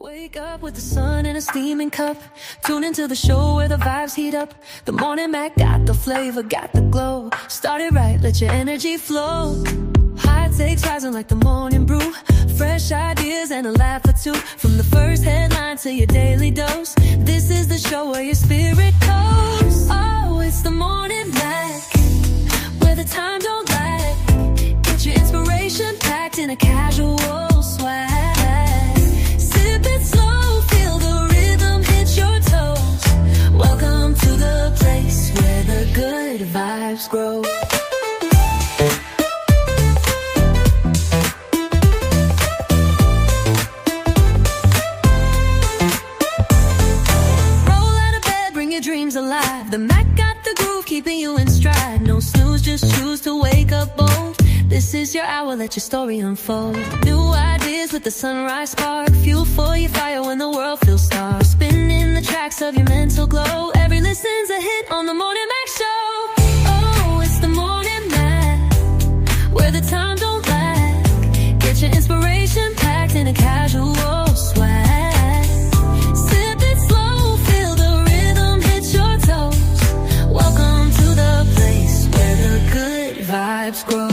Wake up with the sun in a steaming cup. Tune into the show where the vibes heat up. The Morning Mac got the flavor, got the glow. Start it right, let your energy flow. High takes rising like the morning brew. Fresh ideas and a laugh or two. From the first headline to your daily dose. This is the show where your spirit goes. Oh, it's the Morning Mac, where the time don't lag. Get your inspiration packed in a casual swag. Sip it slow, feel the rhythm hit your toes. Welcome to the place where the good vibes grow. Dreams alive. The Mac got the groove, keeping you in stride. No snooze, just choose to wake up bold. This is your hour, let your story unfold. New ideas with the sunrise spark. Fuel for your fire when the world feels stark. Spinning the tracks of your mental glow. Every listen's a hit on the Morning Mac Show. Oh, it's the Morning Mac, where the time don't lag. Get your inspiration packed in a casual swag. Welcome to the place where the good vibes grow.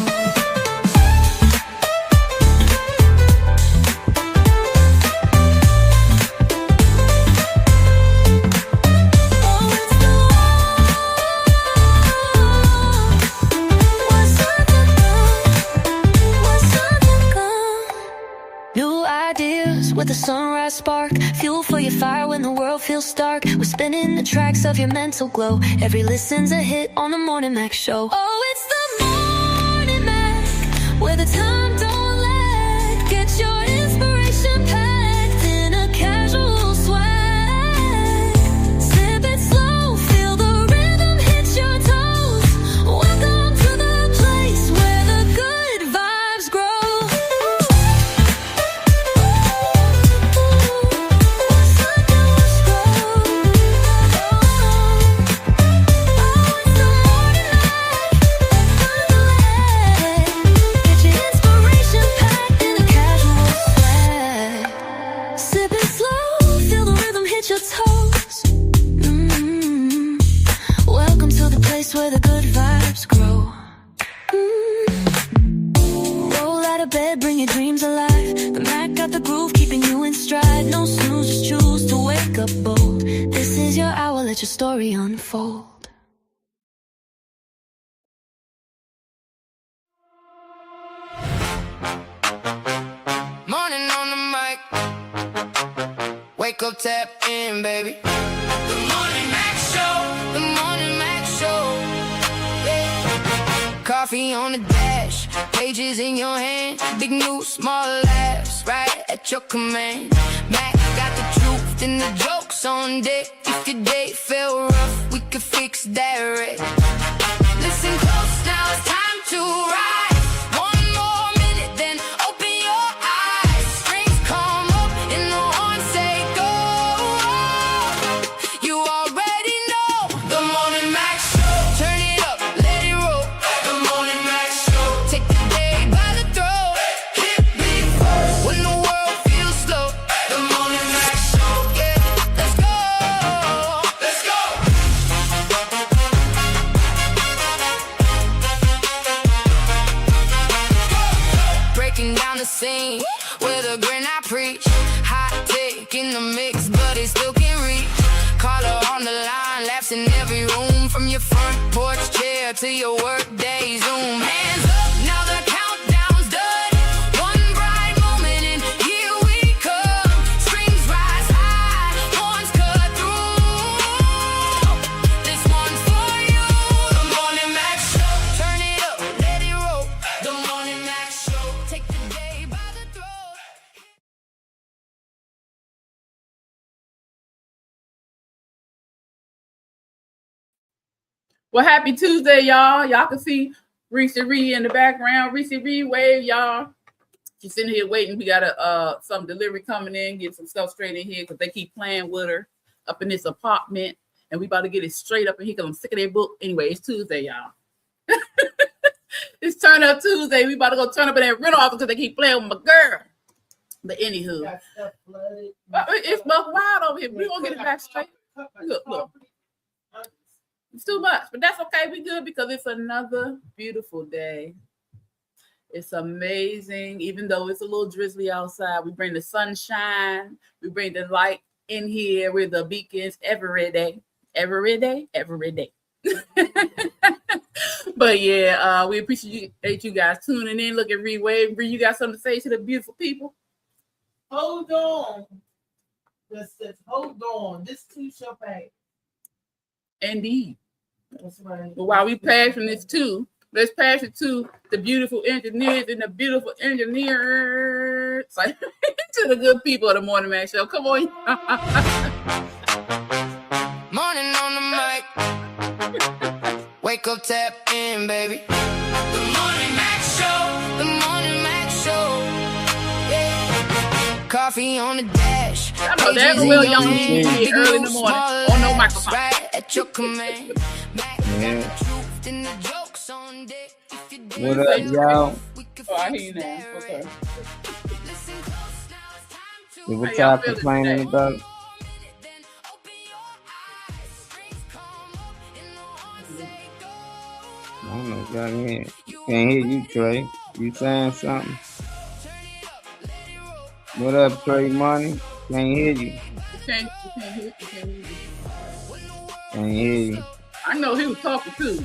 New ideas with a sunrise spark. Fuel for your fire when the world feels stark. We're spinning the tracks of your mental glow. Every listen's a hit on the Morning Mac Show. Oh, it's the Morning Mac, where the time don't lag. Get your inspiration packed in a casual swag. Sip it slow, feel the rhythm hit your toes. Welcome to the place where the good vibes grow. Welcome to the place where the good vibes grow. Roll out of bed, bring your dreams alive. The Mac got the groove, keeping you in stride. No snooze, just choose to wake up bold. This is your hour, let your story unfold. Morning on the mic. Wake up, tap in, baby. The Morning Mac Show. The Morning Mac Show. Yeah. Coffee on the dash, pages in your hand. Big news, small laughs, right at your command. Mac got the truth and the jokes on deck. If your day felt rough, we could fix that right. Listen close, now it's time to rise. Scene with a grin I preach. Hot take in the mix, but it still can reach. Caller on the line, laughs in every room. From your front porch chair to your work day Zoom. Hands up, now the countdown's done. One bright moment and here we come. Strings rise high, horns cut through. This one's for you. The Morning Mac Show. Turn it up, let it roll. The Morning Mac Show. Take the day by the throat. Well, happy Tuesday, y'all. Y'all can see Reese Reed in the background. Reese Reed, wave, y'all. She's sitting here waiting. We got some delivery coming in, get some stuff straight in here because they keep playing with her up in this apartment. And we about to get it straight up in here because I'm sick of their book. Anyway, it's Tuesday, y'all. It's Turn Up Tuesday. We about to go turn up in that rental office because they keep playing with my girl. But anywho, Got stuff flooded. it's both wild over here. We're gonna get it back straight. Look. It's too much, but that's okay. We good because it's another beautiful day. It's amazing, even though it's a little drizzly outside. We bring the sunshine, we bring the light in here. We're the beacons every day, every day, every day. But yeah, we appreciate you guys tuning in. Look at Wave. You got something to say to the beautiful people? Hold on. This says, hold on. This too shall pass. Indeed. That's right. But while we pass from this too, let's pass it to the beautiful engineers and the beautiful engineers. Like, to the good people of the Morning Mac Show. Come on. Morning on the mic. Wake up, tap in, baby. The Morning Mac Show. The Morning Mac Show. Yeah. Coffee on the dash. I know that well y'all need here early in the morning. Oh no, microphone. Right at your command. Yeah. What up, y'all? Oh, I hear you now. Okay. What y'all complaining about? I don't know, can't hear you, Trey. You saying something? What up, Trey Money? Can't hear you. Can't hear you. I know he was talking too.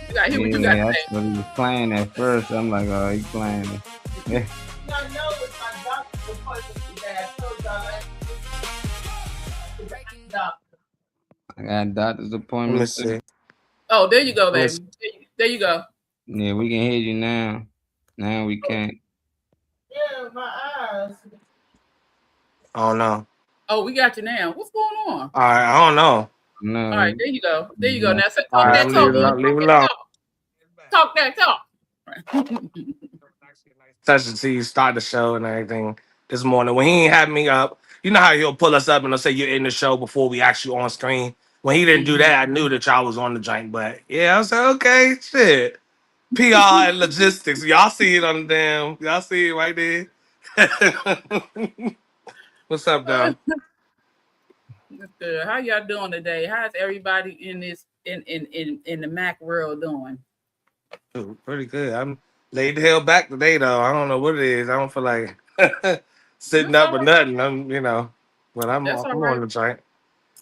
You gotta hear what you Yeah, got to that's say. what he was playing at first. I'm like, oh, he playing it. Yeah. I know it's my doctor's appointment today. I told y'all that. I got a doctor's appointment. Let's see. Oh, there you go, baby. There you go. Yeah, we can hear you now. Now we can't. Yeah, my eyes. Oh no. Oh, we got you now. What's going on? All right, I don't know. No. All right, there you go. There you go. Now, talk All right, that talk. leave it alone. Talk that talk. Touch the T, start the show and everything this morning. When he ain't had me up, you know how he'll pull us up and he'll say you're in the show before we actually on screen. When he didn't do that, I knew that y'all was on the joint. But yeah, I was like, okay, shit. PR and logistics. Y'all see it on the damn. Y'all see it right there. What's up, though? Good. How y'all doing today? How's everybody in this in the Mac world doing? Ooh, pretty good. I'm laid the hell back today, though. I don't know what it is. I don't feel like sitting up or nothing. But I'm That's all on right. the joint.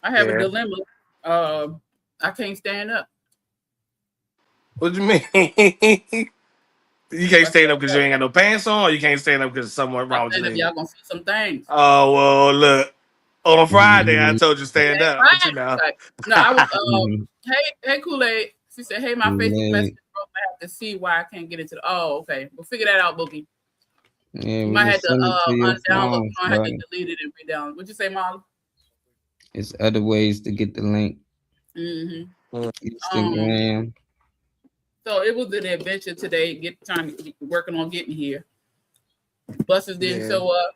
I have Yeah. a dilemma. I can't stand up. What do you mean? You can't stand up because you ain't got no pants on, or you can't stand up because somewhere wrong with And if you? y'all gonna see some things. Oh, well, look. On Friday, I told you stand up. But you know. No, I was hey Kool-Aid. She said, hey, my Facebook Kool-Aid. message broke. I have to see why I can't get into the okay. We'll figure that out, Boogie. Yeah, You we might can have to send it to your undownload, phone, you might have to but delete it and re-download. What'd you say, Molly? it's other ways to get the link. Mm-hmm. Instagram. So it was an adventure today, working on getting here. Buses didn't show up.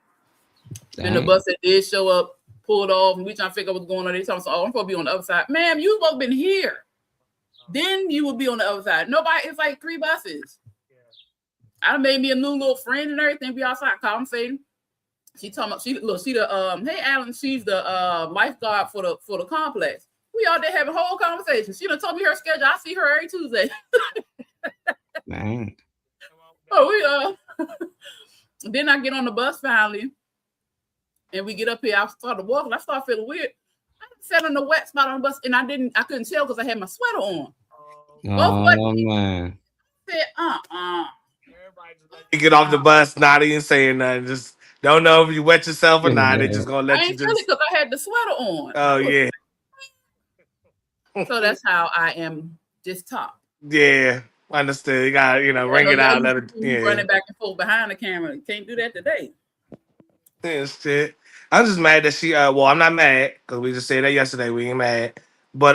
Then the Dang. bus that did show up pulled off, and we trying to figure out what's going on. They talking, I'm supposed to be on the other side. Ma'am, you supposed to been here. Then you will be on the other side. Nobody, it's like 3 buses. I done made me a new little friend and everything. We outside conversating. She talking about hey Alan, she's the lifeguard for the complex. We out there having a whole conversation. She done told me her schedule. I see her every Tuesday. Dang. So we then I get on the bus finally, and we get up here. I started walking. I started feeling weird. I sat on the wet spot on the bus, and I couldn't tell because I had my sweater on. Oh, man. I said, You get off the bus, not even saying nothing. Just don't know if you wet yourself or not. They just gonna I let you ain't feel it just. because I had the sweater on. Oh yeah, So that's how I am just top. yeah. Understood. You got ring it out. Let it. Yeah. Running back and forth behind the camera. Can't do that today. Yeah, shit. I'm just mad that she. Well, I'm not mad because we just said that yesterday. We ain't mad, but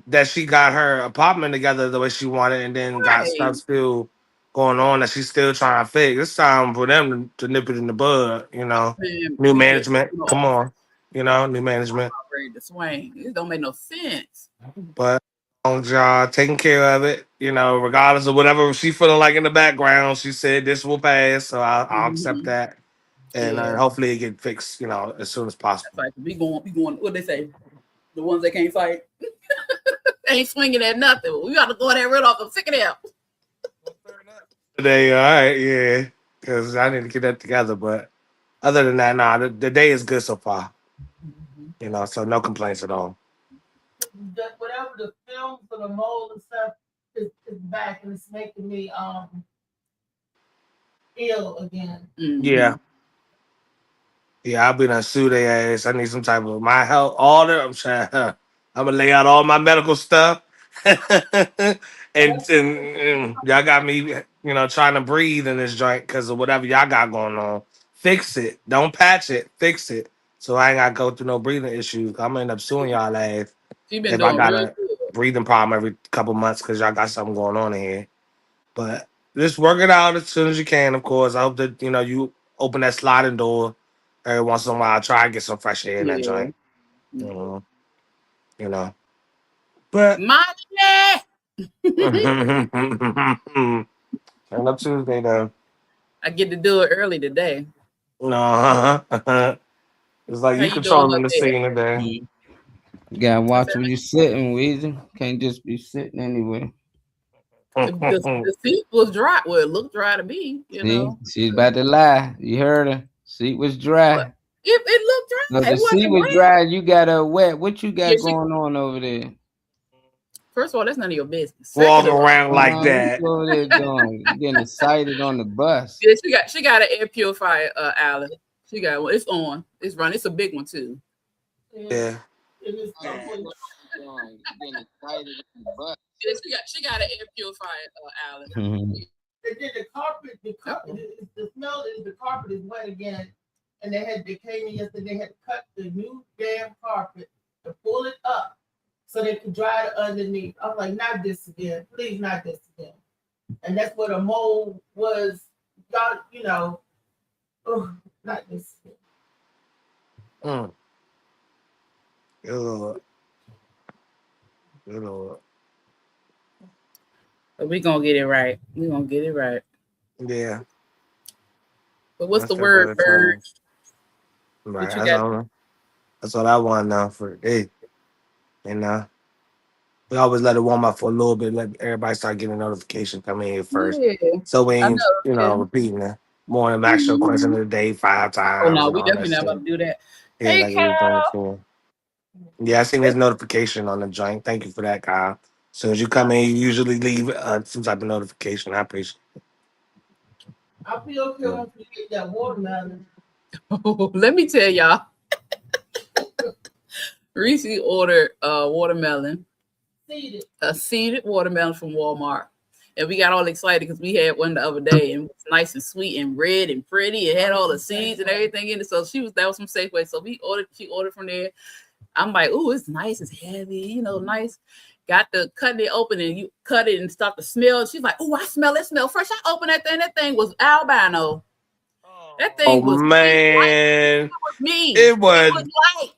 that she got her apartment together the way she wanted, and then got Right. stuff still going on that she's still trying to fix. It's time for them to nip it in the bud. Man, New management. Come on. New management. Ready to swing. It don't make no sense. But long as y'all taking care of it, regardless of whatever she feeling like in the background, she said this will pass, so I'll accept that. and Yeah. hopefully it get fixed, as soon as possible. Like we going. What they say? The ones that can't fight ain't swinging at nothing. We got to go that red off. I'm sick of that. Today, all right, yeah, because I need to get that together. But other than that, nah, the day is good so far. So no complaints at all. Whatever the film for the mold and stuff is back, and it's making me ill again. Yeah. Yeah, I'll be done sue their ass. I need some type of my health order. I'm trying. I'm gonna lay out all my medical stuff, and y'all got me, trying to breathe in this joint because of whatever y'all got going on. Fix it. Don't patch it. Fix it. So I ain't gotta go through no breathing issues. I'm gonna end up suing y'all ass She been if I doing got real a good. breathing problem every couple months because y'all got something going on in here. But just work it out as soon as you can. Of course, I hope that you open that sliding door every once in a while. Try and get some fresh air in that Yeah. joint. You know. But Money. turn up Tuesday though. I get to do it early today. No, it's like How you you doing controlling up the there? scene today. You gotta watch where you sitting, Weezy. Can't just be sitting anywhere. The seat was dry. Well, it looked dry to me. See, she's about to lie. You heard her. Seat was dry. It looked No, dry. the It seat wasn't was wet. dry. You got her wet. What you got Yeah, going on over there? First of all, that's none of your business. Walk Second of all, around like What that. you over there doing? You getting excited on the bus? yeah, she got an air purifier, Alan. She got one. It's on. It's running. It's a big one too. Yeah. It is Getting excited on the bus. Yeah, she got an air purifier, Alan. And then the carpet, the smell is the carpet is wet again. And they came in yesterday, they had to cut the new damn carpet to pull it up so they could dry it underneath. I'm like, not this again. Please, not this again. And that's where the mold was, got, not this again. Good Lord. Good Lord. But we're gonna get it right. We're gonna get it right. Yeah. But what's That's the word, bird? Right. What you got? That's what I want now for hey. We always let it warm up for a little bit, let everybody start getting a notification coming in here first. Yeah. So we I ain't, know, yeah. repeating it. More than actual question of the day 5 times. Oh no, and we all that definitely not shit. about to do that. Yeah, Hey, like we've done Cal. before. Yeah, I seen this notification on the joint. Thank you for that, Kyle. As soon as you come in, you usually leave some type of notification. I appreciate I feel okay once we get that watermelon. Let me tell y'all. Reese ordered a watermelon, a seeded watermelon from Walmart. And we got all excited because we had one the other day and it was nice and sweet and red and pretty. It had all the seeds and everything in it. So that was from Safeway. So she ordered from there. I'm like, ooh, it's nice, it's heavy, nice. Got to cut it open and you cut it and start to smell. She's like, ooh, I smell it, smell fresh. I opened that thing. That thing was albino. That thing was man. It was me. It was light.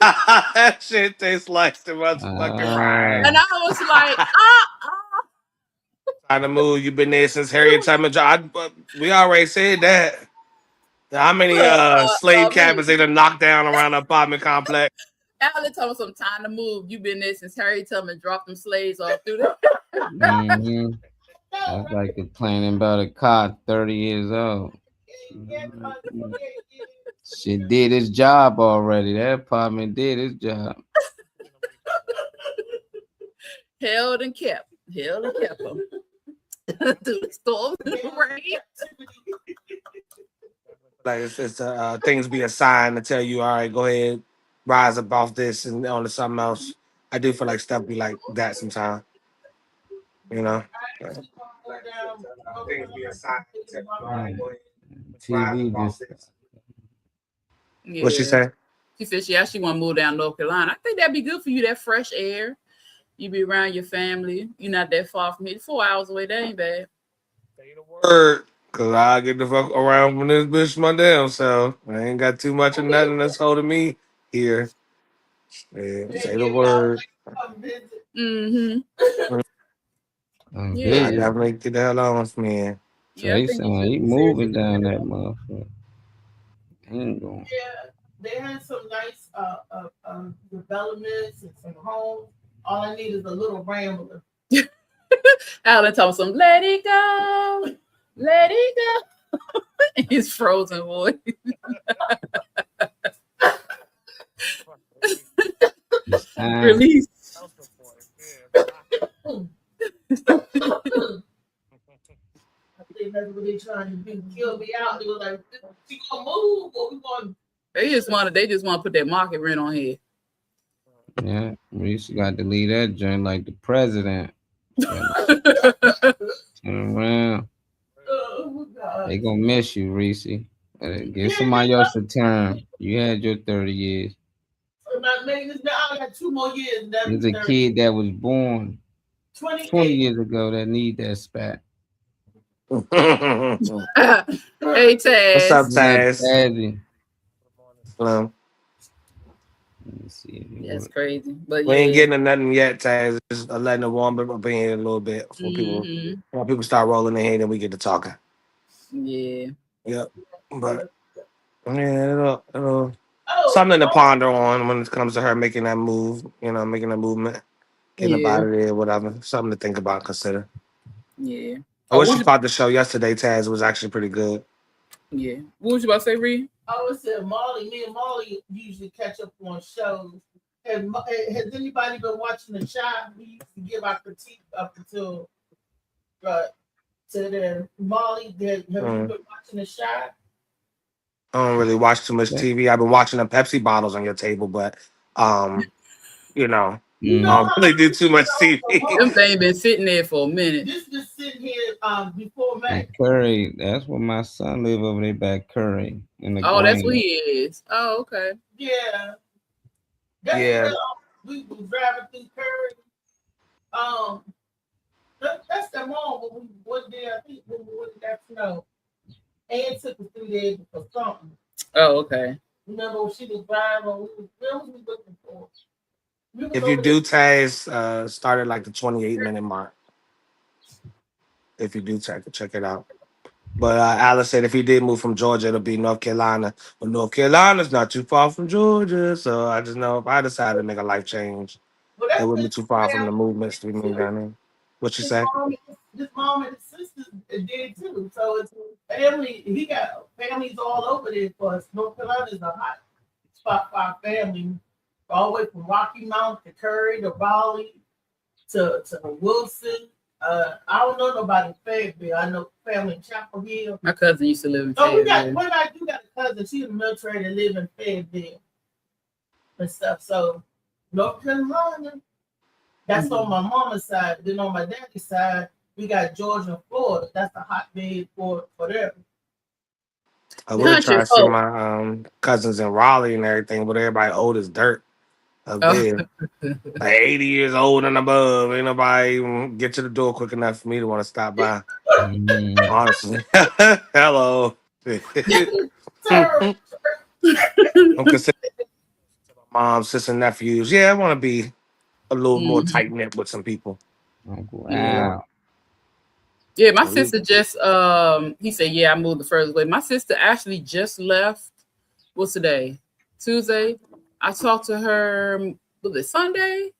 that shit tastes like the motherfucking ride. And I was like, Trying to move. You've been there since Harriet Tubman. We already said that. How many slave cabins they done knocked down around the apartment complex? Alan told me some time to move. You've been there since Harriet Tubman dropped them slaves off through there. Mm-hmm. That's like the planning about a car 30 years old. Mm-hmm. She did his job already. That apartment did his job. Held and kept them. Through the storm and the rain. Like it's things be a sign to tell you, all right, go ahead, rise up off this and on to something else. I do feel like stuff be like that sometimes. Things be a sign to tell you, all right, go ahead. TV just. Yeah. What she say? She said she actually want to move down North Carolina. I think that'd be good for you, that fresh air. You be around your family. You're not that far from here. 4 hours away. That ain't bad. Say the word, cause I get the fuck around from this bitch my damn self. I ain't got too much of nothing that's holding me here. Yeah, say the word. Mm-hmm. Yeah, I definitely get the hell on, man. So Yeah, I he think you saying he should moving seriously down consider that it. motherfucker. He ain't going. Yeah, they had some nice developments and some homes. All I need is a little rambler. Alan Thompson, let it go, let it go. His frozen voice. It's time. Release. I think that's what they trying to do. Kill me out. They were like, "We gonna move, or we gonna?" They just want to put that market rent on here. Yeah, Reese got to leave that joint like the president. Gotta turn around. Oh God! They gonna miss you, Reese. Give somebody else a term. You had your 30 years. I'm not making this now. I got 2 more years. There's a kid that was born 20 28. years ago that need that spat. Hey What's up, Taz. What up, Taz? Tazzy? Let Let me see if it That's works. crazy. But We ain't yeah. getting to nothing yet, Taz. Just letting it warm up in here a little bit before Hmm. people start rolling their head and we get to talking. Yeah. Yep. But yeah, it'll Oh, something to ponder on when it comes to her making that move, making that movement, getting up Yeah. out of there, whatever. Something to think about, consider. Yeah. I Oh, wish what you you, thought the show yesterday, Taz, was actually pretty good. yeah. What was you about to say, Reed? I always said Molly. Me and Molly usually catch up on shows. Has anybody been watching The Shy? We used to give our critique up until to the Molly. Have you been watching The Shy? I don't really watch too much Yeah. TV. I've been watching the Pepsi bottles on your table, but You know Mm. I don't how really do too much the TV. Them Molly. things been sitting there for a minute. This just sitting here before And May. Curry, that's where my son live over there by Curry in the Oh, that's what Grange. he is. Oh, okay. Yeah, that's Yeah. where we was driving through Curry. That's the mom when we went there. I think when we went to that snow. And took us through there for something. Oh, okay. Remember when she was driving? Where was we looking for? We was If you over do, Taz, start at like the 28-minute mark. If you do, check it out. But Alice said if he did move from Georgia, it'll be North Carolina. But North Carolina's not too far from Georgia. So I just know if I decided to make a life change, Well, it that's wouldn't be his too far from the family movements to be moved down there. What you his say? mom and his sisters did too. So it's family. He got families all over there for us. North Carolina is a hot spot for our family, all the way from Rocky Mount to Curry to Raleigh to Wilson. I don't know nobody in Fayetteville. I know family in Chapel Hill. My cousin used to live in Oh, Fayetteville. I do got a cousin. She's in the military that live in Fayetteville and stuff. So North Carolina, that's on my mama's side. Then on my daddy's side, we got Georgia and Florida. That's the hotbed for them. I would have Country tried to see folk. my cousins in Raleigh and everything, but everybody old as dirt up Oh. there. Like 80 years old and above. Ain't nobody even get to the door quick enough for me to want to stop by. Mm. Honestly. Hello. Sir, I'm considering my mom, sister, nephews. Yeah, I want to be a little more Mhm. tight knit with some people. Uncle Yeah. Al. Yeah, my So we- sister just he said, yeah, I moved the furthest away. My sister actually just left. What's today? Tuesday. I talked to her, was it Sunday?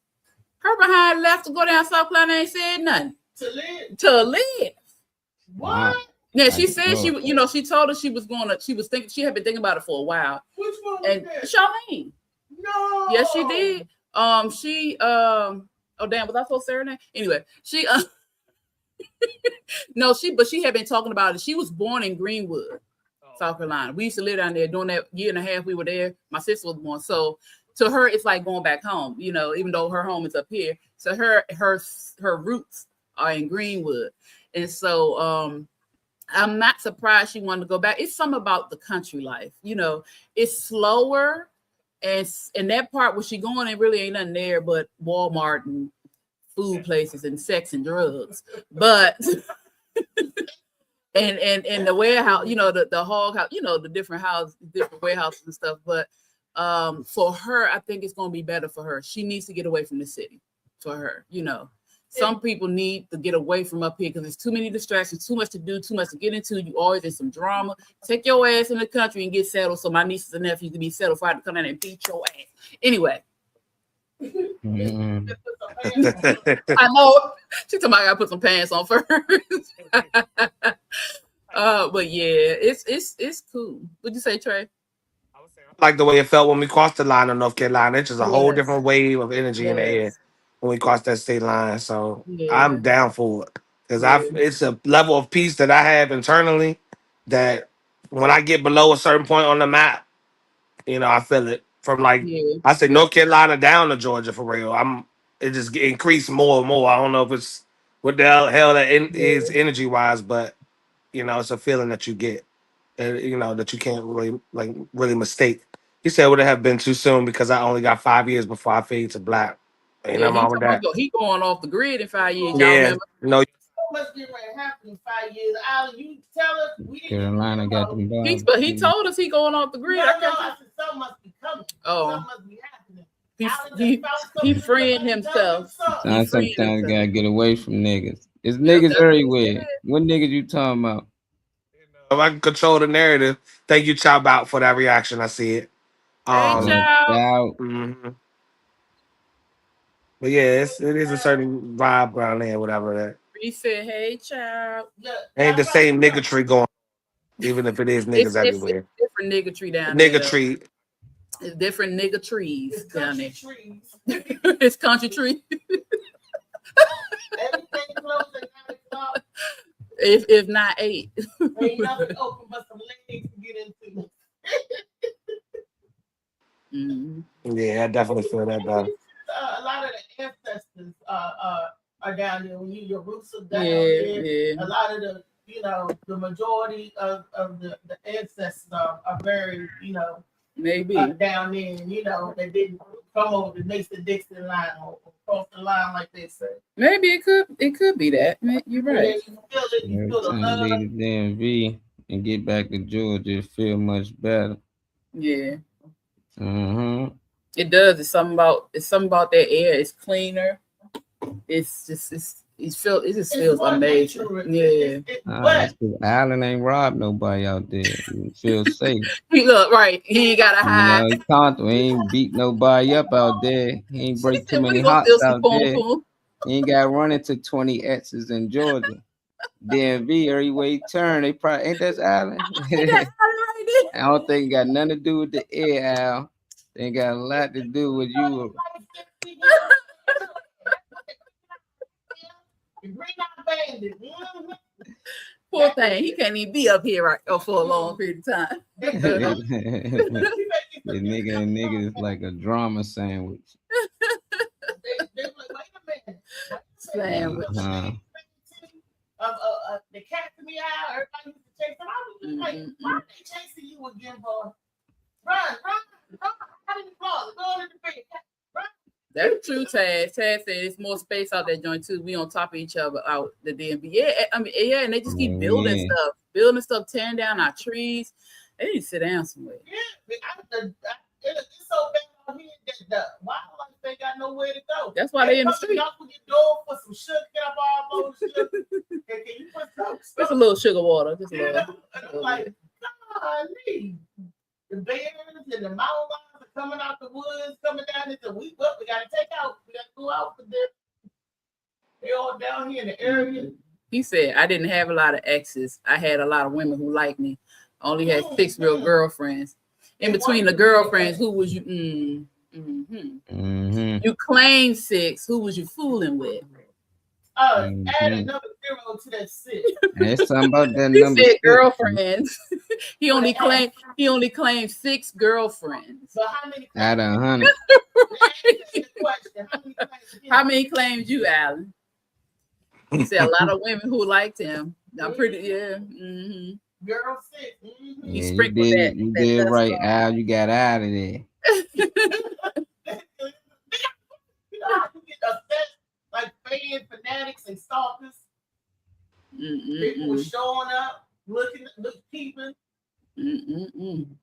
Her behind left to go down South Carolina, ain't said nothing. To live. what? Yeah, I she didn't said know she told her she was thinking, she had been thinking about it for a while. Which one was And that? Charlene. No. Yes, she did. She oh damn, was I supposed to say her name? Anyway, she no, but she had been talking about it. She was born in Greenwood, South Carolina. We used to live down there during that year and a half we were there. My sister was born. So to her, it's like going back home, even though her home is up here. So her roots are in Greenwood. And so I'm not surprised she wanted to go back. It's something about the country life, it's slower. And in that part where she going, it really ain't nothing there but Walmart and food places and sex and drugs. But and the warehouse, the hog house, the different warehouses and stuff. But for her, I think it's gonna be better for her. She needs to get away from the city for her, Some people need to get away from up here because there's too many distractions, too much to do, too much to get into. You always in some drama. Take your ass in the country and get settled so my nieces and nephews can be settled before I have to come in and beat your ass. Anyway. Mm-mm. I know. She told me I gotta put some pants on first. But yeah, it's cool. What'd you say, Trey? Like the way it felt when we crossed the line in North Carolina. It's just a whole Yes. different wave of energy in the air Yes. when we crossed that state line. So Yeah. I'm down for it because Yeah. it's a level of peace that I have internally that when I get below a certain point on the map, I feel it from like Yeah. I say North Carolina down to Georgia for real. It just increased more and more. I don't know if it's what the hell that is energy wise, but it's a feeling that you get, that you can't really mistake. He said, would it have been too soon because I only got 5 years before I fade to black? Ain't Yeah, nothing wrong with that. he going off the grid in 5 years. Y'all Yeah, remember? no, So much getting ready to happen in 5 years. Alan, you tell us we didn't Carolina got them bombs. But he told us he going off the grid. No, I said something must be coming. Oh. Something must be happening. He freeing himself. Sometimes freeing you himself. gotta get away from niggas. It's niggas that's what he everywhere. said. What niggas you talking about? if I can control the narrative, thank you, Chop Out, for that reaction. I see it. Hey, Chow. Out. Mhm. But yeah, it is a certain vibe around there, whatever that. He said, "Hey, child." Ain't the same niggatry going, even if it is niggas everywhere. It's different niggatry down there. Niggatry. It's different nigga trees It's down country there. trees. It's country tree. Everything closed at 9 o'clock. If not 8. Ain't nothing open but some legs to get into. Mhm. Yeah, I definitely feel that though. A lot of the ancestors are down there. When your roots are down Yeah, there, yeah. a lot of the majority of the ancestors are very, Maybe. down there. And, they didn't come over the Mason-Dixon line or cross the line like they say. Maybe it could be that. You're Yeah, right. you feel it. You Every feel the time love. I leave the DMV and get back to Georgia, it feel much better. Yeah. Mm-hmm. It does. It's something about that air. It's cleaner. It's just it just feels more amazing. natural. Yeah. But Allen ain't robbed nobody out there. You feel safe. He look right. He ain't gotta hide. He comfortable. He ain't beat nobody up out there. He ain't break too many hearts out there. He ain't got run into 20 X's in Georgia. DMV, everywhere he turn, they probably ain't that Allen. I don't think it got nothing to do with the air, Al. They ain't got a lot to do with you. Poor thing. He can't even be up here for a long period of time. The nigga is like a drama sandwich. Sandwich. The cat to me out, everybody used to chase them. I was like, why are they chasing you again, boy? Run, out in the closet, go into the bed. Run. That's true, Tad. Tad said it's more space out there, joint too. We on top of each other out the DMV. Yeah, I mean, yeah, and they just keep building stuff, tearing down our trees. They need to sit down somewhere. Yeah, it's so bad out here that the wildlife they got nowhere to go. That's why they in the street. Knock on your door for some sugar, get up all over sugar. Can you put some Just stuff? a little sugar water. Just a little. And I'm like, golly. The bears and the mountain lions are coming out the woods, coming down into we gotta take out. We gotta go out for them. They all down here in the area. He said, I didn't have a lot of exes. I had a lot of women who liked me. I only had 6 real girlfriends. In between the girlfriends, who was you? You claimed 6. Who was you fooling with? Add another 0 to that 6. There's something about that He number. said girlfriends. he only claimed 6 girlfriends. So how many? Out of 100. How many claims you, Alan? He said a lot of women who liked him. I'm pretty, yeah. Mm-hmm. Girl 6. Yeah, You sprinkled that. You did right, Al. You got out of there. You know how you get upset, like fan fanatics and stalkers. People were showing up, peeping. And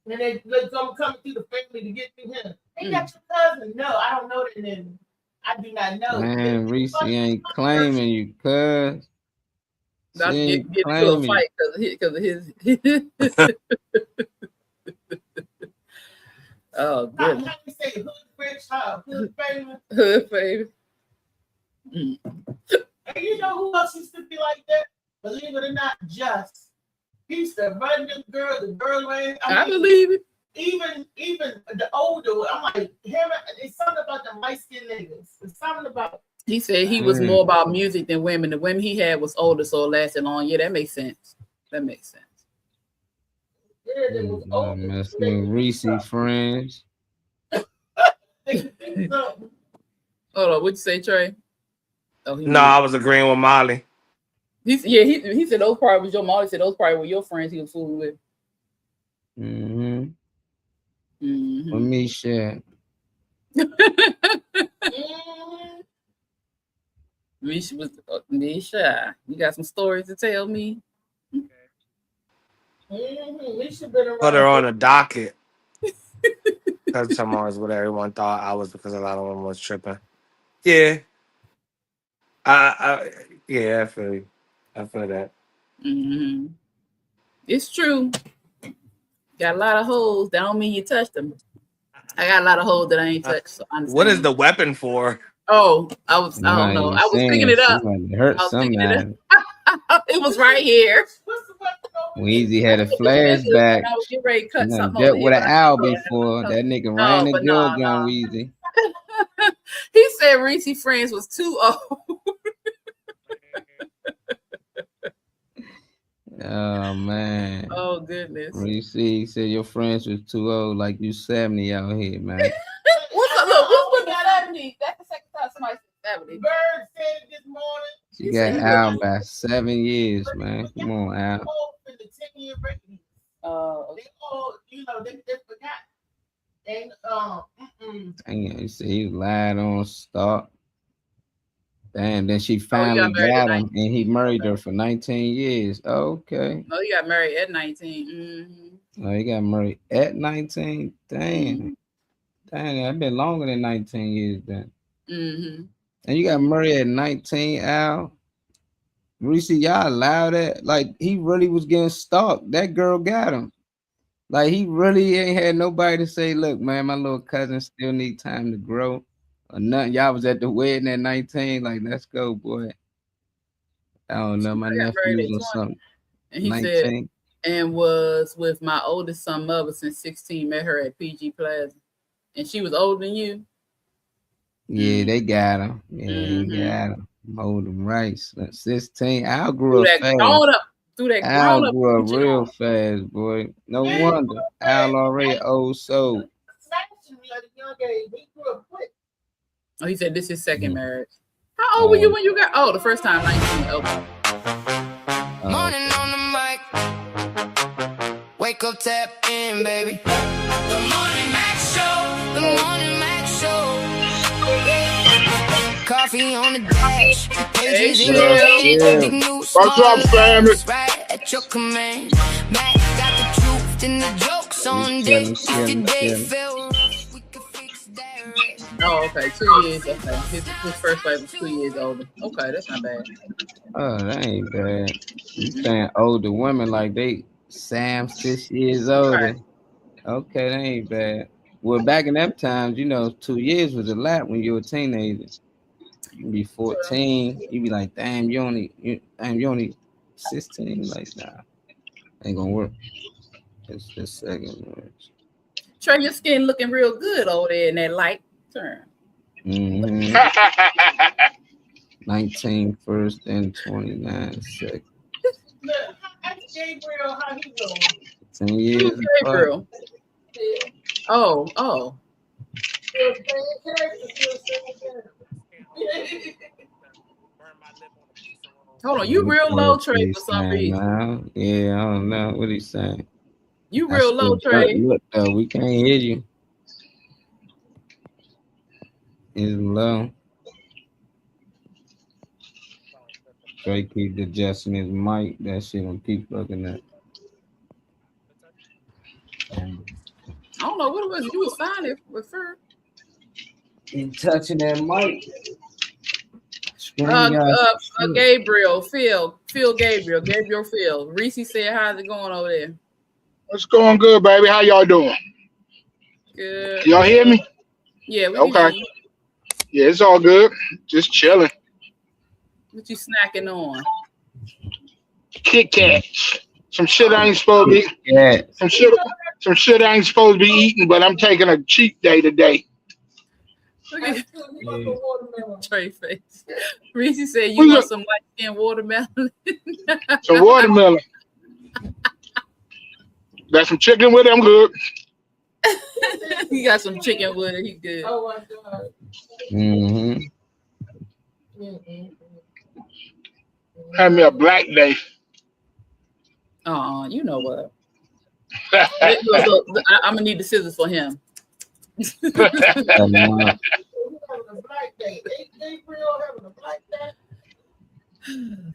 they let them coming through the family to get to him. Ain't that your cousin? No, I don't know that name. I do not know. Man, Reese ain't claiming you, cuz. She Not to ain't get into a claiming you. fight because of his. Oh, How goodness. you say hood rich, hood famous? Hood baby. And you know who else used to be like that? Believe it or not, Just. He used to run the girl lane. I believe it. Even the older one, I'm like, him, it's something about the light skinned niggas. It's something about He said he was more about music than women. The women he had was older, so it lasted long. Yeah, that makes sense. That makes sense. yeah, they was older. Messing with Reese friends. Hold on, what'd you say, Trey? Oh, No, I was agreeing with Molly. he said those probably was your mom. He said those probably were your friends he was fooling with. Mm-hmm. Mm-hmm. With me, shit. Misha was Misha. You got some stories to tell me? We should been around. Put her on a docket. Because tomorrow's what everyone thought I was because a lot of them was tripping. Yeah. Yeah, I feel you. I feel that. Mm-hmm. It's true. Got a lot of holes. That don't mean you touched them. I got a lot of holes that I ain't touched. So I What is the weapon for? Oh, I don't know. I was picking it up. Hurt somebody. It was right here. Weezy had a flashback. I was getting ready to cut something Dealt over with here, an owl before. That nigga ran the gun, Weezy. He said Reese friends was too old. Oh man. Oh goodness. Reese said your friends was too old, like you 70 out here, man. What's with the 70s? That's the second time somebody said 70. Bird said it this morning. She got Al by 7 years, man. Come on, Al. In the 10-year rating. They all, they forgot. And Dang, you see, he lied on stock. Damn, then she he finally got married got at him, and he married her for 19 years. Okay. No, he got married at 19. Mm-hmm. Oh, he got married at 19. Damn. Mm-hmm. Dang, I've been longer than 19 years then. Mm-hmm. And you got married at 19, Al. Reese, y'all allow that? Like, he really was getting stalked. That girl got him. Like, he really ain't had nobody to say, look, man, my little cousin still need time to grow. Or nothing. Y'all was at the wedding at 19. Like, let's go, boy. I don't know. My nephews or something. And he 19. said, and was with my oldest son, mother, since 16. Met her at PG Plaza. And she was older than you? Yeah, they got him. Yeah, they got him. Hold them right. 16. Al grew up fast. Al grew up real fast, boy. No wonder. Al already old soul. Oh, he said this is second marriage. How old were you when you got? Oh, the first time 19. Okay. Morning on the mic. Wake up, tap in, baby. The Morning Mac Show. The Morning Mac Show. Coffee on the dash. Pages in your big news. What's up, family? Right at your command. Mac got the truth and the jokes on deck. If today felt rough, we could fix that right. Oh, okay. 2 years. Okay. His first wife was 2 years older. Okay, that's not bad. Oh, that ain't bad. You saying older women like they Sam 6 years older. Right. Okay, that ain't bad. Well, back in them times, 2 years was a lot when you were a teenager. You be 14, you be like, damn, you only 16. Like, nah, ain't gonna work. It's the second marriage. Trey, your skin looking real good over there in that light turn. 19 first and 29 second. Look, ask Gabriel how he doing. 10 years. Gabriel. Oh. Hold on, you real low, Trey, for some reason. Now. Yeah, I don't know what he's saying. You real low, Trey. Look, though, we can't hear you. It's low. Trey keep adjusting his mic. That shit on keep looking at. I don't know what it was. You was signing with her. Keep touching that mic. Screen Gabriel, Phil Phil. Reese said, how's it going over there? It's going good, baby. How y'all doing? Good. Y'all hear me? Yeah, we Okay. can hear you. Yeah, it's all good. Just chilling. What you snacking on? Kit Kats. Some shit I ain't supposed to be. Yeah. Some shit I ain't supposed to be eating, but I'm taking a cheat day today. Look at Trey face. Reese said you want some light skin watermelon. Some watermelon. Got some chicken with it. I'm good. He got some chicken with it. He good. Oh my God. Mm-hmm. Have me a black day. You know what? Look, I'm gonna need the scissors for him. Having a black day. Gabriel having a black day.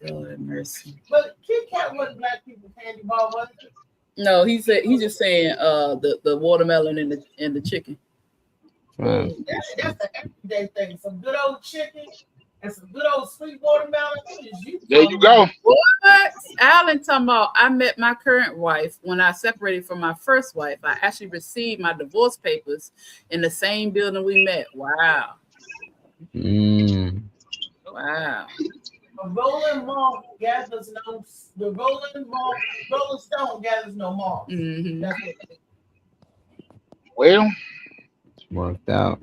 Lord have mercy. But Kit Kat wasn't black people candy bar, was it? No, he's just saying the watermelon and the chicken. Right. That's an everyday thing. Some good old chicken and some good old sweet watermelon. There you go. What? Alan talking about I met my current wife when I separated from my first wife. I actually received my divorce papers in the same building we met. Wow. Wow. A rolling moth gathers no. The rolling stone gathers no moth. Mm-hmm. That's what it is. Well, It's worked out.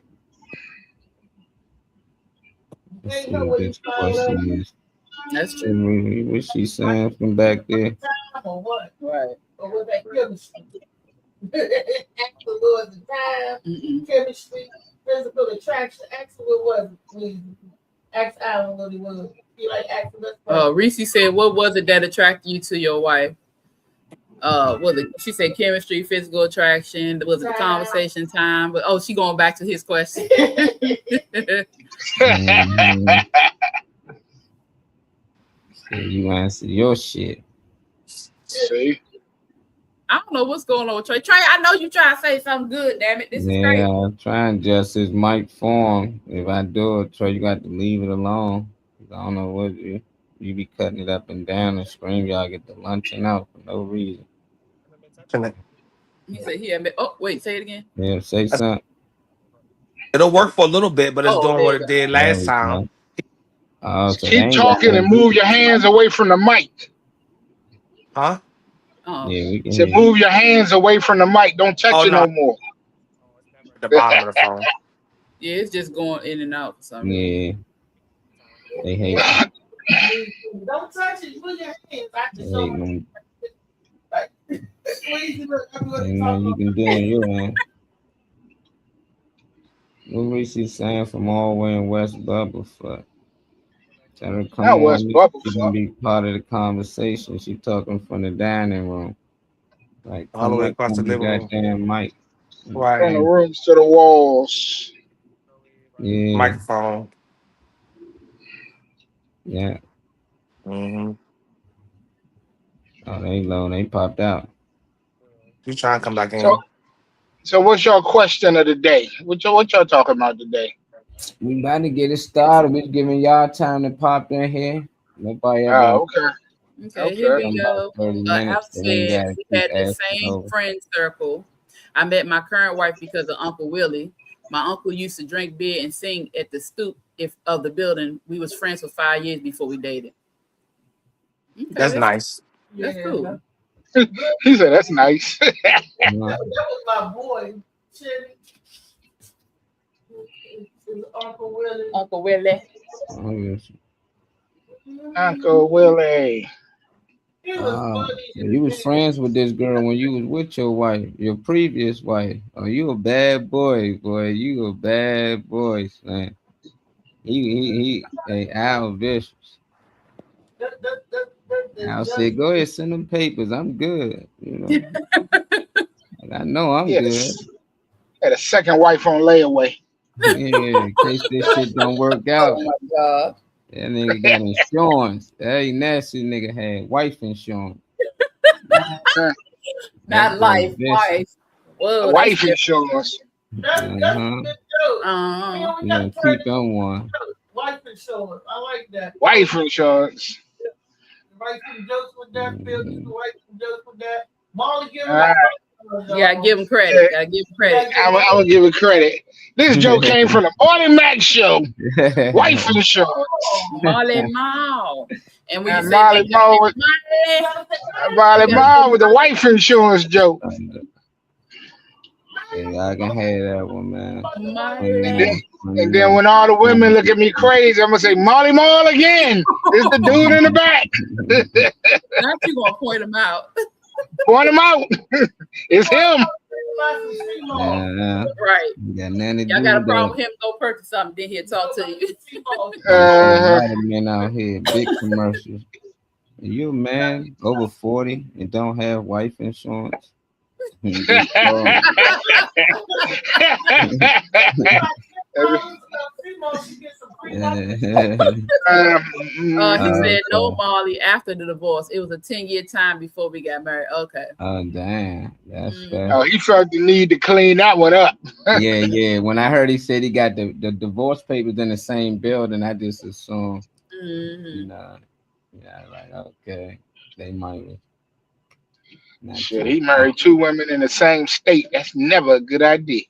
Let's Ain't see no what way this you find out. question is. That's true. What she saying from back there? Time or what? Right. Or was that chemistry? Actually, was the time, Mm-mm. chemistry, physical attraction. Actually, what was it? Please ask Alan what it was. You like asking us? Reese said, what was it that attracted you to your wife? She said chemistry, physical attraction. Was it the conversation time? But she going back to his question. Mm-hmm. So you answer your shit. see. I don't know what's going on with Trey. Trey, I know you trying to say something good, damn it. This is great. Yeah, I'm trying to adjust his mic form. If I do it, Trey, you got to leave it alone. I don't know what you be cutting it up and down and scream. Y'all get the luncheon out for no reason. He said he had wait, say it again. Yeah, say something. It'll work for a little bit, but it's doing there what you it go. did last time. So Keep talking and move your hands away from the mic. Huh? Oh. Yeah, we can. Said move your hands away from the mic. Don't touch it no more. At the bottom of the phone. Yeah, it's just going in and out for some reason. Yeah, they hate. Them. Don't touch it. Move your hands. I They just hate don't them. squeeze it. Ain't nothing you can do on your end. What Reese saying from all the way in West Bubblefoot? Tell her come Not on, West she Bubblefoot. can be part of the conversation. She talking from the dining room. Like All the way come across up the on living room. goddamn mic. From the Right. rooms to the walls. Yeah, Microphone. yeah. Mm-hmm. Oh, they low. They popped out. You trying to come back in? So what's your question of the day? What y'all talking about today? We about to get it started. We're giving y'all time to pop in here. Nobody ever. Oh, okay. Okay, here we About go. 30 Al minutes. so we said gotta we had keep the asking same over. friend circle. I met my current wife because of Uncle Willie. My uncle used to drink beer and sing at the stoop of the building. We was friends for 5 years before we dated. Okay, That's nice. That's cool. He said that's nice. That was my boy, Chitty. His Uncle Willie. Uncle Willie. Oh, yes. Uncle Willie. He was Ah, funny. so you was friends with this girl when you was with your wife, your previous wife. Oh, you a bad boy, boy. You a bad boy, son. Hey, Al Vicious. Al said, go ahead, send them papers. I'm good. You know. Like, I know I'm Yeah, good. had a second wife on layaway. Yeah, in case this shit don't work out. Oh my God. That nigga got insurance. That ain't nasty nigga had wife insurance. Not life, wife. Whoa, Wife insurance. That's a good You gonna keep them one. Life insurance. I like that. Wife insurance. Write some jokes with that. Phil, you can write some jokes with that. Molly, give him Yeah, give him credit. Gotta give him credit. I'm gonna give it credit. This joke came from the Morning Mac show. Wife insurance. Molly Mall. And we And Molly Mall with the wife insurance joke. Yeah, I can have that one, man. And then when all the women look at me crazy, I'm gonna say Molly Mall again. It's the dude in the back. Now you gonna point him out. Point him out. It's him. Yeah, Right. got nothing to do Y'all got a with problem that. with him, go purchase something, then he'll talk to you. A lot of men out here, big commercials. And you a man over 40 and don't have wife insurance? He said no, Molly, after the divorce. It was a 10-year time before we got married. Okay. Oh, damn. That's fair. Oh, he felt the need to clean that one up. Yeah. When I heard he said he got the divorce papers in the same building, I just assumed, you know, like, okay, they might. Shit, he married 2 women in the same state. That's never a good idea.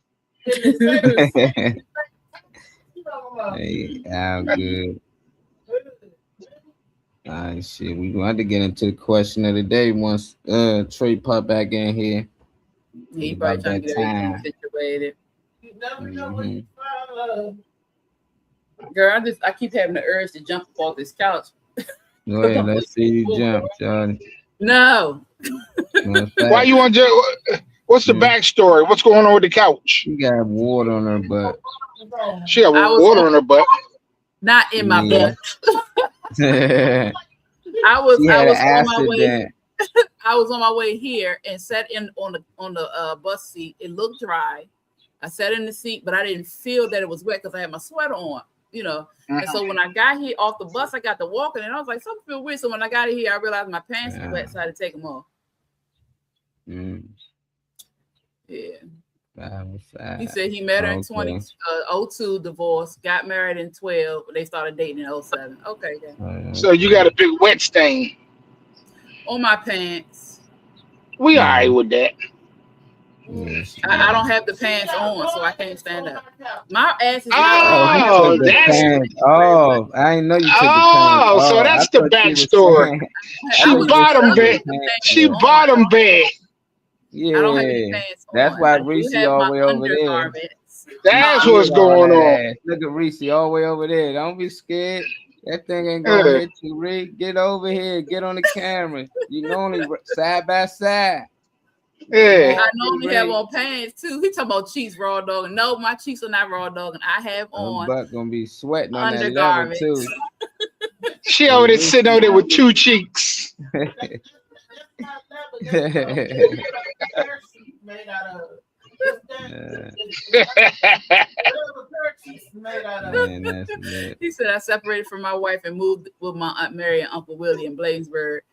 Hey, how good. All right, shit. We going to get into the question of the day once Trey pop back in here. He probably trying to get everything situated. You never know when you find love. Girl, I keep having the urge to jump off this couch. Go ahead, let's see you jump, Charlie. No. Why you want to? What's the backstory? What's going on with the couch? She got water on her butt. She got water on her butt. Not in my butt. I I was on my way here and sat in on the bus seat. It looked dry. I sat in the seat, but I didn't feel that it was wet because I had my sweater on, you know. And so when I got here off the bus, I got to walking and I was like, something feel weird. So when I got here, I realized my pants were wet, so I had to take them off. Yeah. He said he met her in 2002, divorced, got married in 12. They started dating in 07. Okay, then. So you got a big wet stain on my pants. We all right with that. I don't have the pants on, so I can't stand up. My ass is I didn't know you took the pants. So that's the backstory. She bottom bed. She bottom bed. Yeah, I don't have any pants on. That's why Reese all the way over there. That's what's going on. Look at Reese all the way over there. Don't be scared. That thing ain't gonna hit you, Rick. Get over here. Get on the camera. You only side by side. Yeah. I normally have on pants too. He talking about cheeks raw dog. No, my cheeks are not raw dog, and I have on. Butt gonna be sweating on that level too. She over there sitting over there with 2 cheeks. He said I separated from my wife and moved with my Aunt Mary and Uncle Willie in Bladensburg,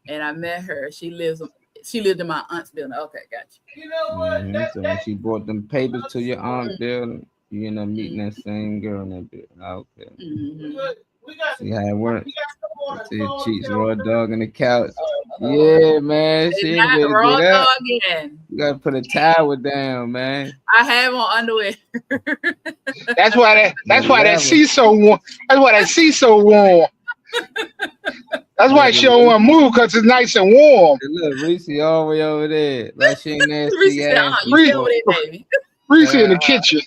and I met her. She lived in my aunt's building. Okay, gotcha. You know what? So when she brought them papers to your aunt's building, you end up meeting that same girl in that building. Okay. See how it works. See cheeks raw dog in the couch. Yeah, man. She ain't ready to raw get up. dog again. You gotta put a towel down, man. I have on underwear. That's why that seat's so warm. That's why that seat's so warm. That's why she don't want to move, because it's nice and warm. Hey, look, Reese all the way over there. Like she ain't nasty. Reese in the kitchen.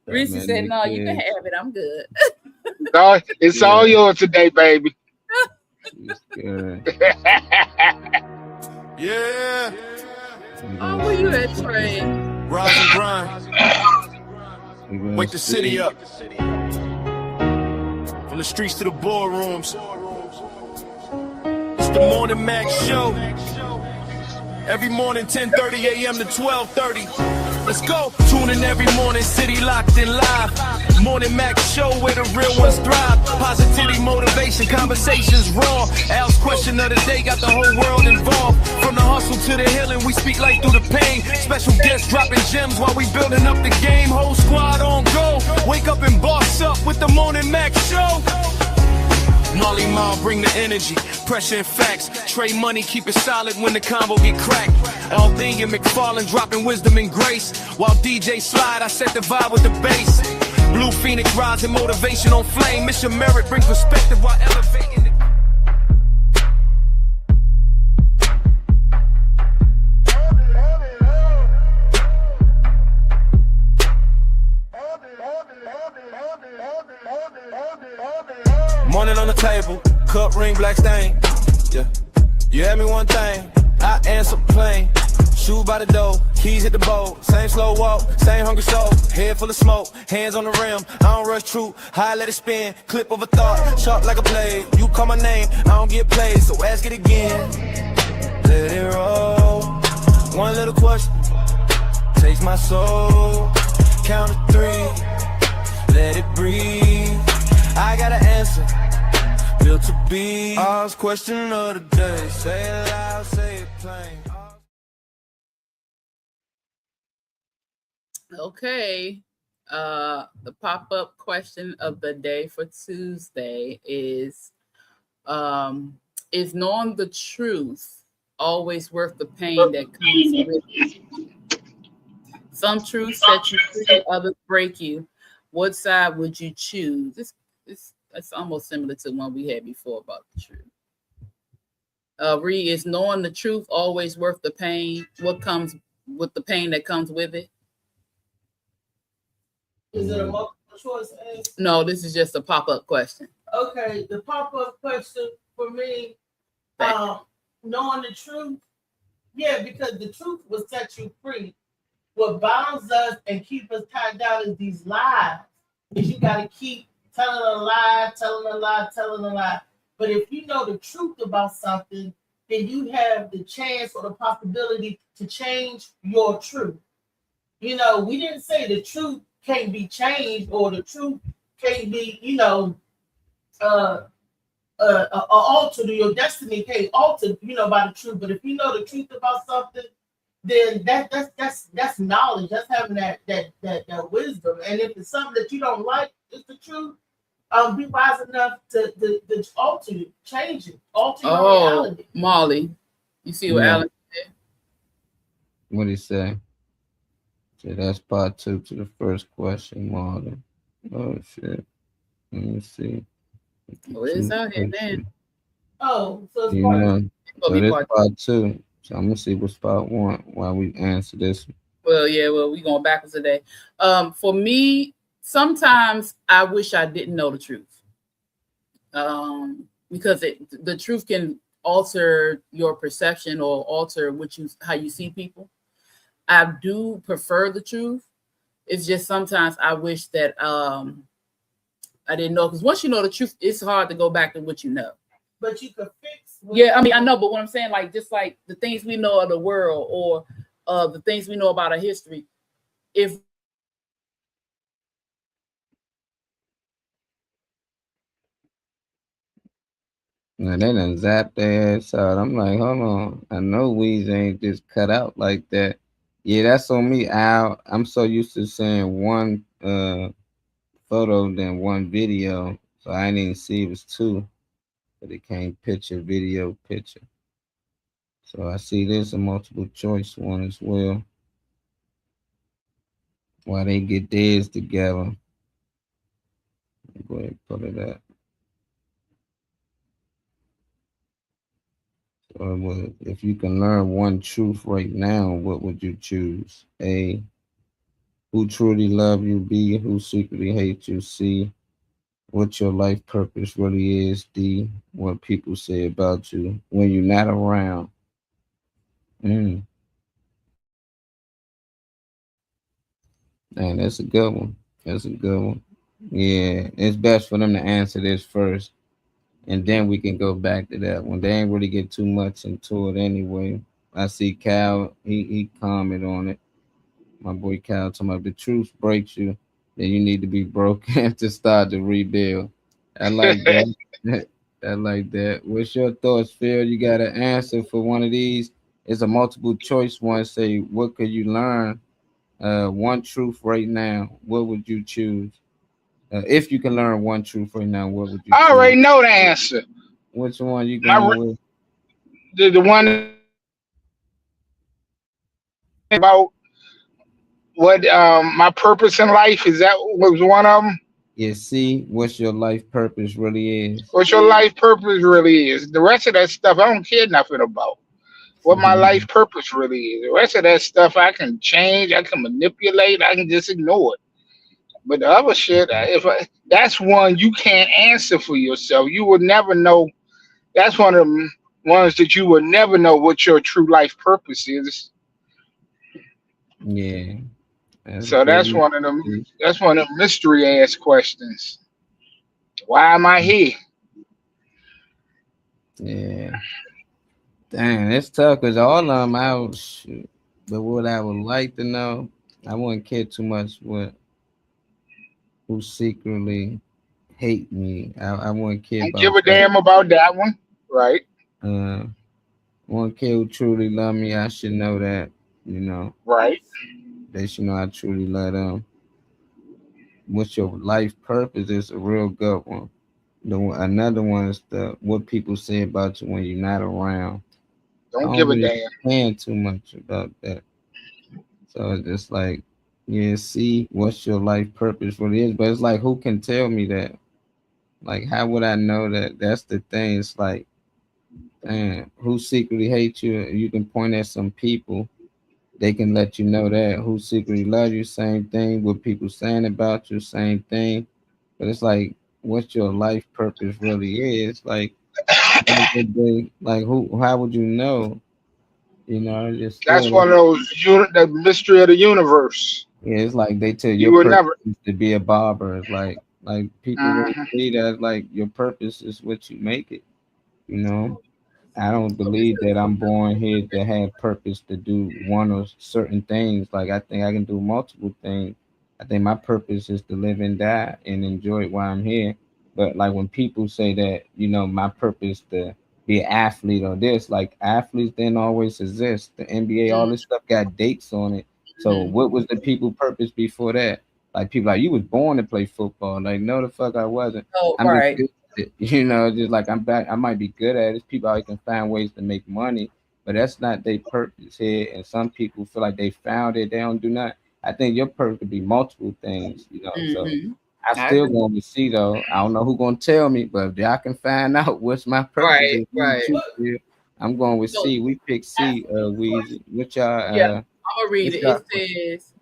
Reese said, no, you can have it. I'm good. No, it's all yours today, baby. Yeah. Oh, where you at, Trey? Rise and grind. Wake the city up. From the streets to the boardrooms. It's the Morning Mac Show. Every morning, 10:30 a.m. to 12:30. Let's go. Tune in every morning, city locked in live. Morning Mac show where the real ones thrive. Positivity, motivation, conversations raw. Al's question of the day got the whole world involved. From the hustle to the healing, we speak light through the pain. Special guests dropping gems while we building up the game. Whole squad on go. Wake up and boss up with the Morning Mac show. Molly Mal bring the energy, pressure and facts. Trade money, keep it solid when the combo get cracked. Alding and McFarlane dropping wisdom and grace. While DJ slide, I set the vibe with the bass. Blue Phoenix rising, motivation on flame. Mission merit, bring perspective while elevating it. Morning on the table, cup ring, black stain. Yeah, you had me one thing, I answer plain. Shoe by the door, keys hit the bowl. Same slow walk, same hungry soul. Head full of smoke, hands on the rim. I don't rush true, high let it spin. Clip of a thought, sharp like a blade. You call my name, I don't get played, so ask it again. Let it roll. One little question takes my soul. Count to 3, let it breathe. I got an answer, built to be. All's question of the day. Say it loud, say it plain. Okay. The pop-up question of the day for Tuesday is knowing the truth always worth the pain that comes with it? Some truths set you free, others break you. What side would you choose? It's almost similar to one we had before about the truth. Ree, is knowing the truth always worth the pain? What comes with the pain that comes with it? Is it a multiple choice answer? No, this is just a pop-up question. Okay, the pop-up question for me, knowing the truth, yeah, because the truth will set you free. What bounds us and keep us tied down is these lies. Is you got to keep telling a lie, telling a lie, telling a lie. But if you know the truth about something, then you have the chance or the possibility to change your truth. You know, we didn't say the truth can't be changed or the truth can't be, altered, or your destiny can't alter, by the truth. But if you know the truth about something, then that's knowledge. That's having that wisdom. And if it's something that you don't like, it's the truth. Be wise enough to alter it, change it, alter your reality. Molly, you see what Alan said? What did he say? So that's part 2 to the first question, Molly. Oh shit. Let me see. Oh, it's out here now. Oh, so it's so this part 2. So I'm gonna see what's part 1 while we answer this. Well, we going backwards today. For me, sometimes I wish I didn't know the truth. Because the truth can alter your perception or alter how you see people. I do prefer the truth. It's just sometimes I wish that I didn't know, because once you know the truth, it's hard to go back to what you know. But you could fix. Yeah, I mean, I know, but what I'm saying, like, just like the things we know of the world or the things we know about our history, if Now they done zapped their ass out. I'm like, hold on. I know Weezy ain't just cut out like that. Yeah, that's on me, Al. I'm so used to seeing one photo than one video, so I didn't even see it was 2. But it came picture, video, picture. So I see there's a multiple choice one as well. While they get theirs together. Go ahead and put it up. So if you can learn one truth right now, what would you choose? A, who truly love you? B, who secretly hate you? C, what your life purpose really is? D, what people say about you when you're not around? Man, that's a good one. That's a good one. Yeah, it's best for them to answer this first, and then we can go back to that one. They ain't really get too much into it anyway. I see Cal, he commented on it. My boy Cal talking about the truth breaks you, then you need to be broken to start to rebuild. I like that. I like that. What's your thoughts, Phil? You got an answer for one of these? It's a multiple choice one. Say, what could you learn? One truth right now. What would you choose? If you can learn one truth right now, what would you I choose? already know the answer. Which one you My going with? the one about what my purpose in life is. That was one of them. Yeah, see what's your life purpose really is. What your life purpose really is. The rest of that stuff I don't care nothing about. What my life purpose really is. The rest of that stuff I can change, I can manipulate, I can just ignore it. But the other shit, that's one you can't answer for yourself. You will never know. That's one of them ones that you will never know what your true life purpose is. Yeah, that's So that's good. one of them. That's one of them mystery ass questions. Why am I here? Yeah, dang, it's tough because all of them out. Shoot. But what I would like to know, I wouldn't care too much what who secretly hate me. I wouldn't care Don't give about a that. damn about that one, right? Uh, one kid who truly love me, I should know that. You know, Right. they should know I truly love them. What's your life purpose is a real good one. Another one is the what people say about you when you're not around. I Don't don't give a really damn. care too much about that. So it's just like, yeah, see what's your life purpose really is. But it's like, who can tell me that? Like, how would I know that? That's the thing. It's like, damn, who secretly hates you? You can point at some people. They can let you know that. Who secretly love you? Same thing. What people saying about you? Same thing. But it's like, what your life purpose really is? Like, like who? How would you know? You know, it's just That's still, one of those the mystery of the universe. yeah, it's like they tell You your will purpose never. is to be a barber. It's like people don't Mhm. see that. Like your purpose is what you make it. You know, I don't So this believe that I'm born here to have purpose to do one or certain things. Like I think I can do multiple things. I think my purpose is to live and die and enjoy it while I'm here. But like when people say that, you know, my purpose to be an athlete or this, like athletes didn't always exist. The NBA, all this stuff got dates on it. So Mhm. what was the people purpose before that? Like people like you was born to play football. Like no the fuck I wasn't. Oh, I'm just right. good at it. You know, just like I'm back I might be good at it. People always can find ways to make money, but that's not their purpose here. And some people feel like they found it, they don't do nothing. I think your purpose could be multiple things, you know. So Mm-hmm. I I still agree. want to see though. I don't know who gonna tell me, but if y'all can find out what's my purpose, Right, if you right. choose to, I'm going with So C. We pick ask C, me the question. Weezy. What y'all Yeah, I'm gonna read what's it. y'all It says,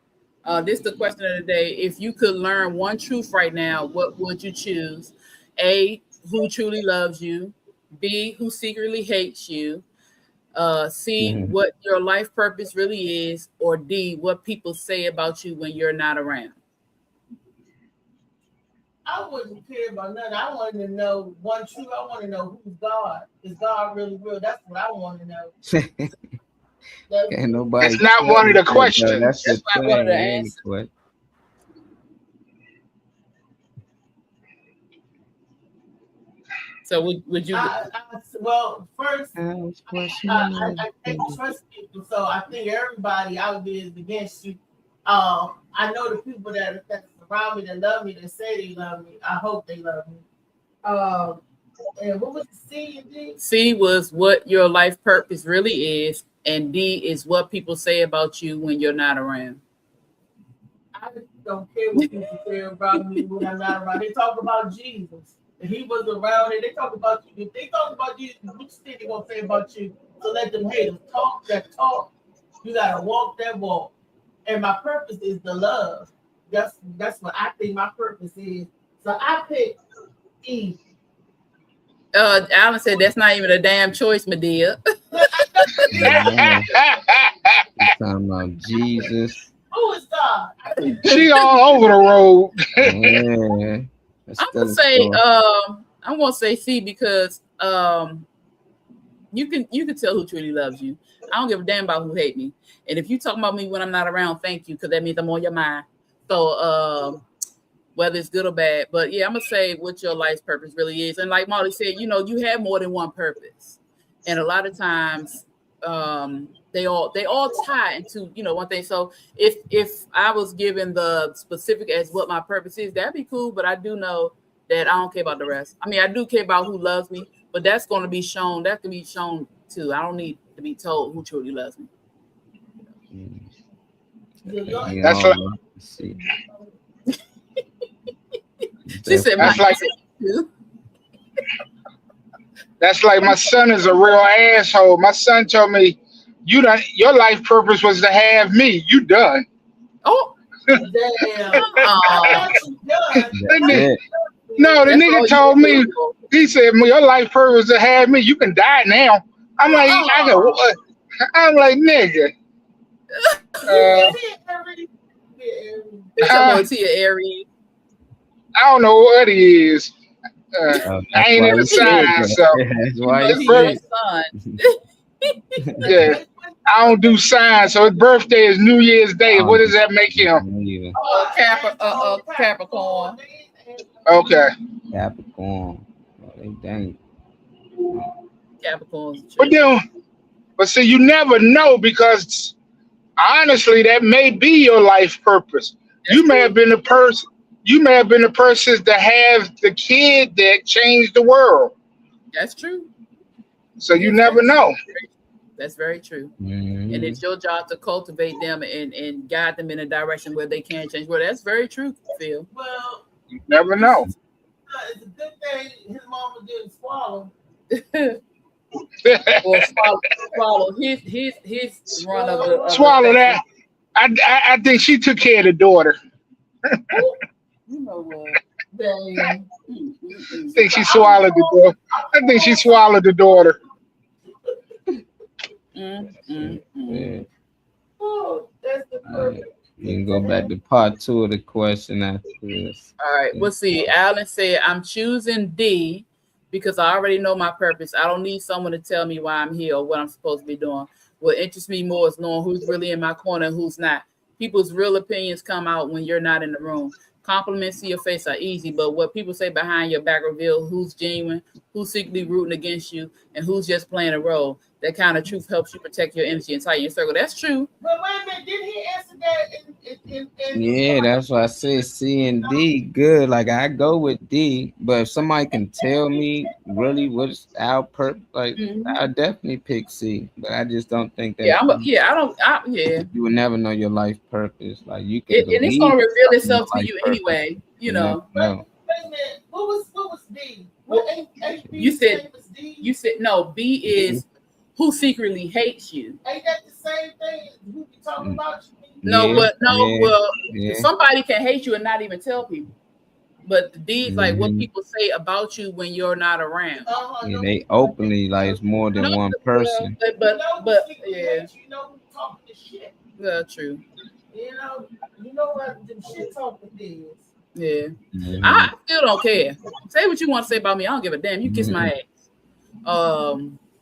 this is the question of the day. If you could learn one truth right now, what would you choose? A, who truly loves you. B, who secretly hates you. C, Mhm. what your life purpose really is. Or D, what people say about you when you're not around. I wouldn't care about nothing. I wanted to know one truth. I want to know who's God. Is God really real? That's what I want to know. That's Can't it. nobody It's not tell one of me the that though. That's questions. the That's why I wanted to thing. It ain't a answer. question. So would you? Well, first, I was I questioning can't everything. trust people, so I think everybody out there is against you. I know the people that surround me, that love me, that say they love me. I hope they love me. Um, and what was the C and D? C was what your life purpose really is, and D is what people say about you when you're not around. I just don't care what people say about me when I'm not around. They talk about Jesus. If he was around and they talk about you. If they talk about Jesus, what you think they gonna say about you? So let them haters talk that talk. You gotta walk that walk. And my purpose is the love. That's what I think my purpose is. So I pick E. Alan said that's not even a damn choice, Medea. Yeah, we talking about Jesus. Who is God? She all over the road. Yeah, that's I'm gonna still a say story. I'm gonna say C because you can tell who truly loves you. I don't give a damn about who hate me. And if you talk about me when I'm not around, thank you, because that means I'm on your mind. So whether it's good or bad, but yeah, I'm gonna say what your life's purpose really is. And like Molly said, you know, you have more than one purpose, and a lot of times they all tie into, you know, one thing. So if I was given the specific as what my purpose is, that'd be cool. But I do know that I don't care about the rest. I mean, I do care about who loves me, but that's going to be shown. That can be shown too. I don't need to be told who truly loves me. That's like, See. She said, That's "My like- that's like my son is a real asshole. My son told me, your life purpose was to have me. You done. oh, Damn. aw. The That's nigga- it. No, the That's all nigga you told can me, do. he said, your life purpose is to have me. You can die now. I'm like, I go, what? I'm like, nigga. It's about Tia Aries. I don't know what he is. That's I ain't why in the you said sign, that. so That's why But you he said your son. yeah. I don't do signs. So his birthday is New Year's Day. What does that make him? Either. Capricorn. Okay. Capricorn. Oh, they dang. Capricorn. But see, you never know, because honestly, that may be your life purpose. You may have been the person. You may have been the person to have the kid that changed the world. That's true. So you never know. That's very true. Mhm. And it's your job to cultivate them and guide them in a direction where they can change. Well, that's very true, Phil. Well, You never know. it's a good thing his mama didn't swallow. Or swallow his run of the Swallow that. I think she took care of the daughter. You know what? Damn. I think she swallowed the daughter. I think she swallowed the daughter. Yeah. Oh, that's the Alright. You can go back to part 2 of the question after this. All right, we'll see. Alan said, I'm choosing D because I already know my purpose. I don't need someone to tell me why I'm here or what I'm supposed to be doing. What interests me more is knowing who's really in my corner and who's not. People's real opinions come out when you're not in the room. Compliments to your face are easy, but what people say behind your back reveal who's genuine, who's secretly rooting against you, and who's just playing a role. That kind of truth helps you protect your energy and tighten your circle. That's true. But wait a minute, did he answer that in Yeah, that's why I said C and D. Good. Like I go with D, but if somebody can tell me really what's our purpose, like I definitely pick C. But I just don't think that. Yeah, You will never know your life purpose. Like you can. and it's gonna reveal itself to you anyway. You know. No. Wait a minute, what was D? What ain't You said- was D? You said no. B is who secretly hates you. Ain't that the same thing? Who be talking about you? No, but Yeah. somebody can hate you and not even tell people. But the D is like what Mhm. people say about you when you're not around. Yeah, they openly like it's more than one person. But yeah, You know who talking the shit. true. You know what the shit talking is. Yeah, Mhm. I still don't care. Say what you want to say about me. I don't give a damn. You kiss my ass.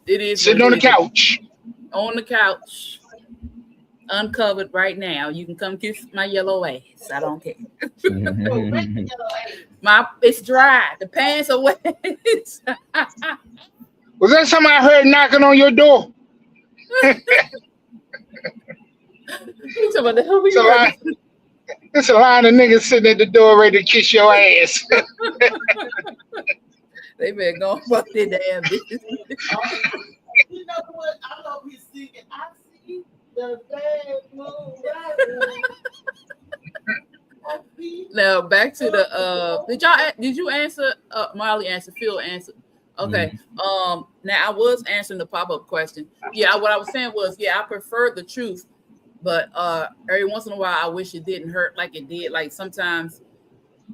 It is Sitting what on it the is. couch. On the couch, uncovered right now. You can come kiss my yellow ass. I don't care. It's dry. The pants are wet. Was that somebody I heard knocking on your door? You talking about the hell we It's a line. It's a line of niggas sitting at the door ready to kiss your ass. They better go fuck their damn business. You know what? I know he's singing. I see the bad moon rising. I see. Now back to the did you answer Molly answered, Phil answered. Okay. Now I was answering the pop-up question. Yeah, what I was saying was, I prefer the truth, but every once in a while I wish it didn't hurt like it did. Like sometimes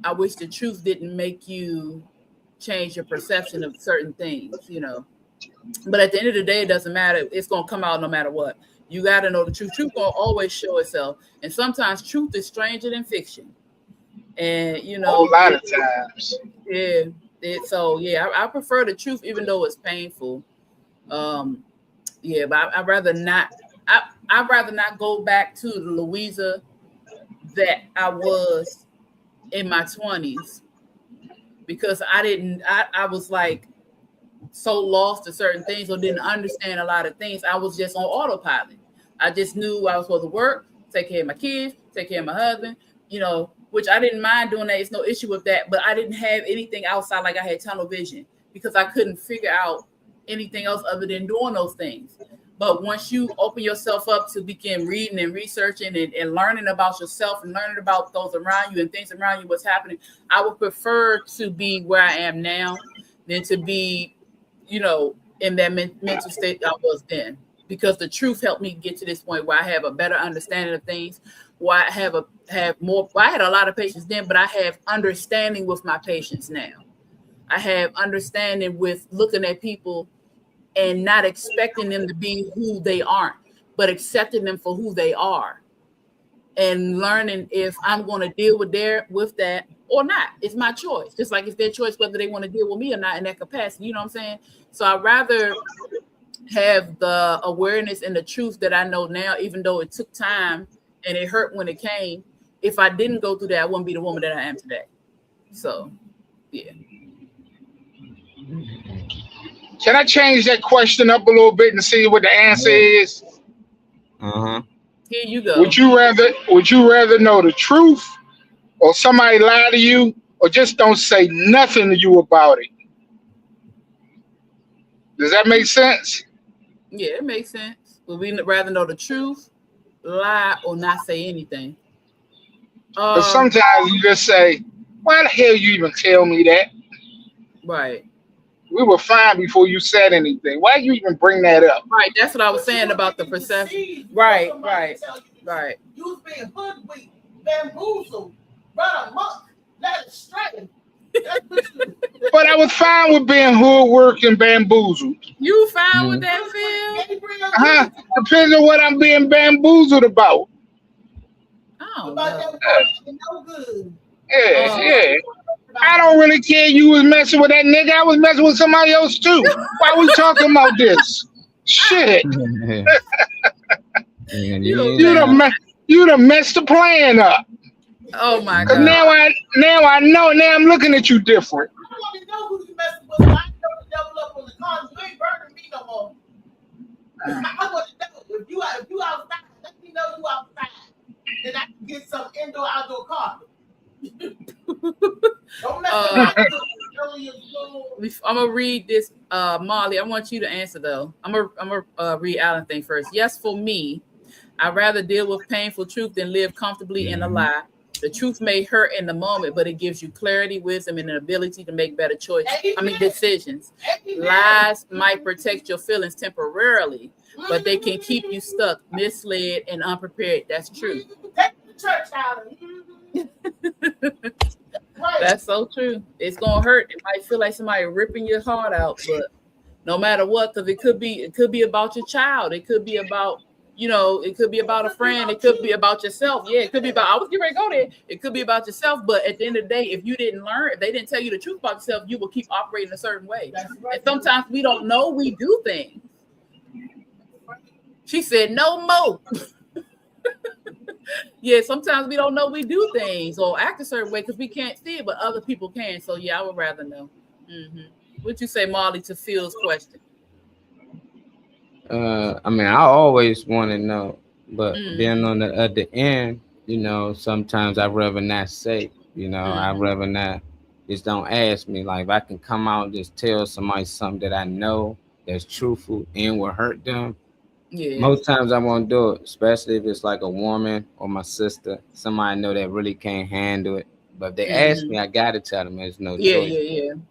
I wish the truth didn't make you change your perception of certain things, you know. But at the end of the day, it doesn't matter. It's gonna come out no matter what. You gotta know the truth. Truth gonna always show itself. And sometimes truth is stranger than fiction. And you know, A lot of times. I prefer the truth, even though it's painful. Yeah, but I'd rather not. I'd rather not go back to the Louisa that I was in my 20s because I was like so lost to certain things or didn't understand a lot of things. I was just on autopilot. I just knew I was supposed to work, take care of my kids, take care of my husband, which I didn't mind doing that. It's no issue with that, but I didn't have anything outside. Like I had tunnel vision because I couldn't figure out anything else other than doing those things. But once you open yourself up to begin reading and researching and learning about yourself and learning about those around you and things around you, what's happening, I would prefer to be where I am now than to be, in that mental state I was then. Because the truth helped me get to this point where I have a better understanding of things, where I have more. Well, I had a lot of patience then, but I have understanding with my patients now. I have understanding with looking at people and not expecting them to be who they aren't, but accepting them for who they are, and learning if I'm going to deal with that or not. It's my choice. Just like it's their choice whether they want to deal with me or not in that capacity. You know what I'm saying? So I'd rather have the awareness and the truth that I know now, even though it took time and it hurt when it came. If I didn't go through that, I wouldn't be the woman that I am today. So, yeah. Can I change that question up a little bit and see what the answer is? Uh-huh. Here you go. Would you rather know the truth or somebody lie to you or just don't say nothing to you about it? Does that make sense? Yeah, it makes sense. Would we rather know the truth, lie, or not say anything? But sometimes you just say, why the hell you even tell me that? Right. We were fine before you said anything. Why you even bring that up? Right. That's what I was saying about the perception. Right. You was being hoodwinked, bamboozled, run amok, led astray. But I was fine with being hoodworked and bamboozled. You fine with that, Phil? Depends on what I'm being bamboozled about. Oh, about no good. Yeah. I don't really care you was messing with that nigga. I was messing with somebody else too. Why we talking about this? Shit. You done messed the plan up. Oh my God. Now I know. Now I'm looking at you different. I want to know who you messing with. I know the devil up on the car. You ain't burning me no more. I want to know if you outside. Let me know you outside. Then I can get some indoor-outdoor carpet. Don't mess around. I'm gonna read this, Molly. I want you to answer though. I'm gonna read Alan thing first. Yes, for me, I'd rather deal with painful truth than live comfortably in a lie. The truth may hurt in the moment, but it gives you clarity, wisdom, and an ability to make better decisions. Lies might protect your feelings temporarily, but they can keep you stuck, misled, and unprepared. That's true. Take the church out of Right. That's so true. It's gonna hurt. It might feel like somebody ripping your heart out, but no matter what, because it could be about your child. It could be about, it could be about a friend. It could be about yourself. Yeah, it could be about. I was getting ready to go there. It could be about yourself, but at the end of the day, if you didn't learn, if they didn't tell you the truth about yourself, you will keep operating a certain way. And sometimes we don't know we do things. She said, "No more." Yeah, sometimes we don't know we do things or act a certain way because we can't see it, but other people can. So yeah, I would rather know. What'd you say, Molly, to Phil's question? I always want to know, but then at the end, sometimes I'd rather not say. I'd rather not. Just don't ask me. Like if I can come out and just tell somebody something that I know that's truthful and will hurt them. Yeah. Most times I won't do it, especially if it's like a woman or my sister, somebody I know that really can't handle it. But if they ask me, I gotta tell them there's no choice.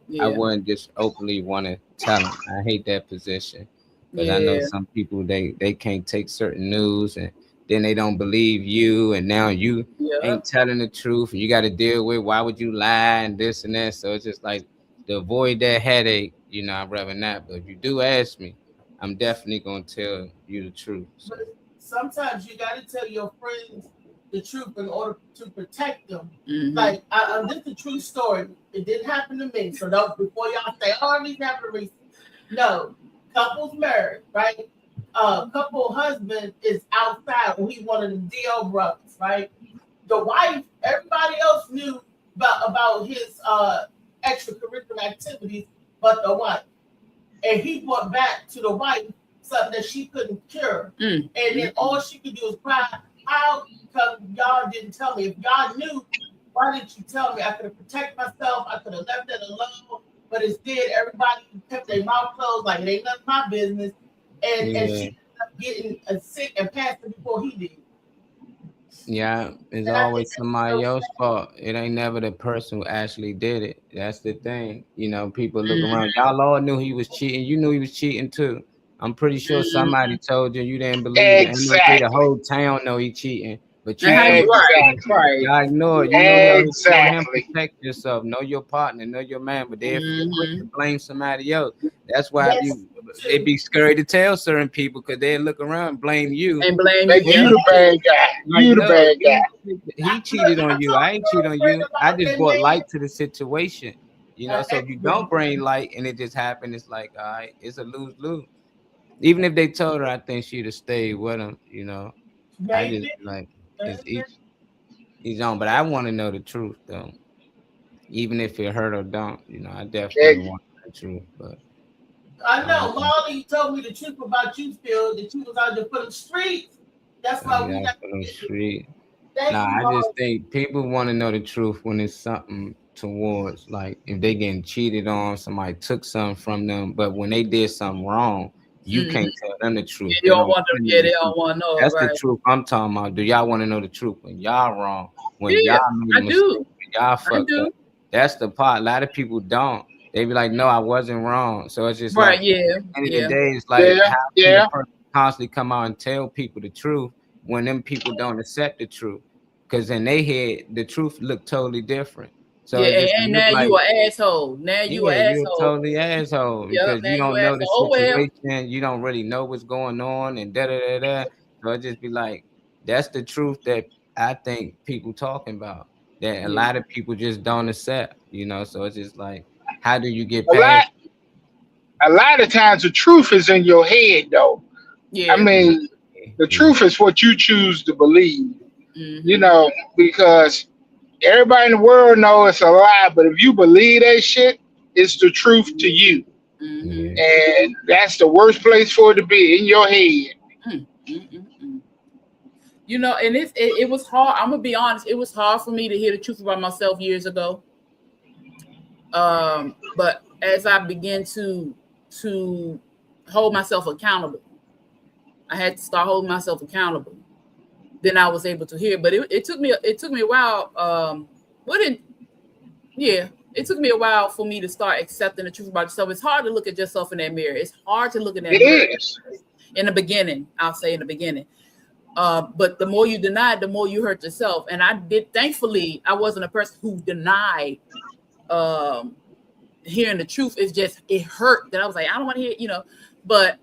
Yeah. I wouldn't just openly want to tell them. I hate that position because I know some people they can't take certain news and then they don't believe you, and now you ain't telling the truth, and you got to deal with why would you lie and this and that. So it's just like to avoid that headache. I'd rather not. But if you do ask me, I'm definitely gonna tell you the truth. So. But sometimes you gotta tell your friends the truth in order to protect them. Like this is a true story. It didn't happen to me. So before y'all say, "Oh, it happened to me," no, couple's married, right? Couple husband is outside, or he's one of the DL brothers, right? The wife, everybody else knew about his extracurricular activities, but the wife. And he brought back to the wife something that she couldn't cure. And then all she could do was cry, how come y'all didn't tell me? If y'all knew, why didn't you tell me? I could have protected myself. I could have left it alone. But instead, everybody kept their mouth closed like it ain't none of my business. And she ended up getting sick and passing before he did. Yeah, it's And I always think somebody that's so else's fault. It ain't never the person who actually did it. That's the thing. You know, people look around. Y'all all knew he was cheating. You knew he was cheating too. I'm pretty sure somebody told you and you didn't believe it. And the whole town know he cheating. But you Right. y'all ignore it. You know y'all ignore him, Exactly. protect yourself. Know your partner, know your man. But they're quick to blame somebody else. That's why it'd be scary to tell certain people because they look around and blame you. And blame Make you the bad guy. Like, You the no, bad guy. he cheated on you. I ain't cheated on you. I just brought light to the situation. You know, so if you don't bring light and it just happened, it's like, all right, it's a lose-lose. Even if they told her, I think she'd have stayed with him, you know. I just like it's each on, but I want to know the truth though. Even if it hurt or don't, you know, I definitely want the truth. But I know Molly told me the truth about you, Phil, that you was out there for the streets. That's why we got for the street. Thank Nah, you, I Molly. just think people want to know the truth when it's something towards like if they getting cheated on, somebody took something from them, but when they did something wrong, you can't tell them the truth. They don't want to. They don't want to know. That's right. the truth I'm talking about. Do y'all want to know the truth when y'all wrong? When Yeah, y'all made a I mistake, do. when y'all fucked do. up. That's the part. A lot of people don't. They be like, no, I wasn't wrong. So it's just Right, like, yeah, at the end yeah. of the day, it's like, Yeah, how yeah. can a person constantly come out and tell people the truth when them people don't accept the truth? Because in their head, the truth look totally different. So Yeah, it just and look now like, you an asshole. Now you an you're a asshole. totally asshole because now you don't you know the asshole. Oh, well. situation. You don't really know what's going on and da-da-da-da. So it just be like, that's the truth that I think people talking about that a lot of people just don't accept, you know? So it's just like, how do you get past? A lot of times the truth is in your head though. Yeah. I mean, the truth is what you choose to believe. You know, because everybody in the world knows it's a lie, but if you believe that shit, it's the truth to you. And that's the worst place for it to be, in your head. You know, and it was hard. I'm gonna be honest. It was hard for me to hear the truth about myself years ago. But as I began to hold myself accountable, I had to start holding myself accountable. Then I was able to hear. But it took me a while. It took me a while for me to start accepting the truth about yourself. It's hard to look at yourself in that mirror. It's hard to look in that mirror. Is. In the beginning, I'll say in the beginning. But the more you deny it, the more you hurt yourself. And thankfully, I wasn't a person who denied hearing the truth. It's just, it hurt that I was like, I don't want to hear, you know, but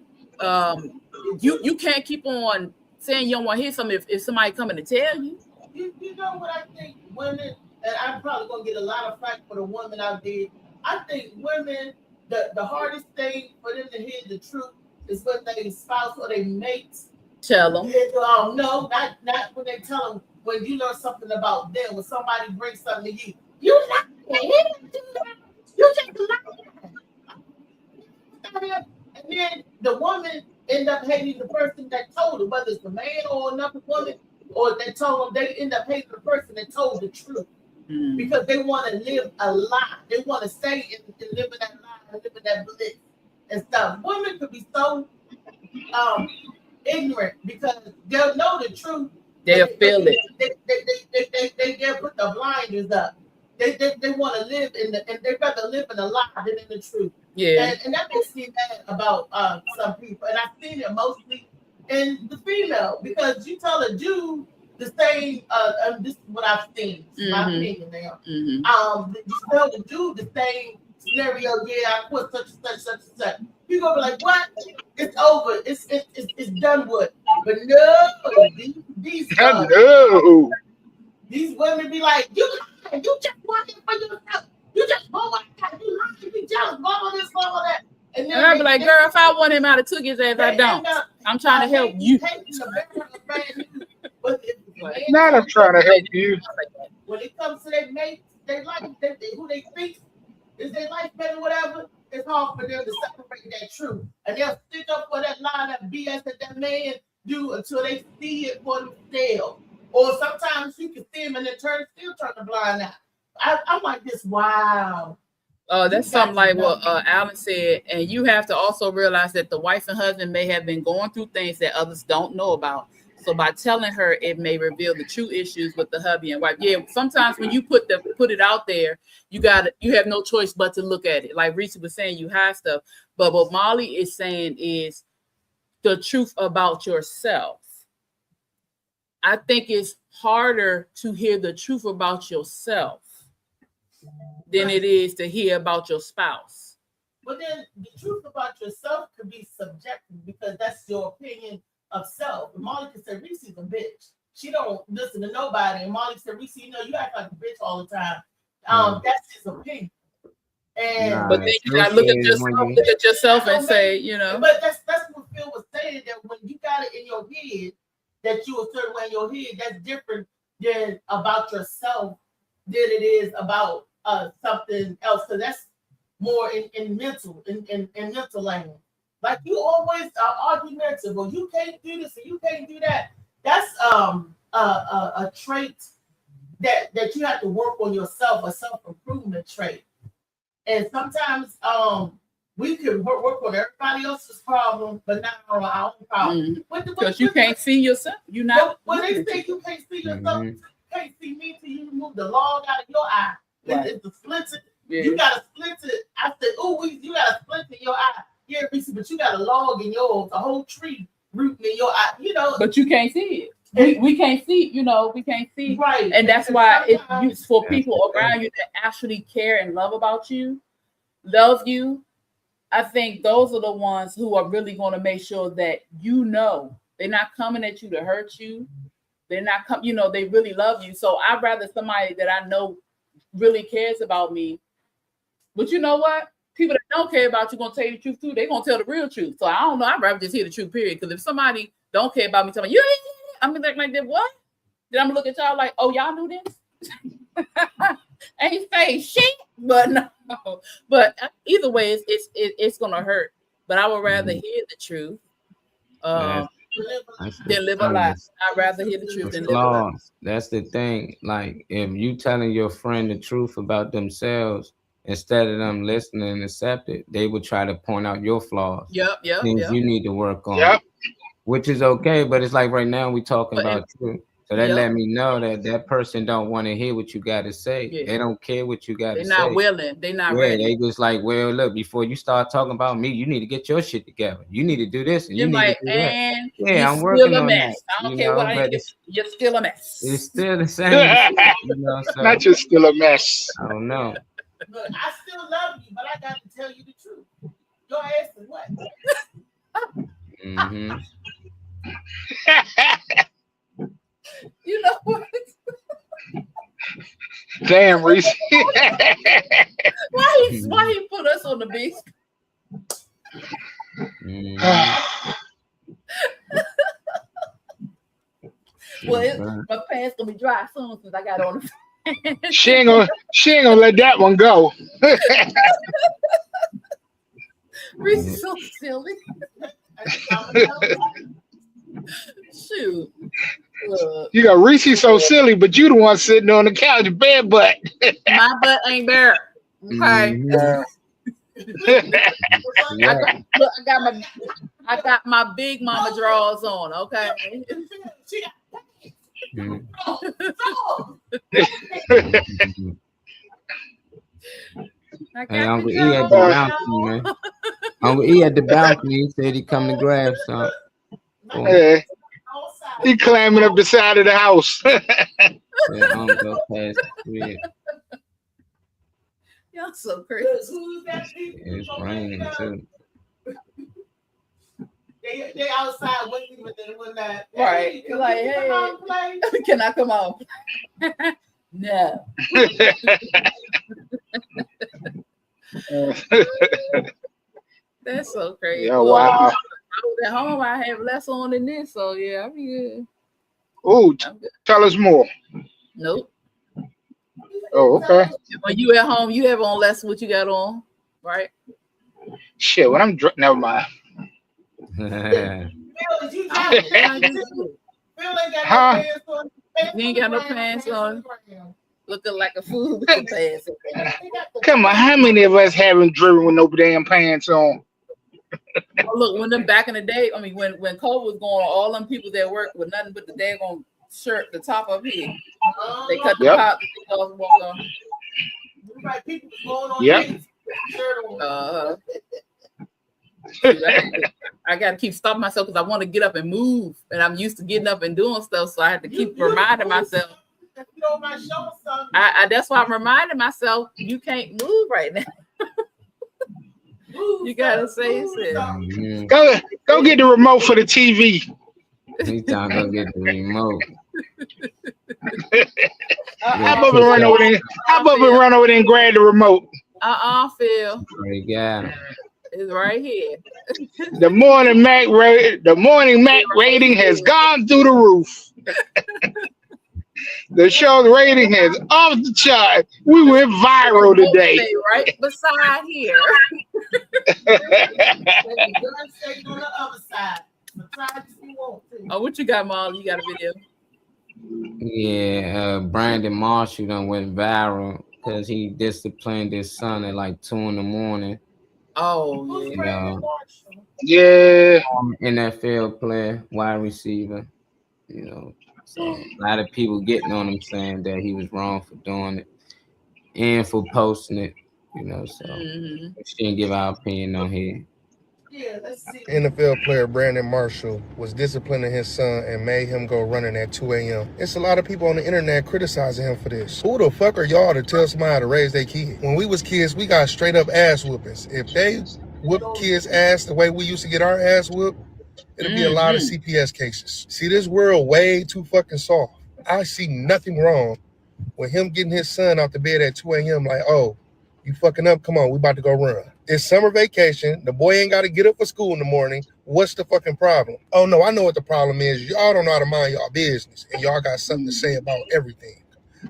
you can't keep on saying you don't want to hear something if somebody coming to tell you. You know what I think women, and I'm probably going to get a lot of flack for the women out there. I think women, the hardest thing for them to hear the truth is when their spouse or their mates tell them. No, not when they tell them, when you learn something about them, when somebody brings something to you. You lying. You just lying. And then the woman end up hating the person that told her, whether it's the man or another woman, or they told them, they end up hating the person that told the truth. Because they want to live a lie. They want to stay and live in that lie and live in that bliss and stuff. Women could be so ignorant because they'll know the truth. They'll feel it. They'll put the blinders up. They want to live and they rather live in a lie than in the truth. Yeah. And that makes me mad about some people. And I've seen it mostly in the female, because you tell a dude the same, this is what I've seen, my opinion now. You tell the dude the same scenario, I quit such and such. You're gonna be like, what? It's over. It's done with. But no, these women be like, you just want it for yourself. You just want it. You lying, you jealous, all of this, all of that. And I'd be like, girl, if I want him out, I took his ass. I don't. I'm trying to help you. Not I'm trying to help you. When it comes to their mates, they like who they think is their life better, whatever. It's hard for them to separate that truth, and they'll stick up for that line, that BS that man do until they see it for themselves. Or sometimes you can see him and then still turn the blind eye. I'm like this. Wow. That's something like what Alan said, and you have to also realize that the wife and husband may have been going through things that others don't know about. So by telling her, it may reveal the true issues with the hubby and wife. Yeah, sometimes when you put it out there, you have no choice but to look at it. Like Reese was saying, you hide stuff, but what Molly is saying is the truth about yourself. I think it's harder to hear the truth about yourself than it is to hear about your spouse. But then the truth about yourself could be subjective because that's your opinion of self. And Molly could say, Reese is a bitch. She don't listen to nobody. And Molly said, Reese, you act like a bitch all the time. That's his opinion. And but then you gotta look at yourself and say, But that's what Phil was saying, that when you got it in your head that you a certain way in your head, that's different than about yourself than it is about something else. So that's more in mental language. Like you always are argumentative, or you can't do this or you can't do that. That's a trait that you have to work on yourself, a self-improvement trait. And sometimes we can work on everybody else's problem, but not on our own problem. Because you can't see yourself. You're not. When they say you can't see yourself, you can't see me till you remove the log out of your eye. Right. It's the splinter. Yeah. You got to split it. I said, you got to splinter your eye. Yeah, Reese, but you got a log in yours, a whole tree rooting in your eye, But you can't see it. We can't see, we can't see. Right. And that's why it's used for people around you that actually care and love you. I think those are the ones who are really going to make sure that they're not coming at you to hurt you. They're not they really love you. So I'd rather somebody that I know really cares about me. But you know what? People that don't care about you gonna tell you the truth too. They're gonna tell the real truth. So I don't know. I'd rather just hear the truth, period. Because if somebody don't care about me, telling you, I'm gonna like that. What? Then I'm gonna look at y'all like, oh, y'all knew this? Ain't say shit, but no. But either way, it's gonna hurt. But I would rather hear the truth than live a lie. I'd rather hear the truth than live a lie. That's the thing. Like if you telling your friend the truth about themselves, instead of them listening and accept it, they would try to point out your flaws. Things you need to work on. Which is okay, but it's like right now we talking about truth. So that let me know that person don't want to hear what you got to say. Yeah. They don't care what you got to say. They're not willing. They're not ready. They just like, well, look, before you start talking about me, you need to get your shit together. You need to do this and you need to do that. Yeah, I'm working on that. I don't care what I do. You're still a mess. It's still the same. So, not just still a mess. I don't know. Look, I still love you, but I got to tell you the truth. Your ass is what? Mm-hmm. You know what? Damn, Reese. Why he put us on the beach? Well, my pants gonna be dry soon since I got on the. She ain't gonna let that one go. Reese is so silly. Shoot. You got Reese so silly, but you the one sitting on the couch, bed butt. My butt ain't bare. Okay. I got my big mama drawers on. Okay. Hey, Uncle E at the balcony, man. Uncle E at the balcony. He said he come to grab some. Hey, he climbing up the side of the house. Uncle past the Y'all so crazy. It's raining too. They outside waiting for them when that. Right. Hey, like, hey, can I come on? No. That's so crazy. Yeah, Well, wow. I was at home. I have less on than this, so yeah, I'm good. Ooh, I'm good. tell us more. Nope. Oh, okay. When you at home, you have on less what you got on, right? Shit, when I'm drunk, never mind. Phil, is you I talking? don't, I just do. Phil ain't got Huh? no pants on. You ain't got no pants on. Looking like a fool with some pants on. Come on, how many of us haven't driven with no damn pants on? Oh, look, when them back in the day, I mean, when COVID was going on, all them people that work with nothing but the daggone shirt, the top up here. They cut the Yep. top, they walk on. Right, people was going on Yep. dates, shirt on. Shoot, I got to keep stopping myself because I want to get up and move, and I'm used to getting up and doing stuff, so I have to keep reminding myself. If you don't mind showing something, I that's why I'm reminding myself you can't move right now. move You gotta stuff, say move it. stuff. Mhm. Go get the remote for the TV. He trying to go get the remote. How about we run over there? How about we run over there and grab the remote? Phil, They got him. it's right here. The morning Mac rating has gone through the roof. The show's rating has off the chart. We went viral today. Stay right beside here. The gun stayed on the other side. But try it if you want to. Oh, what you got, Molly? You got a video? Yeah, Brandon Marshall done went viral because he disciplined his son at like 2 a.m. Oh, Who's yeah. Brandon Marshall? Yeah. NFL player, wide receiver. You know, so a lot of people getting on him saying that he was wrong for doing it and for posting it. You know, so Mhm. we shouldn't give our opinion on here. Yeah, let's see. NFL player Brandon Marshall was disciplining his son and made him go running at 2 a.m. It's a lot of people on the internet criticizing him for this. Who the fuck are y'all to tell somebody to raise their kid? When we was kids, we got straight up ass whoopings. If they whoop kids' ass the way we used to get our ass whooped, it'll be a lot of CPS cases. See, this world way too fucking soft. I see nothing wrong with him getting his son out the bed at 2 a.m. like, oh, you fucking up, come on, we about to go run. It's summer vacation. The boy ain't got to get up for school in the morning. What's the fucking problem? Oh, no, I know what the problem is. Y'all don't know how to mind y'all business, and y'all got something to say about everything.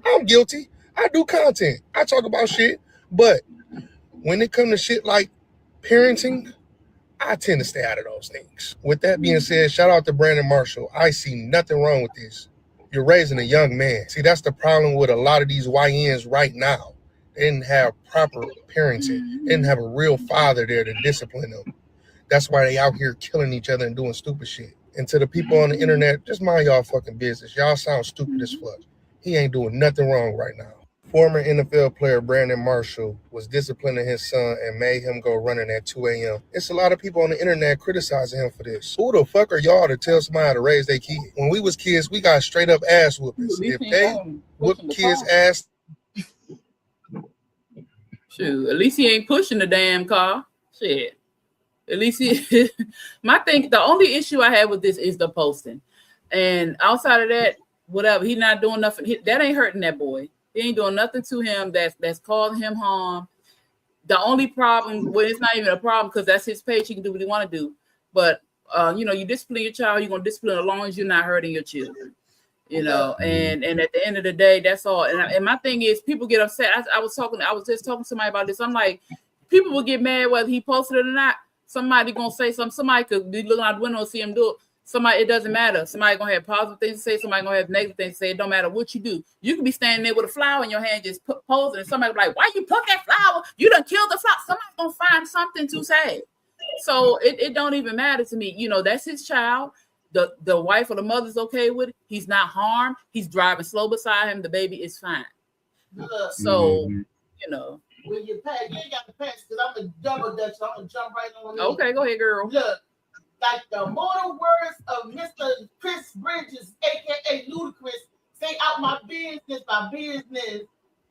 I'm guilty. I do content. I talk about shit. But when it comes to shit like parenting, I tend to stay out of those things. With that being said, shout out to Brandon Marshall. I see nothing wrong with this. You're raising a young man. See, that's the problem with a lot of these YNs right now. They didn't have proper parenting. They didn't have a real father there to discipline them. That's why they out here killing each other and doing stupid shit. And to the people on the internet, just mind y'all fucking business. Y'all sound stupid as fuck. He ain't doing nothing wrong right now. Former NFL player Brandon Marshall was disciplining his son and made him go running at 2 a.m. It's a lot of people on the internet criticizing him for this. Who the fuck are y'all to tell somebody to raise their kid? When we was kids, we got straight up ass whoopings. If they whoop kids' ass, Shoot, at least he ain't pushing the damn car. Shit. At least he the only issue I have with this is the posting. And outside of that, whatever, he not doing nothing. That ain't hurting that boy. He ain't doing nothing to him that's causing him harm. The only problem, well, it's not even a problem because that's his page. He can do what he want to do. But you discipline your child, you're gonna discipline as long as you're not hurting your children. You know, and at the end of the day, that's all. And my thing is, people get upset. I was just talking to somebody about this. I'm like, people will get mad whether he posted it or not. Somebody gonna say something. Somebody could be looking out the window and see him do it. Somebody, it doesn't matter. Somebody gonna have positive things to say. Somebody gonna have negative things to say. It don't matter what you do. You can be standing there with a flower in your hand, just posing, and somebody be like, "Why you put that flower? You done killed the flower." Somebody's gonna find something to say. So it don't even matter to me. You know, that's his child. The wife or the mother's okay with it. He's not harmed. He's driving slow beside him. The baby is fine. Look, So, you know. when you pass, you ain't got to pass because I'm a double dutch. So I'm gonna jump right on in. Okay, go ahead, girl. Look, like the mortal words of Mr. Chris Bridges, aka Ludacris, say out my business,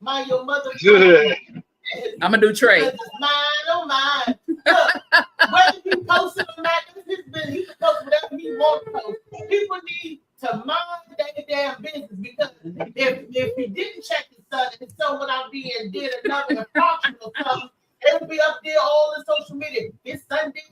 mind your mother. I'm gonna do Trey. Because it's mine, oh mine. Look, whether you post it or not, this is business. He can post whatever he wants to post. People need to mind their damn business because if he didn't check his son and his son went out there and did another infraction or something, it'll be up there all in social media. His son did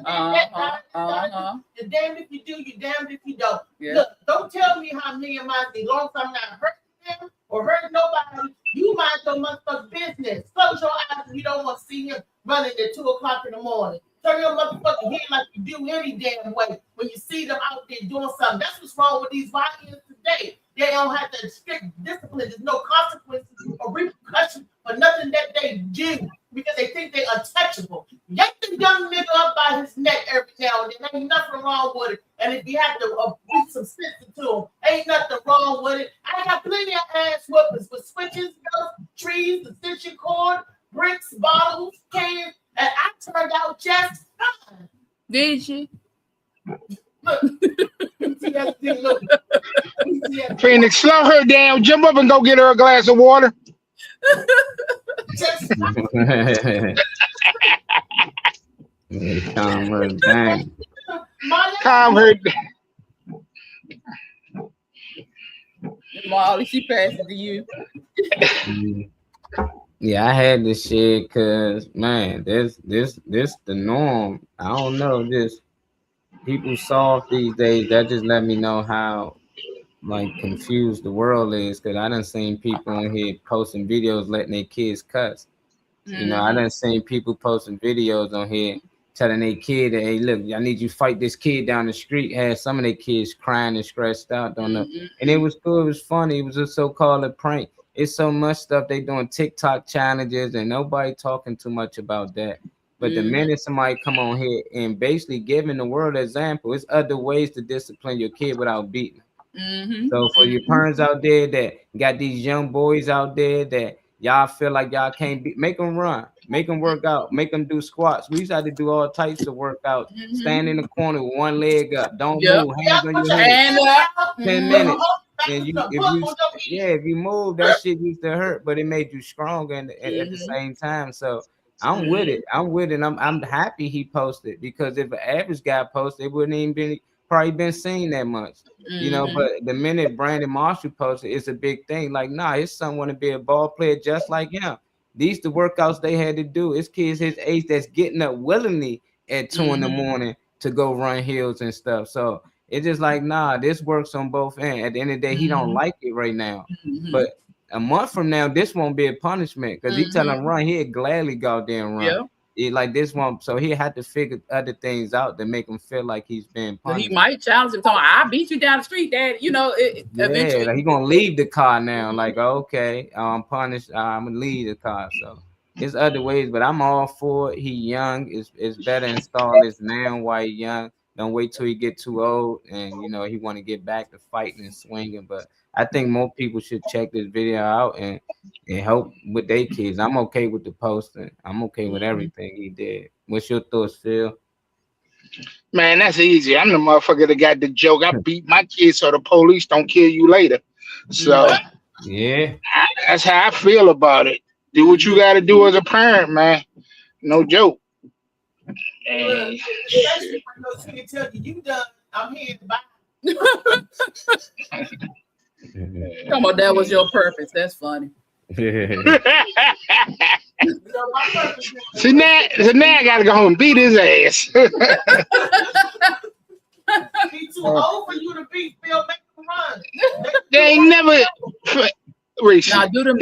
You're damned if you do, you're damned if you don't. Yeah. Look, don't tell me how me and mine, as long as I'm not hurting them or hurting nobody, you mind your motherfucking business. Close your eyes if you don't want to see him running at 2 o'clock in the morning. Turn your motherfucking head like you do any damn way when you see them out there doing something. That's what's wrong with these YNs today. They don't have that strict discipline. There's no consequences or repercussions for nothing that they do because they think they're untouchable. Yank the young nigga up by his neck every now and then. Ain't nothing wrong with it. And if you have to beat some sense into him, ain't nothing wrong with it. I got plenty of ass whoopers with switches, trees, extension cord, bricks, bottles, cans, and I turned out just fine. Did you? Look. PTSD, look. PTSD. Phoenix, slow her down. Jump up and go get her a glass of water. Just Calm her down. Calm her down. Molly, she passed it to you. Yeah, I had this shit because man, this the norm. I don't know, this people soft these days. That just let me know how like confused the world is. Because I done seen people in here posting videos letting their kids cuss. You know, I done seen people posting videos on here telling their kid that, hey, look, I need you to fight this kid down the street. Had some of their kids crying and stressed out, don't know. And it was cool, it was funny, it was a so-called prank. It's so much stuff they doing TikTok challenges and nobody talking too much about that. But the minute somebody come on here and basically giving the world an example, it's other ways to discipline your kid without beating. So for your parents out there that got these young boys out there that y'all feel like y'all can't beat, make them run, make them work out, make them do squats. We used to have to do all types of workouts. Stand in the corner with one leg up, don't move, hands on your head. 10 minutes. And if you move, that shit used to hurt, but it made you stronger at the same time. So I'm with it. I'm happy he posted, because if an average guy posted, it wouldn't even probably been seen that much. You know, but the minute Brandon Marshall posted, it's a big thing. Like, nah, his son want to be a ball player just like him. These the workouts they had to do. It's kids his age that's getting up willingly at 2 in the morning to go run hills and stuff. So it's just like, nah, this works on both ends. At the end of the day, he don't like it right now. But a month from now, this won't be a punishment, because he tell him run, he'd gladly go out there and run. Like this one, so he had to figure other things out to make him feel like he's being punished. He might challenge him, talking, I beat you down the street, Dad. You know, eventually like he gonna leave the car now. Like, okay, I'm punished. I'm gonna leave the car. So there's other ways, but I'm all for it. He young. It's better install this now while he young. Don't wait till he get too old and you know he want to get back to fighting and swinging. But I think more people should check this video out and help with their kids. I'm okay with the posting. I'm okay with everything he did. What's your thoughts, Phil? Man, that's easy. I'm the motherfucker that got the joke. I beat my kids so the police don't kill you later. So yeah, that's how I feel about it. Do what you got to do as a parent, man. No joke. Especially when those niggas tell you done, I'm here to buy. Come on, that was your purpose. That's funny. So now I gotta go home and beat his ass. He too old for you to beat Phil. Make him run. They ain't never, Reese. Now do them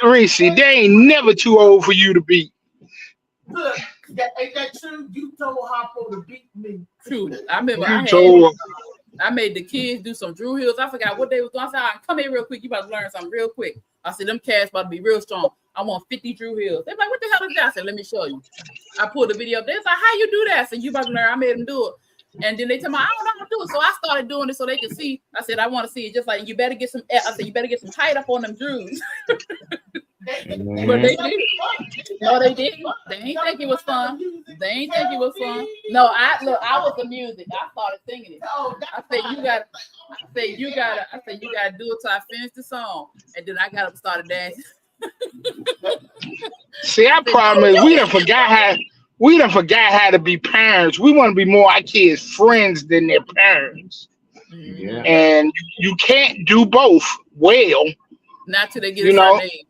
Reese, they ain't never too old for you to beat. Look, ain't that true? You told Harpo to beat me. True. I remember I made the kids do some Drew Hills. I forgot what they was doing. I said, come here real quick. You about to learn something real quick. I said, them cats about to be real strong. I want 50 Drew Hills. They're like, what the hell is that? I said, let me show you. I pulled the video up. They're like, how you do that? I said, you about to learn. I made them do it. And then they tell me, I don't know how to do it. So I started doing it so they can see. I said, I want to see it. Just like, you better get some, I said, you better get some height up on them Drews. But they did. No, they didn't. They ain't think it was fun. They ain't think it was fun. No, I was the music. I started singing it. I said you gotta do it till I finish the song. And then I got up and started dancing. See, our problem is we done forgot how to be parents. We want to be more our kids' friends than their parents. Yeah. And you can't do both well. Not till they get a name.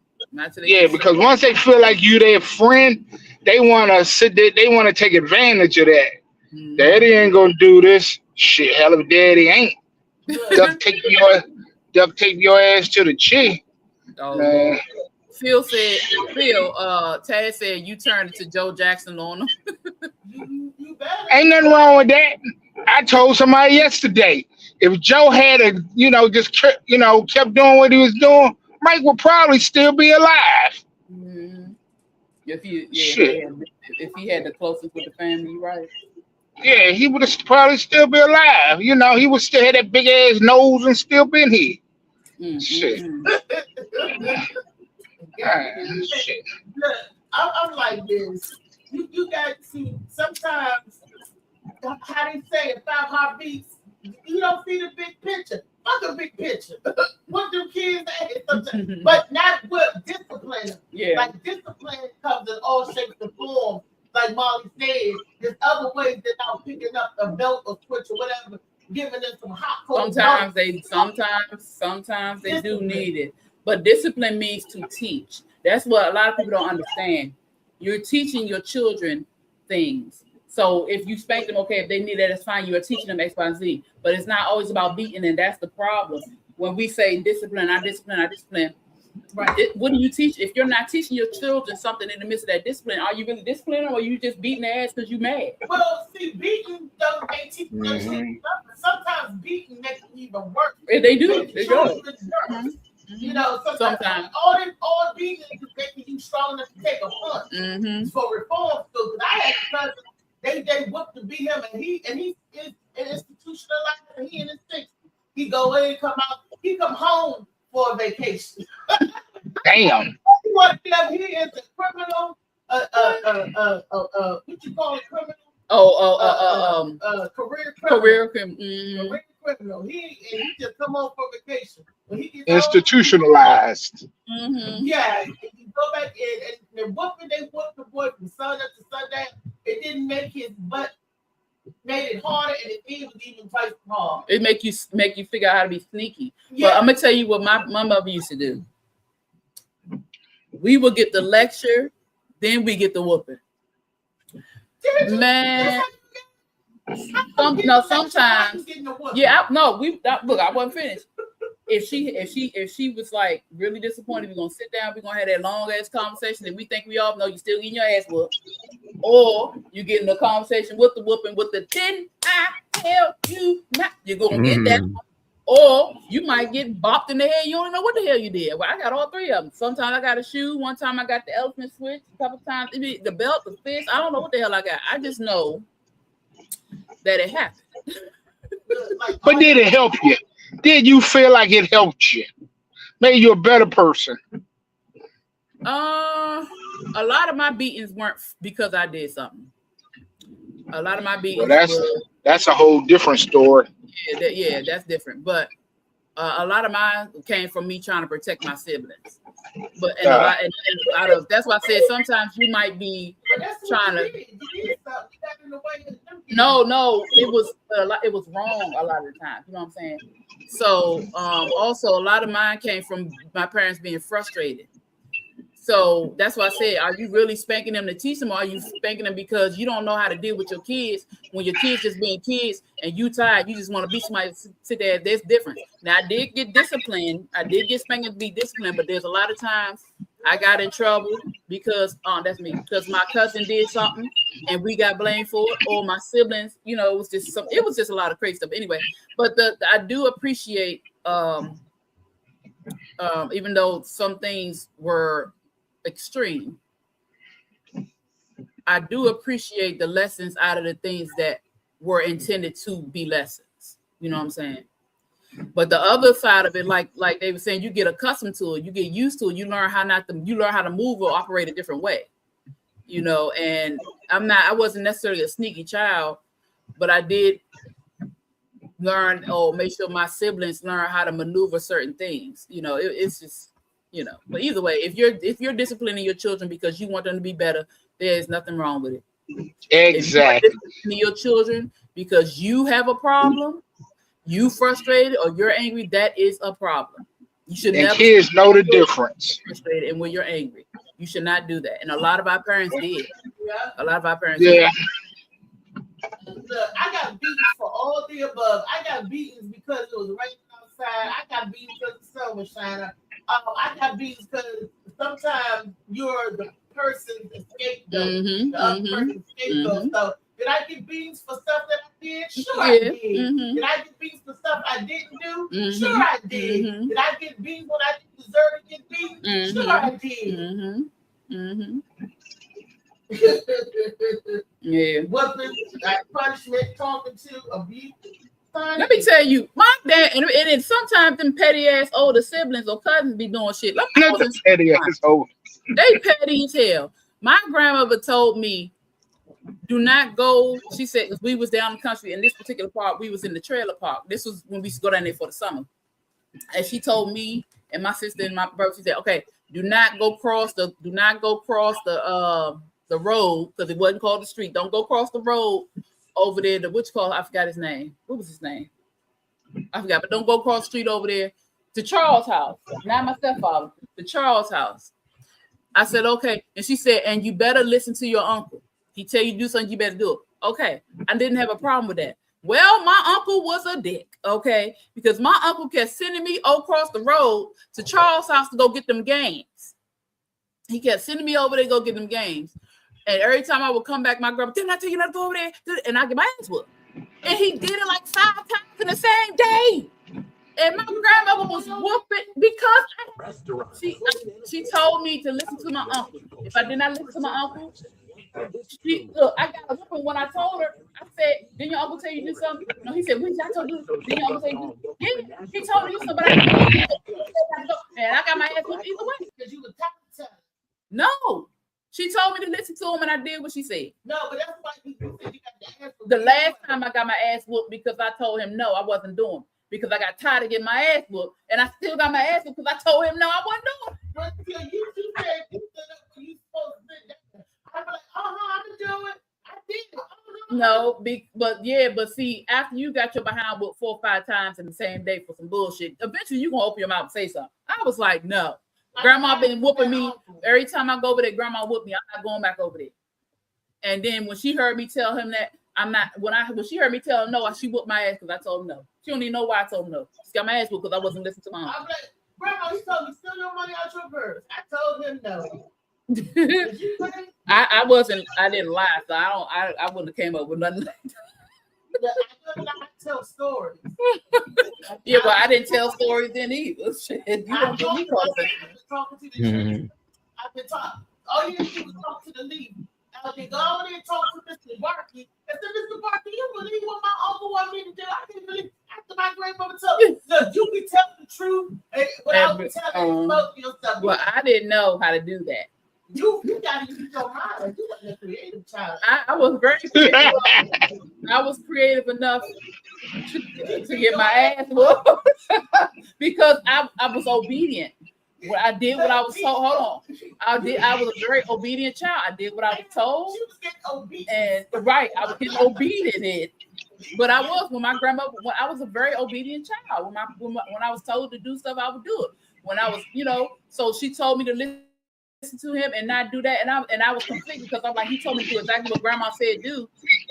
Yeah, because once they feel like you their friend, they want to sit there, they want to take advantage of that. Mhm. Daddy ain't gonna do this. Shit, hell of daddy ain't. They'll take your ass to the chick. Oh, Man. Lord. Taz said you turned it to Joe Jackson on him. You better. Ain't nothing wrong with that. I told somebody yesterday, if Joe had just kept doing what he was doing, Mike would probably still be alive. Mhm. Shit. If he had the closest with the family, right? Yeah, he would have probably still be alive. He would still have that big ass nose and still been here. Shit. Shit. Look, I'm like this. You got to sometimes, how they say it, 5 heartbeats. You don't see the big picture. Fuck the big picture. What do kids at sometimes, but not with discipline. Yeah. Like discipline comes in all shapes and forms. Like Molly said, there's other ways that I'm picking up a belt or switch or whatever, giving them some hot cold. Sometimes they do need it. But discipline means to teach. That's what a lot of people don't understand. You're teaching your children things. So if you spank them, okay, if they need that, it's fine. You are teaching them X, Y, and Z. But it's not always about beating, and that's the problem. When we say discipline, I discipline. Right. What do you teach? If you're not teaching your children something in the midst of that discipline, are you really disciplining them, or are you just beating their ass because you mad? Well, see, beating doesn't make teach them shit. Sometimes beating makes it even worse. They do. They go. You know, sometimes all beating is making you strong enough to take a punch. For reform school, because I had cousins, they whooped to beat him, and he is institutionalized, and he in his 60s. He go in, he come home for a vacation. Damn. He want to tell he is a criminal. What you call a criminal? Career criminal. Career criminal. He just come home for vacation. When he gets Institutionalized. Yeah, if you go back and they whooped the boy from sun up to sundown. It didn't make his butt, made it harder, and it was even twice hard. It make you figure out how to be sneaky. Yeah. But I'm gonna tell you what my mother used to do. We would get the lecture, then we get the whooping. Man, sometimes. Yeah, look, I wasn't finished. If she was like really disappointed, we're gonna sit down, we're gonna have that long ass conversation, and we think we all know you still getting your ass whooped. Or you get in a conversation with the whooping with the didn't I tell you not, you're gonna get that. Or you might get bopped in the head, you don't know what the hell you did. Well, I got all three of them. Sometimes I got a shoe, one time I got the elephant switch, a couple times the belt, the fist, I don't know what the hell I got. I just know that it happened. But did it help you? Did you feel like it helped you? Made you a better person? A lot of my beatings weren't because I did something. A lot of my beatings. Well, that's a whole different story. Yeah, that's different. But a lot of mine came from me trying to protect my siblings. But that's why I said sometimes you might be trying to. No, it was wrong a lot of the time. You know what I'm saying? So also a lot of mine came from my parents being frustrated. So that's why I said, are you really spanking them to teach them, or are you spanking them because you don't know how to deal with your kids when your kids just being kids and you tired, you just want to beat somebody, sit there. There's difference. Now I did get disciplined. I did get spanked to be disciplined, but there's a lot of times I got in trouble because that's me, because my cousin did something and we got blamed for it, or my siblings, it was just a lot of crazy stuff. Anyway, but I do appreciate even though some things were extreme, I do appreciate the lessons out of the things that were intended to be lessons. You know what I'm saying? But the other side of it, like they were saying, you get accustomed to it, you get used to it, you learn how to move or operate a different way. And I wasn't necessarily a sneaky child, but I did learn or make sure my siblings learn how to maneuver certain things. It's just. But either way, if you're disciplining your children because you want them to be better, there's nothing wrong with it. Exactly. If you're disciplining your children because you have a problem, you frustrated or you're angry, that is a problem. You should never. Kids know the difference. Frustrated and when you're angry, you should not do that. And a lot of our parents did. Yeah. A lot of our parents. Yeah. Look, I got beatings for all the above. I got beatings because it was raining outside. I got beatings because the sun was shining. I got beatings because sometimes you're the person's scapegoat. The other person's scapegoat. So did I get beatings for stuff that I did? Sure, I did. Did I get beatings for stuff I didn't do? Sure, I did. Did I get beatings when I didn't deserve to get beatings? Sure, I did. Yeah. Weapons, punishment, talking to, abuse. Let me tell you, my dad, and then sometimes them petty ass older siblings or cousins be doing shit. Let me Not the petty ass old. They petty as hell. My grandmother told me, do not go. She said, because we was down the country in this particular park, we was in the trailer park. This was when we used to go down there for the summer. And she told me and my sister and my brother, she said, okay, do not go cross the road, because it wasn't called the street. Don't go across the road over there. I forgot his name. What was his name? I forgot, but don't go across the street over there to Charles' house. Not my stepfather, to Charles' house. I said, okay. And she said, and you better listen to your uncle. He tell you to do something, you better do it. Okay. I didn't have a problem with that. Well, my uncle was a dick, okay? Because my uncle kept sending me across the road to Charles' house to go get them games. He kept sending me over there to go get them games. And every time I would come back, my grandma, didn't I tell you not to go over there? And I get my ass whooped. And he did it like 5 times in the same day. And my grandmother was whooping because she told me to listen to my uncle. If I did not listen to my uncle, I got a whooping when I told her. I said, didn't your uncle tell you to do something? No, he said, when I told you, didn't your uncle tell you to do? Yeah, he told me to do something, but I didn't. And I got my ass whooped either way. Because you were talking. No. She told me to listen to him, and I did what she said. No, but that's why you said you got the ass whooped. The last time I got my ass whooped because I told him no, I wasn't doing it. Because I got tired of getting my ass whooped, and I still got my ass whooped because I told him no, I wasn't doing it. But you said you stood up when you supposed to sit down. I'm like, I'm gonna do it. I did it. No, but see, after you got your behind whooped 4 or 5 times in the same day for some bullshit, eventually you gonna open your mouth and say something. I was like, no. Grandma been whooping me every time I go over there. Grandma whooped me. I'm not going back over there. And then when she heard me tell him that I'm not, when she heard me tell him no, she whooped my ass because I told him no. She don't even know why I told him no. She got my ass whooped because I wasn't listening to my mom. I'm like, Grandma, you told me steal your money out your purse. I told him no. I didn't lie, so I wouldn't have came up with nothing like that. I tell stories. Yeah, but I didn't tell stories then either. Shit, you don't get me close. Talking to the children. I've been talking. All you have to do is talk to the lead. I've been going there and talk to Mr. Barkley. I said, Mr. Barkley, you believe what my uncle wanted me to do? I can't believe after my grandmother told me, look, you can tell the truth without telling smoke yourself. Well, I didn't know how to do that. You gotta use your mind. You wasn't a creative child. I was very creative. I was creative enough to get my ass whooped because I was obedient. When I did what I was told. Hold on. I was a very obedient child. I did what I was told. She was getting obedient. And right, I was getting obedient. But I was when my grandmother. When I was a very obedient child. When I was told to do stuff, I would do it. When I was, so she told me to listen to him and not do that, and I was conflicted because I'm like, he told me to do exactly what grandma said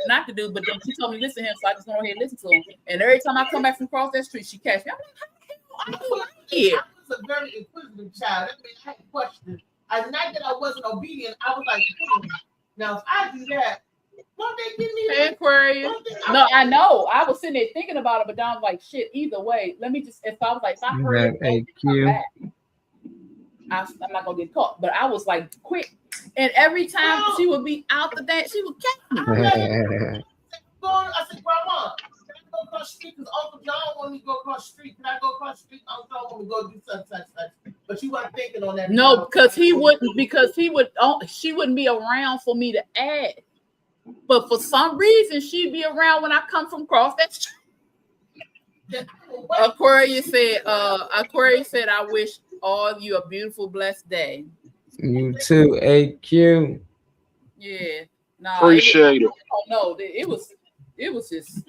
not to do, but then she told me to listen to him, so I just went ahead and listen to him. And every time I come back from across that street, she catch me. I'm like, how the hell are you here? I was a very inquisitive child. I mean, I had questions. Not that I wasn't obedient. I was like, now if I do that, won't they give me Aquarius? No, I know. I was sitting there thinking about it, but then I was like, shit. Either way, let me just. If I was like, if I heard it, I'm not gonna get caught. But I was like quick, and every time she would be out the dance, she would catch me. I said, Grandma, can I go across the street? Because Uncle John wanted me to go across the street. Can I go across the street? Uncle John wanted me to go do such. But you weren't thinking on that. No, because he wouldn't. Because she wouldn't be around for me to add. But for some reason, she'd be around when I come from across that street. Aquarius said, I wish all of you a beautiful, blessed day. You too, AQ. Yeah. No, appreciate it. Oh no, it was just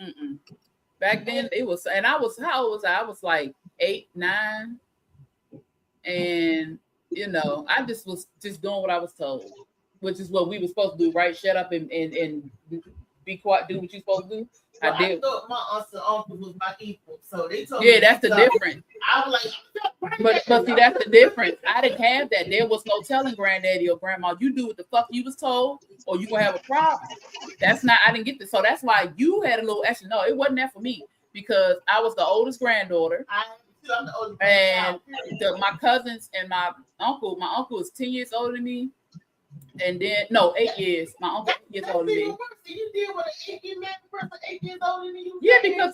back then it was, and I was, how old was I? I was like 8, 9. And I just was just doing what I was told. which is what we were supposed to do, right? Shut up and be quiet, do what you're supposed to do. Well, I did. thought my aunts and uncles was my equal, so they told Yeah, me. that's the difference. I was like, But see, that's the difference. I didn't have that. There was no telling granddaddy or grandma, you do what the fuck you was told, or you gonna have a problem. That's not. I didn't get this. So that's why you had a little extra. No, it wasn't that for me because I was the oldest granddaughter, I'm the oldest and child. my cousins and my uncle. My uncle is 10 years older than me, and then no, 8 years. My uncle 8 years That's older than even me. worse. So you deal with an 8-year man person 8 years older than you. Yeah, because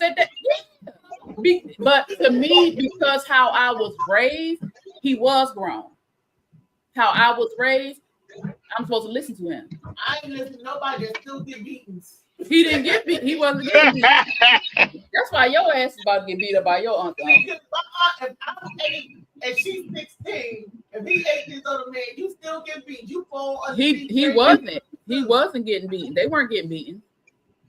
but to me, because how I was raised, he was grown. How I was raised, I'm supposed to listen to him. I ain't listen to nobody that still get beatings. He didn't get beat. He wasn't getting beat. That's why your ass is about to get beat up by your uncle. Because my aunt, if I'm 8 and she's 16, if he's 8 years older man, you still get beat. You fall under He wasn't. He wasn't getting beaten. They weren't getting beaten.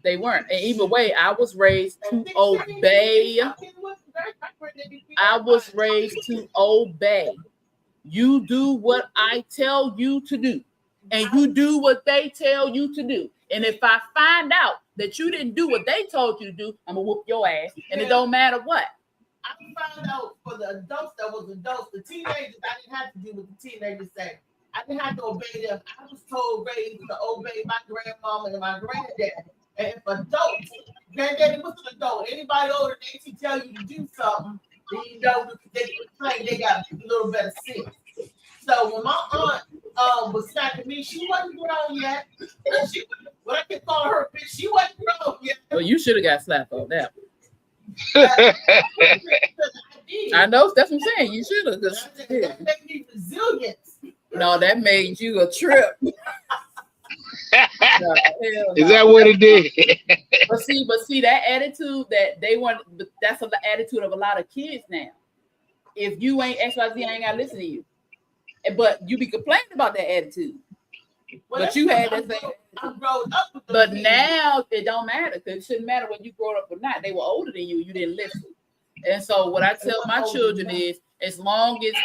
They weren't. And either way, I was raised to obey. I was raised to obey. You do what I tell you to do, and you do what they tell you to do. And if I find out that you didn't do what they told you to do, I'm gonna whoop your ass, and it don't matter what. I found out for the adults that was adults, the teenagers, I didn't have to do what the teenagers say. I didn't have to obey them. I was raised to obey my grandmama and my granddad. And if adults, granddaddy was an adult, anybody older than 18 tell you to do something, then you know they claim they got a little better sense. So when my aunt was smacking me, she wasn't grown yet. When I kept calling her a bitch, she wasn't grown yet. Well, you should have got slapped on that. I know, that's what I'm saying. You should have. That made me resilient. No, that made you a trip. No, Is that what it did? But see that attitude that they want. That's the attitude of a lot of kids now. If you ain't XYZ, I ain't gotta listen to you. But you be complaining about that attitude. Well, But you had that same. I growed up with them. But now it don't matter because it shouldn't matter when you grow up or not. They were older than you. You didn't listen. And so what I tell my children is, as long as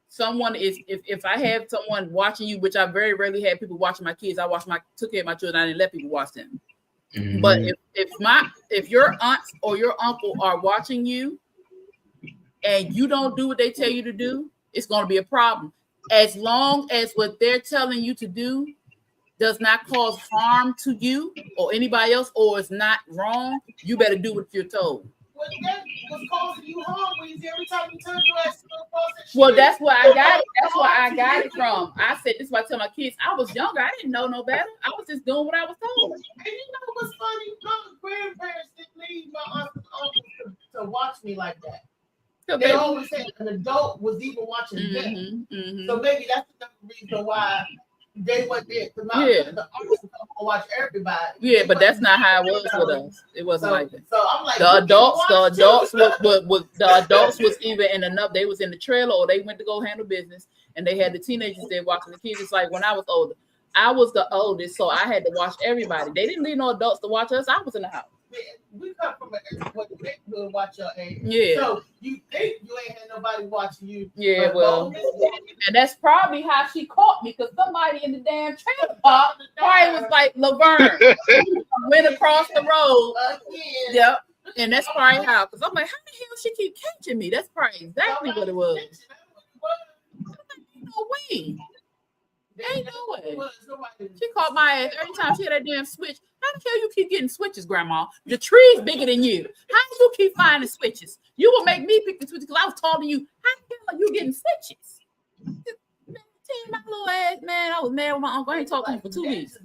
someone is, if I have someone watching you, which I very rarely had people watching my kids, took care of my children. I didn't let people watch them. Mhm. But if your aunt or your uncle are watching you and you don't do what they tell you to do, it's going to be a problem. As long as what they're telling you to do does not cause harm to you or anybody else, or it's not wrong, you better do what you're told. Well, that was causing you harm, Weezy. Every time you turn your ass to the cross and shit. Well, that's where I got it. That's where I got it from. I said this is why I tell my kids. I was younger. I didn't know no better. I was just doing what I was told. And you know what's funny? My grandparents didn't leave my aunts and uncles to watch me like that. They always said an adult was even watching them. So maybe that's another reason why they went there. Because the uncles watch everybody. Yeah, but that's not how it was with us. It wasn't like that. So I'm like, the adults was even in enough. They was in the trailer or they went to go handle business, and they had the teenagers there watching the kids. It's like when I was older, I was the oldest, so I had to watch everybody. They didn't leave no adults to watch us. I was in the house. We come from a neighborhood, watch your age. Yeah. So you think you ain't had nobody watching you. Yeah, well, and that's probably how she caught me, because somebody in the damn trailer park probably was like, Laverne went across the road. Yep. And that's probably how, because I'm like, how the hell she keep catching me? That's probably exactly what it was. No way. Ain't no way. She caught my ass every time she had that damn switch. How the hell you keep getting switches, Grandma? The tree's bigger than you. How do you keep finding switches? You will make me pick the switches because I was taller than you. How the hell are you getting switches? My little ass, man, I was mad with my uncle. I ain't talking to him for 2 weeks.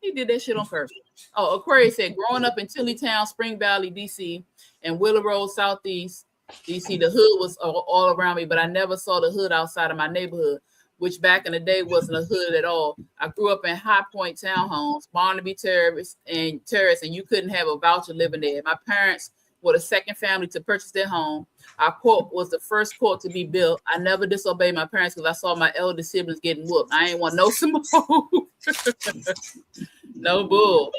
He did that shit on purpose. Oh, Aquarius said, growing up in Tillytown, Spring Valley, DC, and Willow Road, Southeast DC, the hood was all around me, but I never saw the hood outside of my neighborhood, which back in the day wasn't a hood at all. I grew up in High Point townhomes, Barnaby Terrace, and you couldn't have a voucher living there. My parents were the second family to purchase their home. Our court was the first court to be built. I never disobeyed my parents because I saw my elder siblings getting whooped. I ain't want no smoke. No bull.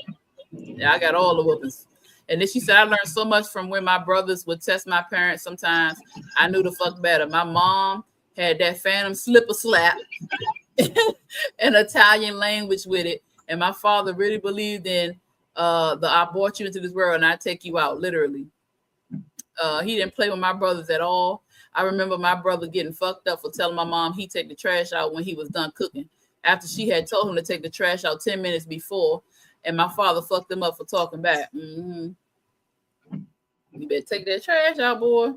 Yeah, I got all the whoopings. And then she said, I learned so much from when my brothers would test my parents sometimes. I knew the fuck better. My mom had that phantom slipper slap and Italian language with it. And my father really believed in I brought you into this world and I take you out, literally. He didn't play with my brothers at all. I remember my brother getting fucked up for telling my mom he'd take the trash out when he was done cooking, after she had told him to take the trash out 10 minutes before, and my father fucked him up for talking back. You better take that trash out, boy.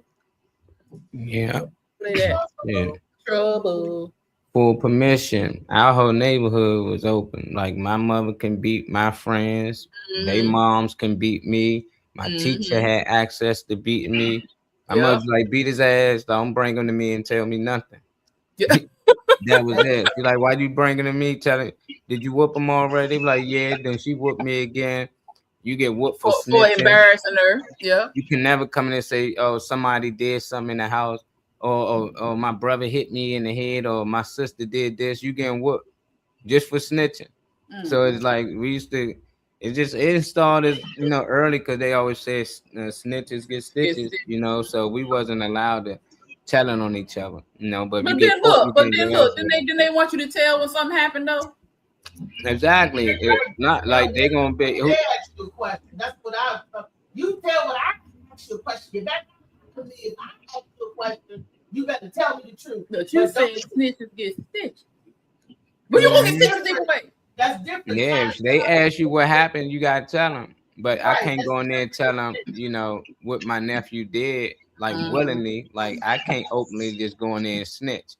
Yeah. Play that. Yeah. Trouble. Full permission. Our whole neighborhood was open. Like my mother can beat my friends. They moms can beat me. My teacher had access to beating me. My mother's like, beat his ass. Don't bring him to me and tell me nothing. Yeah. That was it. She's like, why you bringing to me? Telling, did you whoop him already? Like, yeah. Then she whooped me again. You get whooped for snitching. Embarrassing her. Yeah. You can never come in and say, oh, somebody did something in the house, or my brother hit me in the head, or my sister did this. You getting whooped just for snitching. So it's like we used to. It started, early, because they always say snitches get stitches, So we wasn't allowed to telling on each other, But then they want you to tell when something happened though. Exactly. It's not like they're gonna be. They ask you a question. That's what you tell what I ask you a question. That's to me. If I ask you a question, you got to tell me the truth. But you say snitches get stitched. But you want to get stitches anyway. That's different. Yeah, if they ask you what happened, you gotta tell them. But I can't go in there and tell them, what my nephew did, like willingly. Like I can't openly just go in there and snitch.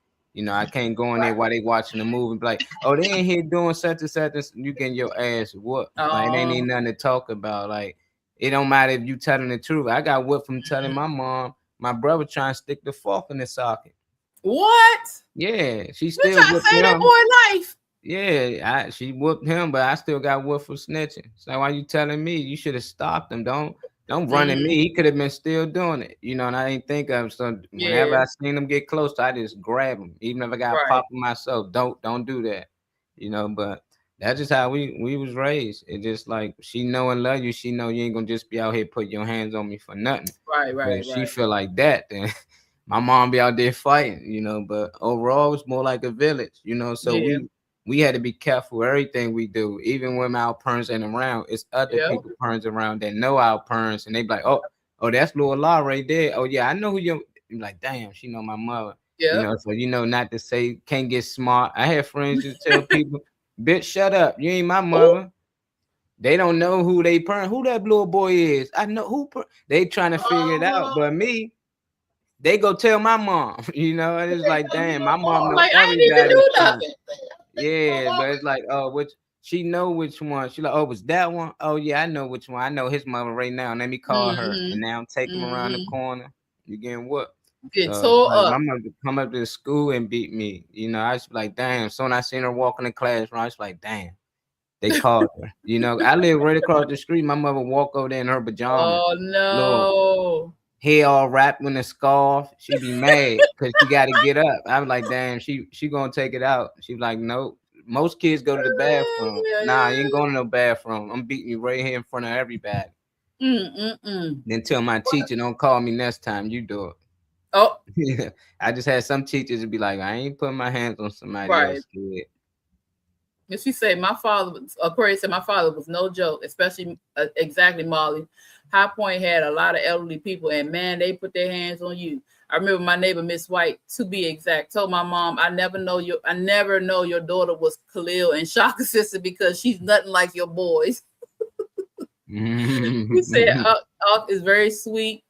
I can't go in there while they watching the movie and be like, oh, they ain't here doing such and such. You getting your ass whooped. Like it ain't even nothing to talk about. Like it don't matter if you telling the truth. I got whooped from telling my mom my brother trying to stick the fork in the socket. What? Yeah, she still trying to save that boy life. Yeah, she whooped him, but I still got whooped for snitching. So why you telling me? You should have stopped him. Don't run at me. He could have been still doing it, and I didn't think of him. So whenever I seen him get close, I just grab him, even if I got popped myself. Don't do that, But that's just how we was raised. It's just like she know and love you. She know you ain't gonna just be out here putting your hands on me for nothing. Right. She feel like that, then my mom be out there fighting, But overall, it's more like a village, So we had to be careful with everything we do, even when our parents ain't around. It's other people parents around that know our parents, and they be like, oh, that's Lil La right there. Oh yeah, I know who you're like. Damn, she know my mother. Yeah. So not to say can't get smart. I had friends just tell people, bitch, shut up. You ain't my mother. They don't know who they parent, who that little boy is. I know who they trying to figure it out, but me. They go tell my mom, and it's like, damn, my mom knows I ain't even do nothing. Yeah, but it's like, which she know which one. She like, oh, was that one? Oh yeah, I know which one. I know his mother right now. Let me call her, and now I'm taking him around the corner. You getting what? Get tore up. My mother come up to the school and beat me. I was like, damn. So when I seen her walking in the classroom, I was like, damn. They called her. I live right across the street. My mother walk over there in her pajamas. Oh no. Hair all wrapped in a scarf. She be mad because she got to get up. I'm like, damn, she gonna take it out. She's like, no. Most kids go to the bathroom. Nah, you ain't going to no bathroom. I'm beating you right here in front of everybody. Then tell my teacher, don't call me next time. You do it. Oh, I just had some teachers to be like, I ain't putting my hands on somebody else. And she said, Aquarius said my father was no joke, especially exactly Molly. High Point had a lot of elderly people, and man, they put their hands on you. I remember my neighbor, Miss White, to be exact, told my mom, I never know your daughter was Khalil and Shaka's sister because she's nothing like your boys. He said, Up is very sweet,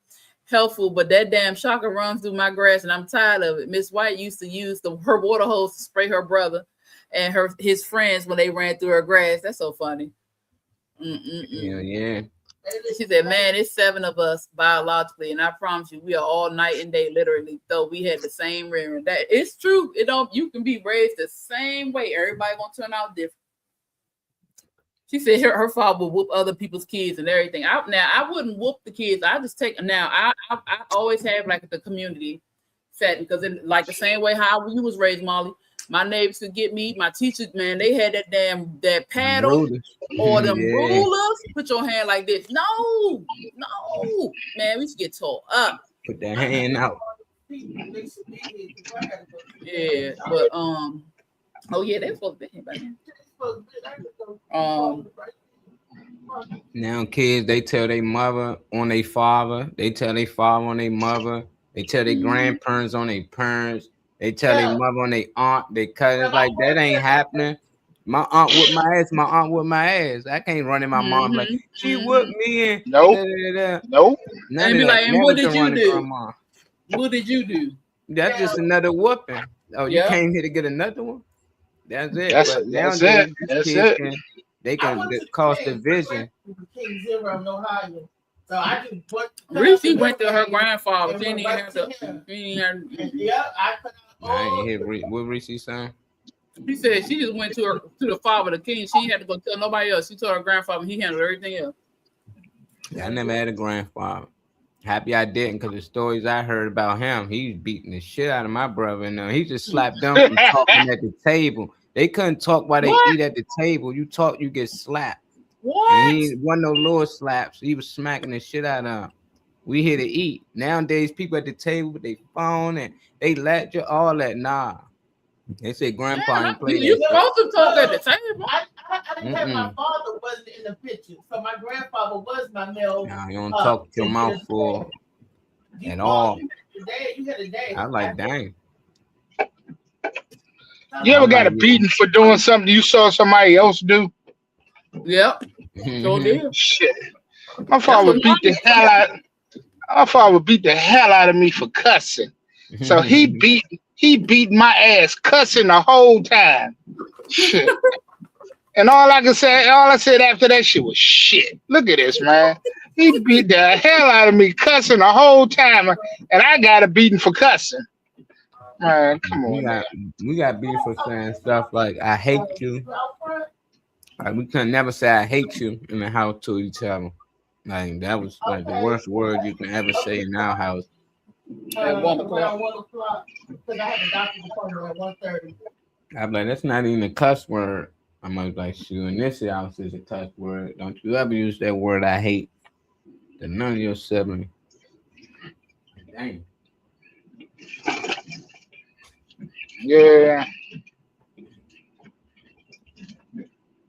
helpful, but that damn Shaka runs through my grass, and I'm tired of it. Miss White used to use her water hose to spray her brother and his friends when they ran through her grass. That's so funny. Yeah. She said, man, it's 7 of us biologically, and I promise you, we are all night and day, literally, though we had the same rearing. That it's true. You can be raised the same way. Everybody gonna turn out different. She said her father would whoop other people's kids and everything. I wouldn't whoop the kids. I just take now. I always have like the community setting because like the same way how you was raised, Molly. My neighbors could get me. My teachers, man, they had that paddle or them rulers. Put your hand like this. No, man, we should get tore up. Put that hand out. people. They should be here. 'Cause I gotta go. Yeah, but oh yeah, they supposed to be here by now. Now kids, they tell their mother on their father. They tell their father on their mother. They tell their grandparents on their parents. They tell their mother on their aunt. They cousins. Like that ain't happening. My aunt whipped my ass. My aunt whipped my ass. I can't run in my mom like she whipped me and Nope. Nope. And be like, and what did you do? What did you do? That's just another whooping. Oh, you came here to get another one? That's it. That's it. That's it. They can cause division. King Zero in Ohio. So I just Reese went to her grandfather. She didn't even have to. Yeah, I put I ain't hear what Reese saying. He said she just went to the father, the king. She ain't had to go tell nobody else. She told her grandfather. He handled everything else. Yeah, I never had a grandfather. Happy I didn't, because the stories I heard about him, he's beating the shit out of my brother. And he just slapped them from talking at the table. They couldn't talk while they eat at the table. You talk, you get slapped. What? And he wasn't no little slaps. He was smacking the shit out of them. We here to eat. Nowadays, people at the table with their phone and they let you all that. Nah. They say grandpa ain't play. You supposed to talk at the table. I didn't have my father wasn't in the picture, so my grandfather was my male. Nah, you don't talk with your mouth full at all. You had a day. I like dang. You ever got a beating for doing something you saw somebody else do? Yep. So did. Shit. My father would beat the hell out. My father would beat the hell out of me for cussing. So he beat my ass cussing the whole time. Shit. And all I said after that shit was shit. Look at this, man. He beat the hell out of me cussing the whole time, and I got a beating for cussing. Man, come on. We got beef for saying stuff like "I hate you." Like we could never say "I hate you" in the house to each other. Like that was like the worst word you can ever say in our house. At 1 o'clock. Around 1 o'clock, because I had a doctor's appointment at 1:30. I'm like, that's not even a cuss word. I'm like, shoot, in this house is a cuss word. Don't you ever use that word "I hate" to none of your siblings. Dang. Yeah.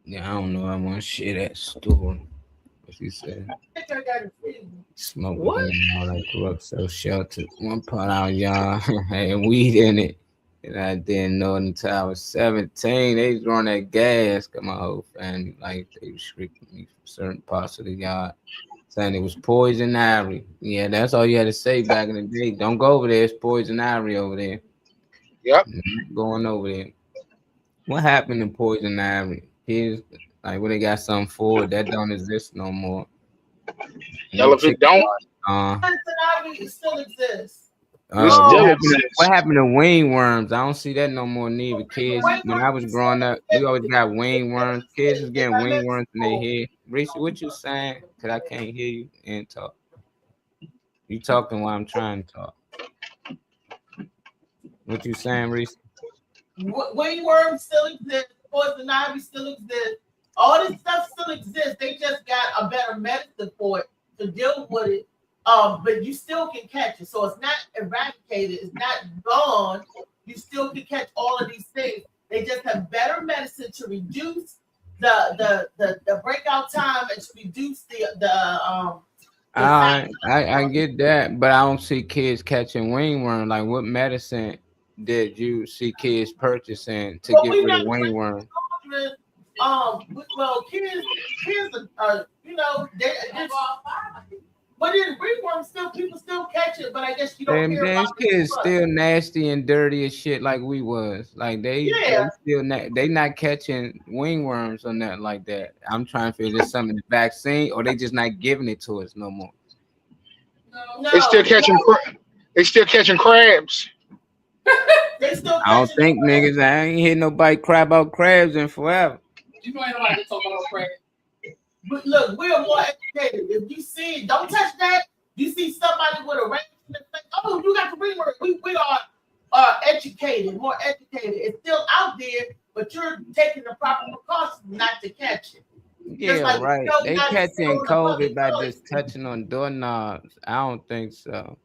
Yeah, I don't know. I want to share that story. What she said. I think I got a feeling. Smoke with them and all that corrupt so sheltered. One part out, y'all had weed in it. And I didn't know it until I was 17. They was throwing that gas. Cause my whole family, like, they was restricting me from certain parts of the yard. Saying it was poison ivy. Yeah, that's all you had to say back in the day. Don't go over there. It's poison ivy over there. Yep. Going over there. What happened to poison ivy? Here's like when they got something for it that don't exist no more. Hell if it don't. It still exists. What happened to wingworms? I don't see that no more neither. Kids, when I was growing up, we always got wingworms. Kids was getting wingworms in their head. Reese, what you saying? Cause I can't hear you and talk. You talking while I'm trying to talk. What you saying, Reese? Wingworms still exist. Poison ivy still exists. All this stuff still exists. They just got a better medicine for it to deal with it. But you still can catch it. So it's not eradicated. It's not gone. You still can catch all of these things. They just have better medicine to reduce the breakout time and to reduce I get that, but I don't see kids catching wingworm. Like, what medicine did you see kids purchasing to get rid of wingworm? Well, kids are, but in ringworm still people still catch it, but I guess you don't hear about these kids still nasty and dirty as shit like we was. Like they still they not catching wingworms or nothing like that. I'm trying to figure this something in the vaccine or they just not giving it to us no more. No, they still catching crabs. I don't think niggas. I ain't hear nobody cry about crabs in forever. You know ain't nobody talk about crabs. But look, we are more educated. If you see, don't touch that. You see somebody with a ring in the face. Oh, you got the ringworm. We are educated, more educated. It's still out there, but you're taking the proper precautions not to catch it. Yeah, like, right. They catching COVID by just touching on doorknobs. I don't think so.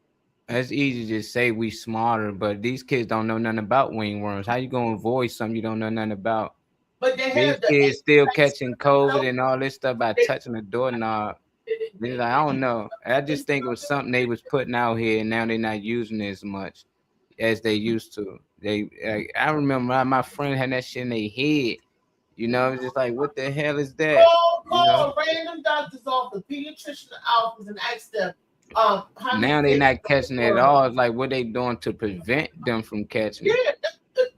It's easy to say we smarter, but these kids don't know nothing about wingworms. How you gonna avoid something you don't know nothing about? But they These have the kids still anthrax, catching you COVID know, and all this stuff by they- touching the doorknob. They're like, I don't know. I just think it was something they was putting out here, and now they're not using it as much as they used to. I remember my friend had that shit in their head. You know, it's just like, what the hell is that? call You know, a random doctor's office, pediatrician office, and ask them, how many now they're kids not catching it at were- all. It's like, what they doing to prevent them from catching Yeah, it?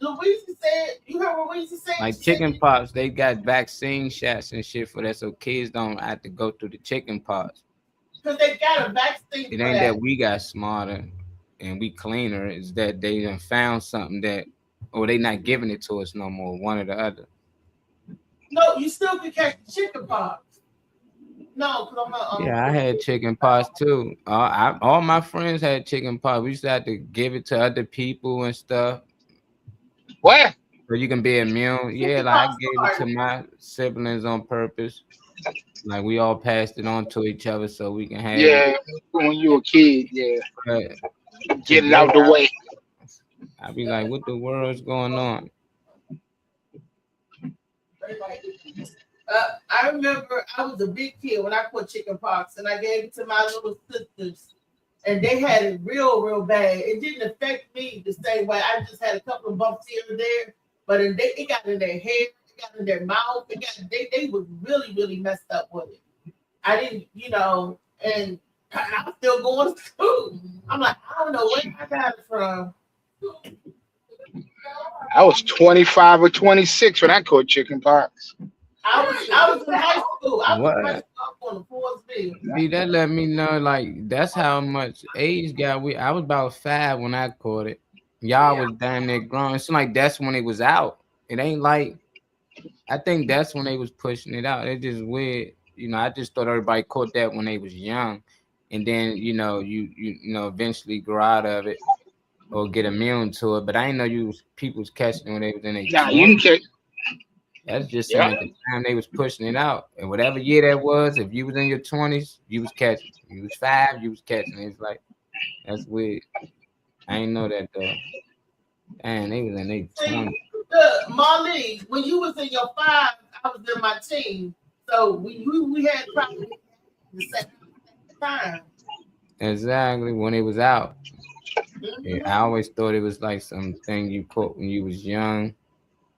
Louisa said. You heard what Louisa said? Like She chicken said, pox, they got vaccine shots and shit for that, so kids don't have to go through the chicken pox. because they got a vaccine It for ain't that. that we got smarter and we cleaner. It's that they done found something that, or they not giving it to us no more. One or the other. No, you still can catch chicken pox. No, because I'm not. Yeah, I had chicken pox too. All my friends had chicken pox. We used to have to give it to other people and stuff. What? So you can be immune. Yeah, like I gave it to my siblings on purpose. Like we all passed it on to each other so we can have Yeah, when you were a kid, yeah. it. Get it out the way. I'd be like, what the world's going on? I remember I was a big kid when I caught chicken pox, and I gave it to my little sisters, and they had it real bad. It didn't affect me the same way. I just had a couple of bumps here and there, but it got in their hair, it got in their mouth. They was really messed up with it. I didn't, and I'm still going to school. I'm like, I don't know where I got it from. I was 25 or 26 when I caught chicken pox. I was in high school. I was What? in high school on the Forestville. See, that let me know, like, that's how much age gap I was about 5 when I caught it. Y'all was damn near grown. It's like that's when it was out. It ain't like, I think that's when they was pushing it out. It's just weird. I just thought everybody caught that when they was young. And then, you eventually grow out of it or get immune to it. But I didn't know people was catching it when they was in their Nah, you can catch. That's just saying at the time they was pushing it out. And whatever year that was, if you was in your 20s, you was catching. You was 5, you was catching. It's like, that's weird. I ain't know that though. And they was in their 20s. Marley, when you was in your 5, I was in my team. So we had probably the same time. Exactly, when it was out. Yeah, I always thought it was like something you caught when you was young.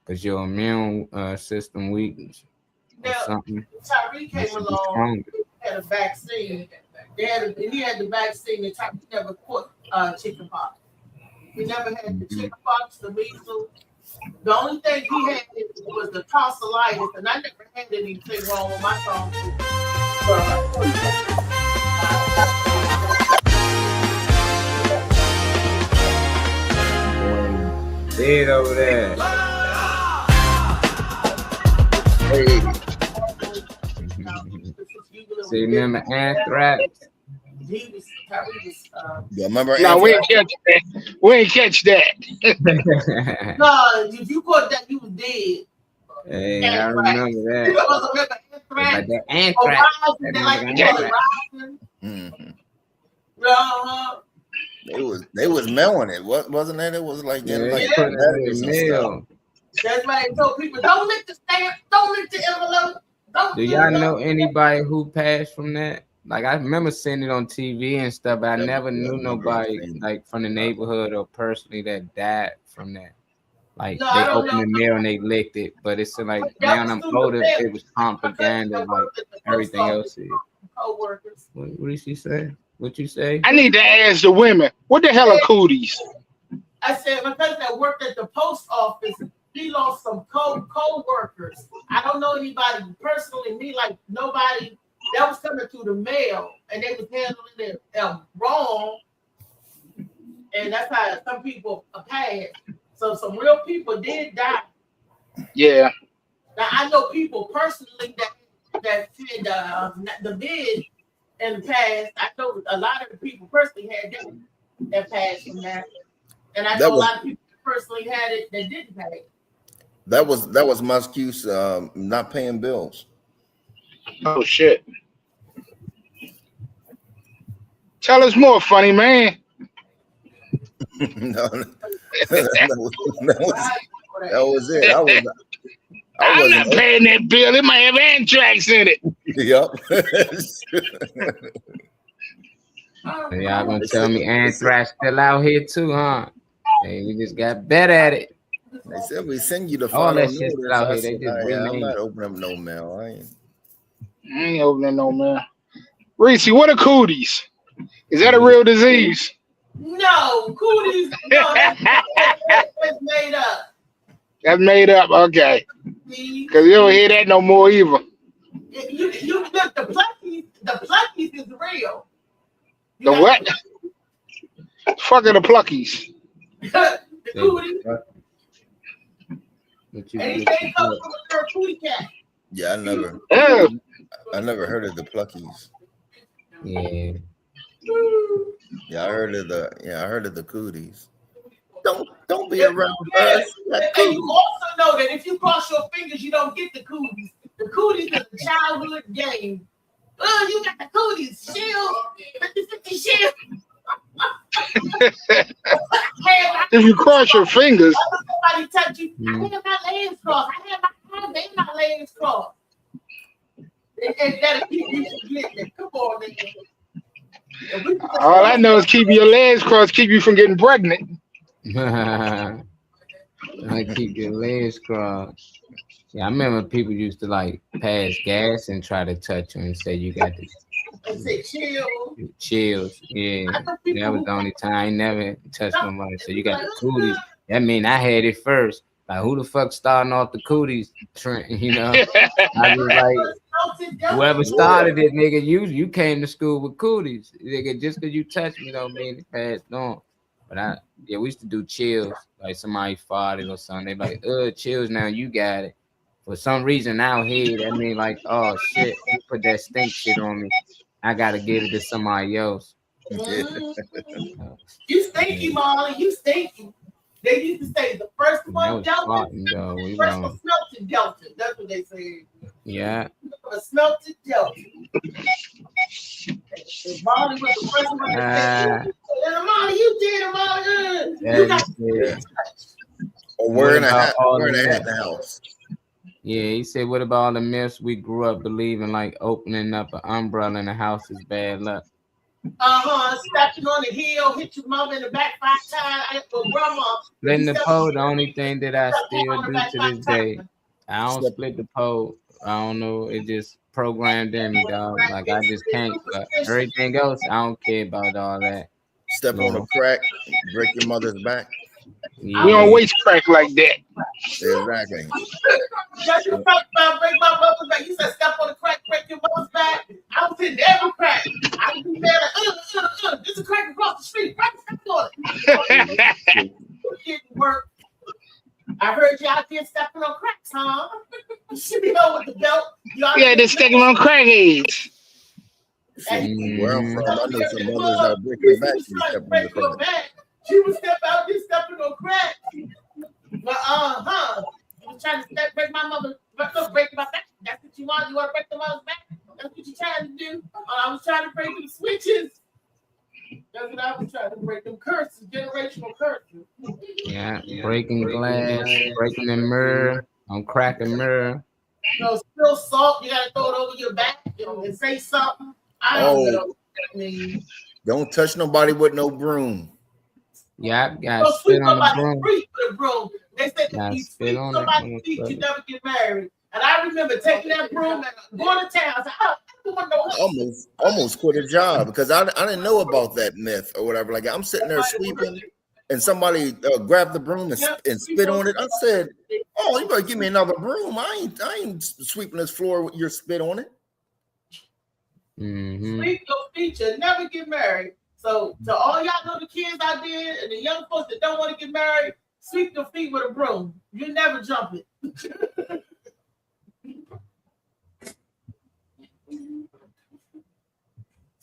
Because your immune system weakens or something. Tyreek came along, had a vaccine. He had the vaccine, and Tyreek never caught chicken pox. He never had the chicken pox, the measles. The only thing he had was the tonsillitis, and I never had anything wrong with my tonsils. Dead over there. Hey. See, remember anthrax? You remember? No, we ain't catch that. We ain't catch that. No, if you caught that, you was dead. Hey, I remember that. You don't remember anthrax? Like that anthrax. They was mailing it. What wasn't it? It was like getting like put it in the mail. That's why they told people, don't lick the stamp, don't lick the envelope. Do y'all know anybody who passed from that? Like I remember seeing it on TV and stuff, but I never knew nobody like from the neighborhood or personally that died from that. Like they opened the mail and they licked it, but it's like now I'm older, it was propaganda like everything else is. Co-workers. What did she say? What you say? I need to ask the women, what the hell are cooties? I said my cousin that worked at the post office, he lost some co-workers. I don't know anybody personally, me like nobody that was coming through the mail and they was handling it wrong. And that's how some people passed. So some real people did die. Yeah. Now I know people personally that said the bid in the past. I know a lot of the people personally had that passed from that. And I know a lot of people personally had it that didn't pay. That was my excuse, not paying bills. Oh shit. Tell us more, funny man. No, that was it. I'm wasn't not paying that bill. It might have anthrax in it. Yep. So y'all gonna tell me anthrax still out here too, huh? Hey, we just got better at it. They said we send you the All final that shit notice. out I here, they said, just I'm rename not it. opening up no mail. I ain't opening no mail. Reese, what are cooties? Is that a real disease? No, cooties. No, that's made up. That's made up. Okay. See? Because you don't hear that no more either. You look, the pluckies is real. The what? Fuck are the pluckies? The cooties. What you- Anything comes from a cootie cat. Yeah, I never heard of the pluckies. Yeah. Yeah, I heard of the cooties. Don't be around us. And you also know that if you cross your fingers, you don't get the cooties. The cooties is a childhood game. Oh, you got the cooties. Shield. 50-50 shield. If you cross your fingers. Somebody touch you. I have my legs crossed. I have my legs crossed. And that'll keep you from getting it. Come on, man. All I know is keep your legs crossed, keep you from getting pregnant. I keep your legs crossed. Yeah, I remember people used to like pass gas and try to touch you and say you got this I say chill. chills. Yeah, that was the only time I ain't never touched nobody. So you got the cooties. That mean I had it first. Like who the fuck starting off the cooties trend? You know, I was like, whoever started it, nigga, you came to school with cooties, nigga. Just because you touched me don't mean it passed on. But we used to do chills. Like somebody farted or something. They like, chills. Now you got it. For some reason out here, that mean like, oh shit, you put that stink shit on me. I gotta give it to somebody else. You stinky, Molly. You stinky. They used to say the first one Delta. The first one smelted Delta. That's what they said. Yeah. A smelted Delta. Molly was the first one that said, Molly, you did it, Molly. You got it. Or wearing a hat in the house. Yeah, he said, what about all the myths we grew up believing, like opening up an umbrella in the house is bad luck? Stepping on the heel, hit your mom in the back 5 times. Grandma. Splitting the pole, the only thing that I still do to this day. I don't split the pole. I don't know. It just programmed in me, dog. Like I just can't. But everything else, I don't care about all that. Step on a crack, break your mother's back. Yeah. We don't waste crack like that. Exactly. Just you talk about break my mother's back. You said step on the crack, break your mother's back. I was hitting every crack. I was in there like, there's a crack across the street. Step on it. Didn't work. I heard y'all been stepping on cracks, huh? You should be on with the belt. Yeah, they're sticking on crackheads. Where I'm from, I know some mothers that break their back. She would step out there stepping on crack. But I was trying to break my mother, break my back. That's what you want. You want to break the mother's back? That's what you're trying to do. I was trying to break them switches. That's what I was trying to break, them curses, generational curses. Yeah, breaking glass, breaking the mirror, I'm cracking mirror. Spill salt, you gotta throw it over your back and say something. I don't know what that means. Don't touch nobody with no broom. Yeah, I got spit on the broom. They said if you spit on somebody's feet, you never get married. And I remember taking that broom and going to town. I said, almost quit a job because I didn't know about that myth or whatever. Like I'm sitting there sweeping, and somebody grabbed the broom and spit on it. I said, "Oh, you better give me another broom. I ain't sweeping this floor with your spit on it." Sweep your feet, you never get married. So to all y'all little kids out there and the young folks that don't want to get married, sweep your feet with a broom. You never jump it.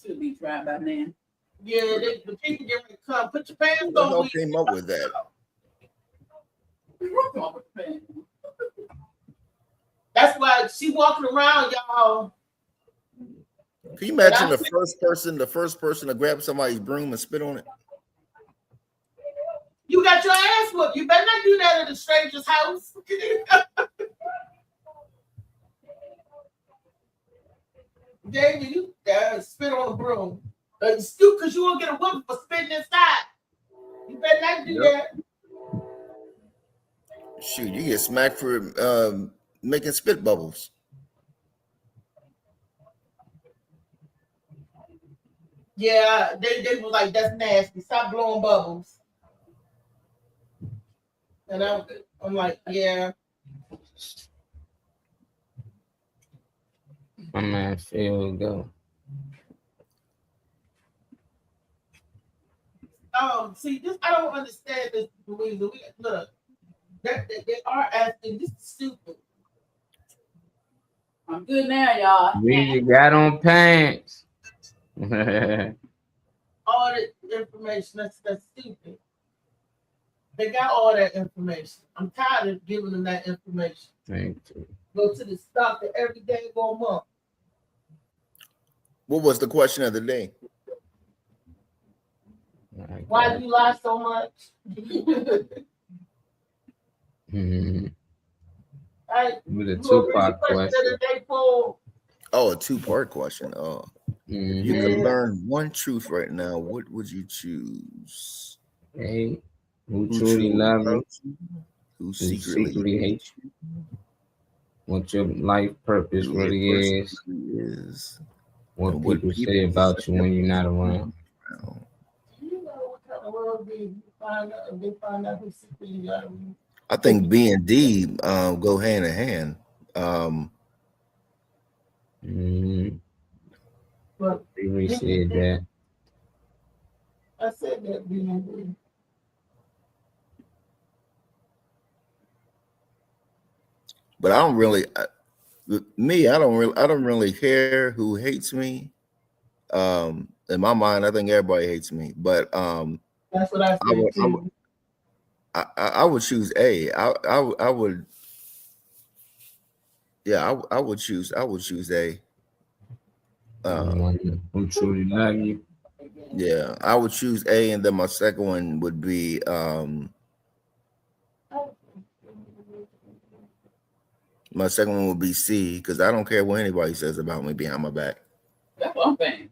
Should be dry by now. Yeah, the people get ready to come. Put your pants on. Who came up with that? That's why she walking around, y'all. Can you imagine the first person to grab somebody's broom and spit on it? You got your ass whooped. You better not do that at a stranger's house. David, you spit on a broom. Scoot, because you won't get a whooping for spitting inside. You better not do that. Shoot, you get smacked for making spit bubbles. Yeah, they were like, that's nasty. Stop blowing bubbles. And I'm like, yeah. My man Phil go. See, this I don't understand this, Louisa. Look, they are asking. This is stupid. I'm good now, y'all. We got on pants. All the information, that's stupid. They got all that information. I'm tired of giving them that information. Thank you. Go to the doctor every day, go a month. What was the question of the day? Why do you lie so much? Mm-hmm. With a Two-part two-part question. Oh, a two-part question. Oh, Mm-hmm. you could learn one truth right now. What would you choose? Hey, who truly loves you? Who Who secretly hates you? What your life purpose really is? What people say about you when you're not around. You know what kind of world they find out who secretly got them. I think B and D go hand in hand. But We said that. I said that B and D. But I don't really, I don't really care who hates me. In my mind, I think everybody hates me. But that's what I said too. I would choose A. I would. Yeah, I would choose A. Who truly love you? Yeah, I would choose A, and then my second one would be C, because I don't care what anybody says about me behind my back. That's one thing.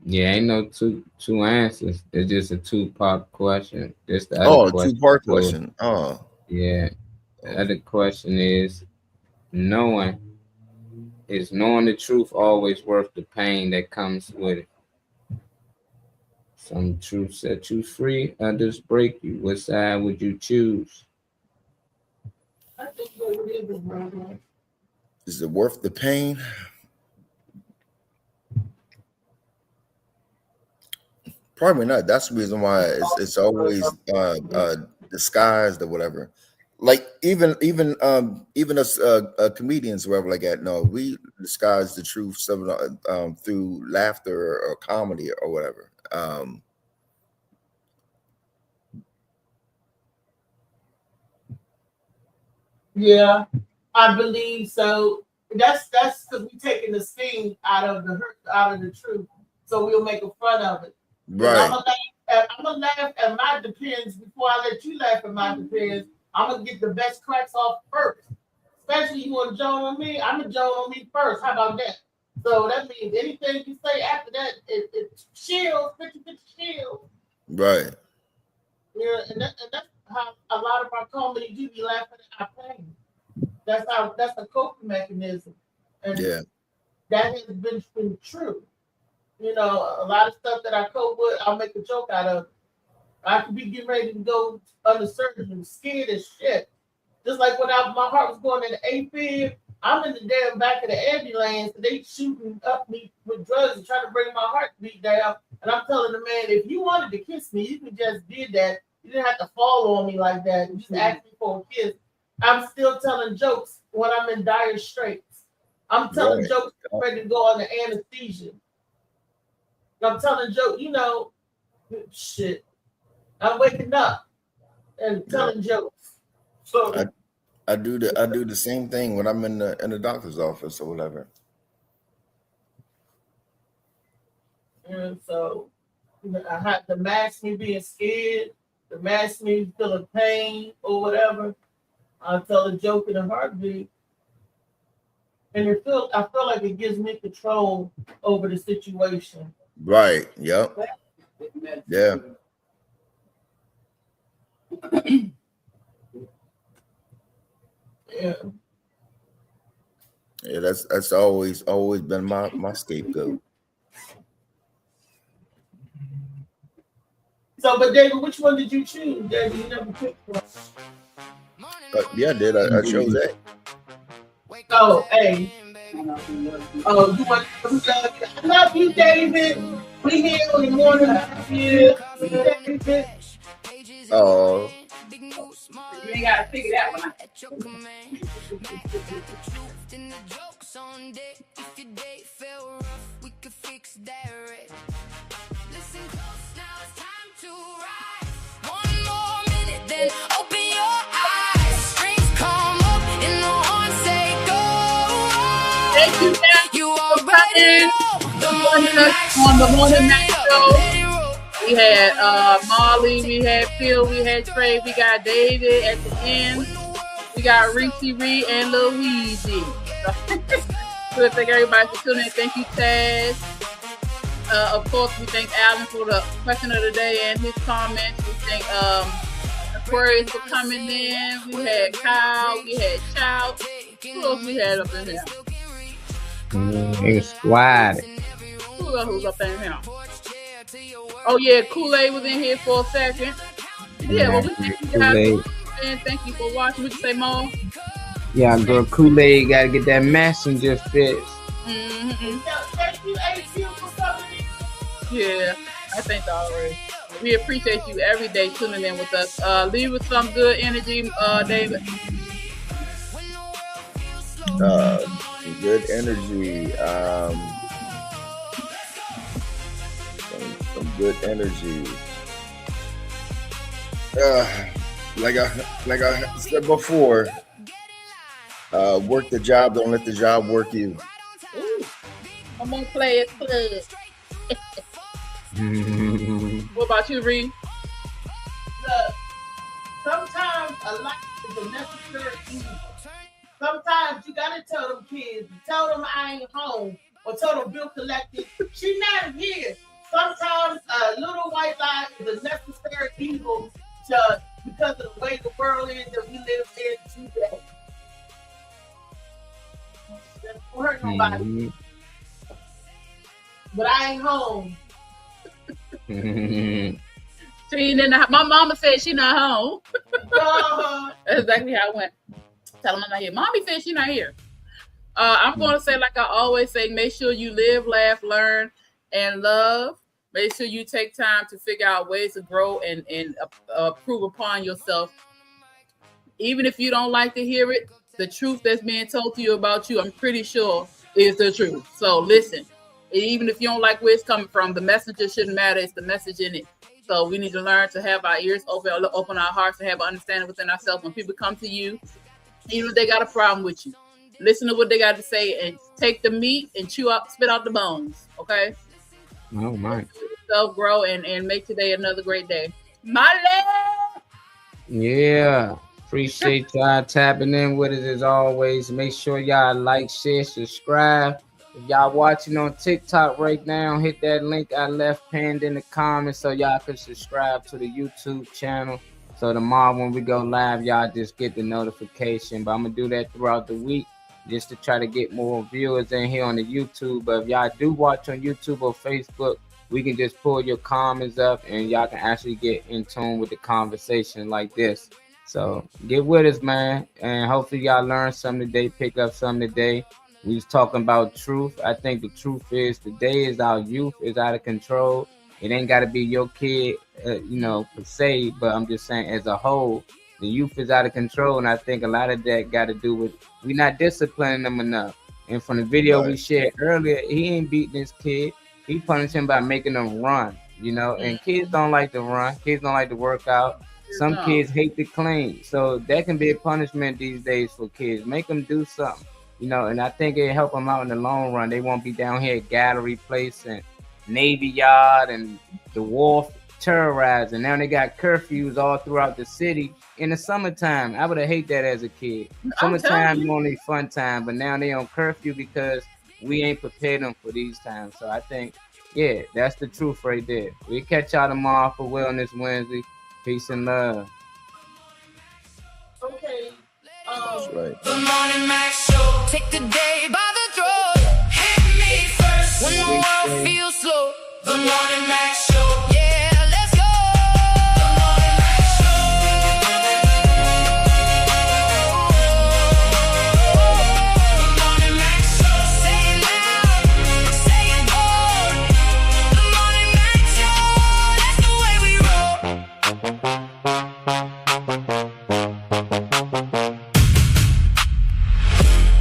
Yeah, ain't no two answers. It's just a two-part question. Just the other question. Two-part question. Oh, yeah. The other question is knowing the truth always worth the pain that comes with it? Some truth set you free, others break you. What side would you choose? I think it is, brother. Is it worth the pain? Probably not. That's the reason why it's always disguised or whatever. Like even us comedians, whatever like that. No, we disguise the truth through laughter or comedy or whatever. Yeah, I believe so. That's because we're taking the sting out of the truth, so we'll make a fun of it. Right. I'm gonna laugh at my depends before I let you laugh at my depends. I'm gonna get the best cracks off first. Especially you want to join on me, I'm gonna join on me first. How about that? So that means anything you say after that, it shields, 50-50 shields. Right. Yeah, and that's how a lot of our comedy do be laughing at our pain. That's a coping mechanism. And yeah, that has been true. You know, a lot of stuff that I cope with, I'll make a joke out of. I could be getting ready to go under surgery, scared as shit. Just like when my heart was going in the AFib, I'm in the damn back of the ambulance, and they shooting up me with drugs and trying to bring my heartbeat down. And I'm telling the man, if you wanted to kiss me, you could just did that. You didn't have to fall on me like that. You just asked me for a kiss. I'm still telling jokes when I'm in dire straits. I'm telling jokes ready to go under anesthesia. I'm telling jokes, you know, shit. I'm waking up and telling jokes. So I do the same thing when I'm in the doctor's office or whatever. And so I had to mask me being scared. the mask me feeling pain or whatever, I'll tell a joke in a heartbeat. And I feel like it gives me control over the situation. Right. Yep. Yeah. Yeah. Yeah, that's always been my scapegoat. So, but David, which one did you choose? David, you never picked one. Yeah, I did. I chose that. Oh, hey. Oh, you want to I love you, David. We here in the morning. Yeah, David. Oh. You ain't gotta figure that one out. Open your eyes, strings come up, and the horns say go. Thank you, Matt, You for already coming. know Joining us on the Morning Mac Show. We had Molly, we had Phil, we had Trey, we got David at the end. We got Reese Reed and Luigi. So thank everybody for tuning in. Thank you, Taz. Of course, we thank Alan for the question of the day and his comments. We thank Aquarius for coming in. We had Kyle, we had Chow. Who else we had up in here? It was squad. Who else was up in here? Oh yeah, Kool-Aid was in here for a second. Yeah, well, we thank you guys. And thank you for watching. What you say, Mo? Yeah, girl, Kool-Aid gotta get that messenger fixed. Mm-hmm. Thank you, AQ, for coming in. Yeah, I think already. We appreciate you every day tuning in with us. Leave with some good energy, David. Some good energy. Some good energy. Like I said before, work the job. Don't let the job work you. Ooh, I'm gonna play it club. What about you, Reed? Look, sometimes a life is a necessary evil. Sometimes you gotta tell them kids, tell them I ain't home, or tell them Bill collected, she not here. Sometimes a little white lie is a necessary evil because of the way the world is that we live in today. That don't hurt nobody. But I ain't home. She ain't in the, my mama said she not home. That's exactly how it went. Tell them I'm not here. Mommy said she not here. I'm going to say, like I always say, make sure you live, laugh, learn, and love. Make sure you take time to figure out ways to grow and improve upon yourself. Even if you don't like to hear it, the truth that's being told to you about you, I'm pretty sure is the truth. So listen, even if you don't like where it's coming from, the messenger shouldn't matter. It's the message in it. So we need to learn to have our ears open our hearts, and have an understanding within ourselves. When people come to you, even if they got a problem with you, listen to what they got to say and take the meat and spit out the bones. Okay. Oh my. Self grow and make today another great day. My love. Yeah. Appreciate y'all tapping in with us as always. Make sure y'all like, share, subscribe. If y'all watching on TikTok right now, hit that link I left pinned in the comments so y'all can subscribe to the YouTube channel. So tomorrow when we go live, y'all just get the notification. But I'm going to do that throughout the week just to try to get more viewers in here on the YouTube. But if y'all do watch on YouTube or Facebook, we can just pull your comments up and y'all can actually get in tune with the conversation like this. So get with us, man. And hopefully y'all learn something today, pick up something today. We was talking about truth. I think the truth is today is our youth is out of control. It ain't got to be your kid, per se, but I'm just saying as a whole, the youth is out of control. And I think a lot of that got to do with we not disciplining them enough. And from the video we shared earlier, he ain't beating his kid. He punished him by making them run, and kids don't like to run. Kids don't like to work out. Some kids hate to clean. So that can be a punishment these days for kids. Make them do something, and I think it help them out in the long run. They won't be down here at Gallery Place and Navy Yard and the Wharf terrorizing. Now they got curfews all throughout the city in the summertime. I would have hate that as a kid. Summertime only fun time, but now they on curfew because we ain't prepared them for these times. So I think, yeah, that's the truth right there. We catch y'all tomorrow for Wellness Wednesday. Peace and love. Okay. That's right. The Morning Mac Show. Take the day by